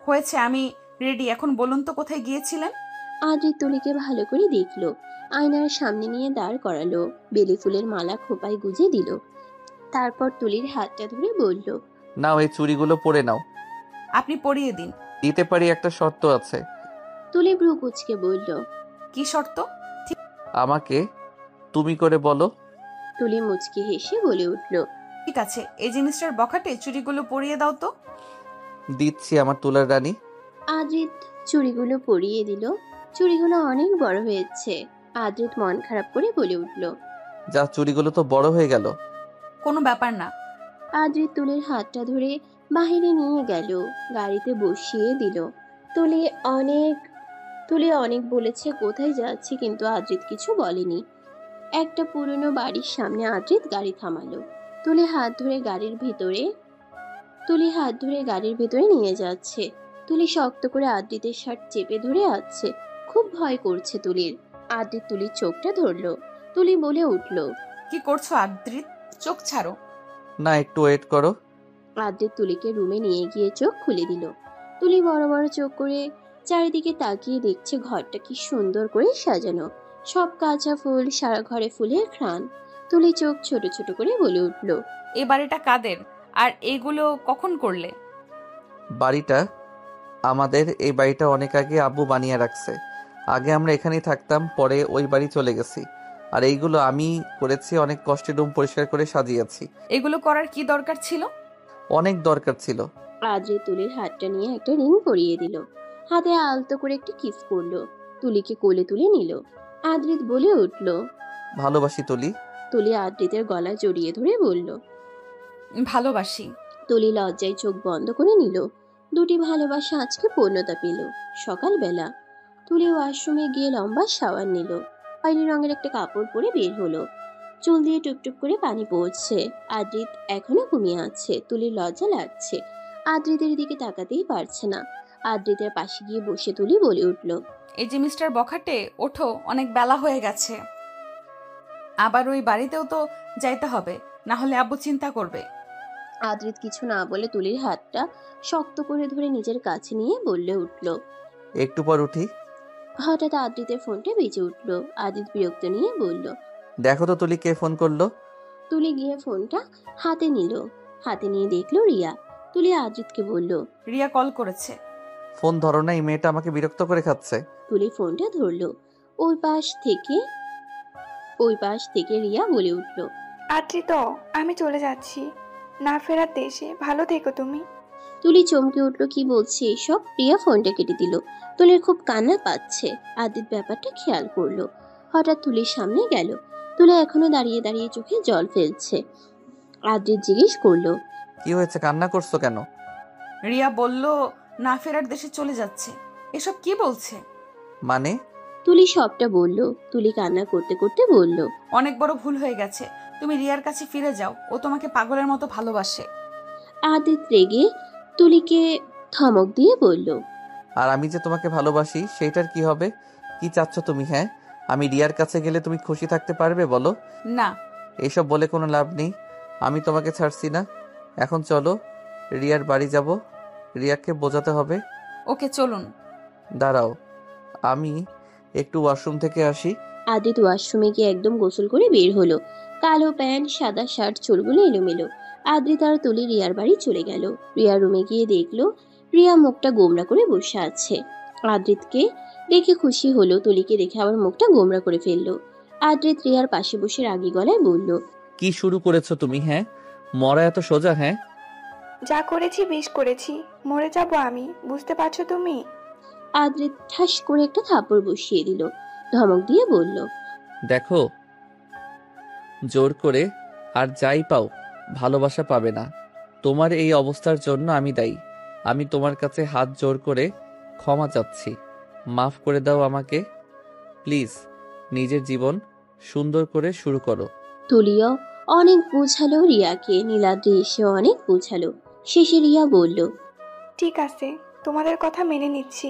হয়েছে, আমি রেডি। এখন বলুন তো কোথায় গিয়েছিলেন? আদ্রিত তুলিকে ভালো করে দেখলো, আয়নার সামনে নিয়ে দাঁড় করালো, বেলি ফুলের মালা খোপায় গুজে দিল। তারপর তুলির হাতটা ধরে বলল, নাও এই চুড়িগুলো পরে নাও। আপনি পরিয়ে দিন। দিতে পারি, একটা শর্ত আছে। তুলি ভ্রু কুঁচকে বলল, কি শর্ত? আমাকে তুমি করে বলো। তুলি মুচকি হেসে বলে উঠল, ঠিক আছে, এই জিনিসটার বখাটে চুড়িগুলো পরিয়ে দাও তো। দিচ্ছি আমার তুলার রানী। আদ্রিত চুড়িগুলো পরিয়ে দিল। চুড়িগুলো অনেক বড় হয়েছে। আদ্রিত মন খারাপ করে বলে উঠল, যা, চুড়িগুলো তো বড় হয়ে গেল। কোনো ব্যাপার না। আদ্রিত তুলির হাতটা ধরে বাহিরে নিয়ে গেল, গাড়িতে বসিয়ে দিল। তুলি অনেক বলেছে কোথায় যাচ্ছে, কিন্তু আদ্রিত কিছু বলেনি। একটা পুরনো বাড়ির সামনে আদ্রিত গাড়ি থামালো। তুলি হাত ধরে গাড়ির ভেতরে নিয়ে যাচ্ছে। তুলি শক্ত করে আদ্রিতের শার্ট চেপে ধরে আছে। খুব ভয় করছে তুলির। আদ্রিত তুলির চোখটা ধরলো। তুলি বলে উঠল, কি করছো আদ্রিত? চোখ ছাড়ো। না, একটু ওয়েট করো। আদ্রিত তুলিকে রুমে নিয়ে গিয়ে চোখ খুলে দিল। তুলি বড় বড় চোখ করে চারিদিকে তাকিয়ে দেখছে ঘরটা কি সুন্দর করে সাজানো, সব কাঁচা ফুল, সারা ঘরে ফুলের ঘ্রাণ। তুলি চোখ ছোট ছোট করে বলে উঠল, এই বাড়িটা কাদের আর এইগুলো কখন করলে? বাড়িটা আমাদের। এই বাড়িটা অনেক আগে আব্বু বানিয়ে রাখছে। আগে আমরা এখানেই থাকতাম, পরে ওই বাড়ি চলে গেছি। আর এইগুলো আমি করেছি, অনেক কষ্টে রুম পরিষ্কার করে সাজিয়েছি। এগুলো করার কি দরকার ছিল? অনেক দরকার ছিল। আদ্রিত তুলির হাতটা নিয়ে একটা রিং পরিয়ে দিল। হাতে আলতো করে একটা কিস করলো। তুলিকে কোলে তুলে নিল। আদ্রিত বলে উঠল, ভালোবাসি তুলি। তুলি আদ্রিতের গলা জড়িয়ে ধরে বলল, ভালোবাসি। তুলি লজ্জায় চোখ বন্ধ করে নিল। দুটি ভালোবাসা আজকে পূর্ণতা পেল। সকালবেলা তুলি ওয়াশরুমে গিয়ে লম্বা শাওয়ার নিল। খয়েরি রঙের একটা কাপড় পরে বের হলো। চুল দিয়ে টুপটুপ করে পানি পড়ছে। আদ্রিত এখনো ঘুমিয়ে আছে। তুলির লজ্জা লাগছে। আদ্রিতের দিকে তাকাতেই পারছে না। আদ্রিতের পাশে গিয়ে বসে তুলি বলে উঠল, এই যে মিস্টার বখাটে, ওঠো, অনেক বেলা হয়ে গেছে। আবার ওই বাড়িতেও তো যাইতে হবে, না হলে আব্বু চিন্তা করবে। আদ্রিত কিছু না বলে তুলির হাতটা শক্ত করে ধরে নিজের কাছে নিয়ে বললে উঠল, একটু পর উঠি। হঠাৎ আদ্রিতের ফোনটা বেজে উঠল। আদ্রিত বিরক্ত নিয়ে বলল, দেখো তো তুলি কে ফোন করলো। তুলি গিয়ে ফোনটা হাতে নিল। হাতে নিয়ে দেখলো রিয়া। তুলি আদ্রিতকে বলল, রিয়া কল করেছে। ফোন ধরো না, এই মেয়েটা আমাকে বিরক্ত করে খাচ্ছে। তুলি ফোনটা ধরলো। ওই পাশ থেকে রিয়া বলে উঠল, আদ্রিত, আমি চলে যাচ্ছি না ফেরার দেশে। ভালো থেকো তুমি। তুলি চমকে উঠল, কি বলছে এসব? রিয়া ফোনটা কেটে দিল। তুলির খুব কান্না পাচ্ছে। আদ্রিত ব্যাপারটা খেয়াল করলো। হঠাৎ তুলির সামনে গেল। তুলি এখনো দাঁড়িয়ে দাঁড়িয়ে চোখে জল ফেলছে। আদ্রিত জিজ্ঞেস করলো, কি হয়েছে, কান্না করছো কেন? রিয়া বলল না ফেরার দেশে চলে যাচ্ছে। এসব কি বলছে? মানে? তুলি সবটা বলল। তুলি কান্না করতে করতে বলল, অনেক বড় ভুল হয়ে গেছে। তুমি রিয়ার কাছে ফিরে যাও, ও তোমাকে পাগলের মতো ভালোবাসে। আদ্রিত রেগে তুলিকে ধমক দিয়ে বলল, আর আমি যে তোমাকে ভালোবাসি সেইটার কি হবে? কি চাচ্ছ তুমি? হ্যাঁ, আমি রিয়ার কাছে গেলে তুমি খুশি থাকতে পারবে বলো? না। এইসব বলে কোনো লাভ নেই। আমি তোমাকে ছাড়ছি না। এখন চলো, রিয়ার বাড়ি যাব। রিয়াকে বোঝাতে হবে। ওকে, চলুন। দাঁড়াও, আমি একটু ওয়াশরুম থেকে আসি। আদ্রিত ওয়াশরুমে গিয়ে একদম গোসল করে বের হলো। কালো প্যান্ট, সাদা শার্ট, চুলগুলো এলোমেলো। আদ্রিত আর তুলি রিয়ার বাড়ি চলে গেল। রিয়া রুমে গিয়ে দেখলো রিয়া মুখটা গোমরা করে বসে আছে। আদ্রিতকে দেখে খুশি হলো। তুলিকে দেখে আবার মুখটা গোমরা করে ফেললো। আদ্রিত রিয়ার পাশে বসে রাগী গলায় বলল, কি শুরু করেছো তুমি? হ্যাঁ, মরা এত সোজা? হ্যাঁ, যা করেছি বেশ করেছি। মরে যাব আমি, বুঝতে পারছো তুমি? আদ্রিত ঠাস করে একটা থাপড় বসিয়ে দিল। ধমক দিয়ে বলল, দেখো, জোর করে আর যাই পাও ভালোবাসা পাবে না। তোমার এই অবস্থার জন্য আমি দায়ী। আমি তোমার কাছে হাত জোর করে ক্ষমা চাচ্ছি। মাফ করে দাও আমাকে প্লিজ। নিজের জীবন সুন্দর করে শুরু করো। তুলিও অনেক বোঝালো রিয়াকে। নীলাদ্রি এসে অনেক বোঝালো। শেষে রিয়া বলল, ঠিক আছে, তোমাদের কথা মেনে নিচ্ছি,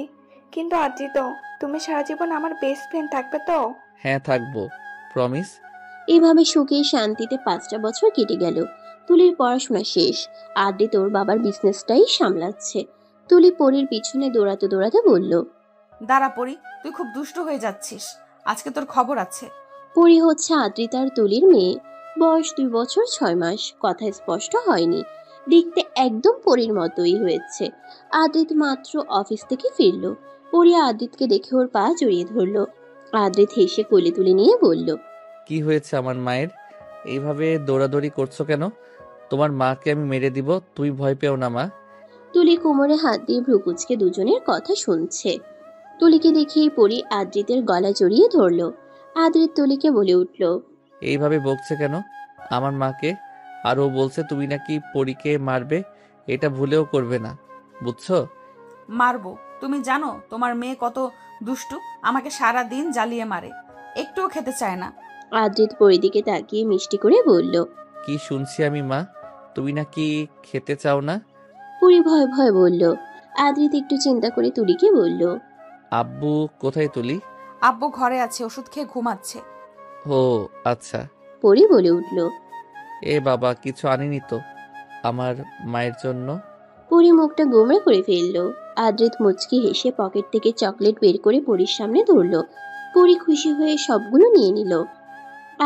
কিন্তু আদ্রিত, তুমি সারা জীবন আমার বেস্ট ফ্রেন্ড থাকবে তো? হ্যাঁ, থাকবো, প্রমিস। এভাবে সুখে শান্তিতে 5টা বছর কেটে গেল। তুলির পড়াশোনা শেষ। আদ্রিত ওর বাবার বিজনেসটাই সামলাচ্ছে। তুলি পরীর পিছনে দৌড়াতে দৌড়াতে বলল। দাঁড়া পরি, তুই খুব দুষ্টু হয়ে যাচ্ছিস, আজকে তোর খবর আছে। পরি হচ্ছে আদ্রিতার তুলির মেয়ে, বয়স 2 বছর 6 মাস। কথা স্পষ্ট হয়নি, দেখতে একদম পরীর মতোই হয়েছে। আদ্রিত মাত্র অফিস থেকে ফিরল। পরি আদ্রিতকে দেখে ওর পা জড়িয়ে ধরলো। আদ্রিত হেসে কোলে তুলে নিয়ে বলল, কি হয়েছে আমার মায়ের? এইভাবে দৌড়াদৌড়ি করছো কেন? তোমার মাকে আমি মেরে দিব, তুই ভয় পেও না মা। তুলি কোমরে হাত দিয়ে ভ্রুকুচকে দুজনের কথা শুনছে। তুলিকে দেখেই পরি আদ্রিতের গলা জড়িয়ে ধরলো। আদ্রিত তুলিকে বলে উঠল, এইভাবে বকছে কেন আমার মাকে? আর ও বলছে তুমি নাকি পরীকে মারবে, এটা ভুলেও করবে না, বুঝছো? মারবো? তুমি জানো তোমার মেয়ে কত দুষ্টু, আমাকে সারা দিন জ্বালিয়ে মারে, একটুও খেতে চায় না। আদ্রিত পরির দিকে তাকিয়ে মিষ্টি করে বলল, কি শুনছি আমি মা, তুমি নাকি খেতে চাও না? পরি ভয় ভয় বলল। আদ্রিত একটু চিন্তা করে তুলিকে বলল, আব্বু কোথায় তুলি? আব্বু ঘরে আছে, ওষুধ খেয়ে ঘুমাচ্ছে। ও আচ্ছা। পরি বলে উঠল, এ বাবা, কিছু আনিনি তো আমার মায়ের জন্য? পরি মুখটা গোমড়া করে ফেলল। আদ্রিত মুচকি হেসে পকেট থেকে চকলেট বের করে পরির সামনে ধরল। পরি খুশি হয়ে সবগুলো নিয়ে নিল।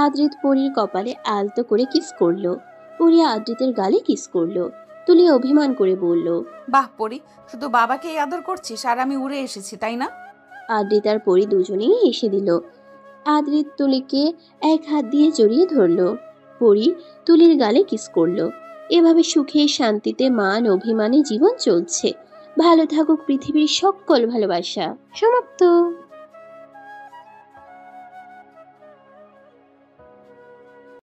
আদ্রিত পরির কপালে আলতো করে কিস করলো। পরি আদ্রিতের গালে কিস করলো। তুলি অভিমান করে বলল, বাহ পরি, শুধু বাবাকেই আদর করছিস আর আমি উড়ে এসেছি, তাই না? আদ্রিত আর পরি দুজনেই হেসে দিল। আদ্রিত তুলিকে এক হাত দিয়ে জড়িয়ে ধরলো। পরি তুলির গালে কিস করলো। এভাবে সুখে শান্তিতে মান অভিমানে জীবন চলছে। ভালো থাকুক পৃথিবীর সকল ভালোবাসা। সমাপ্ত।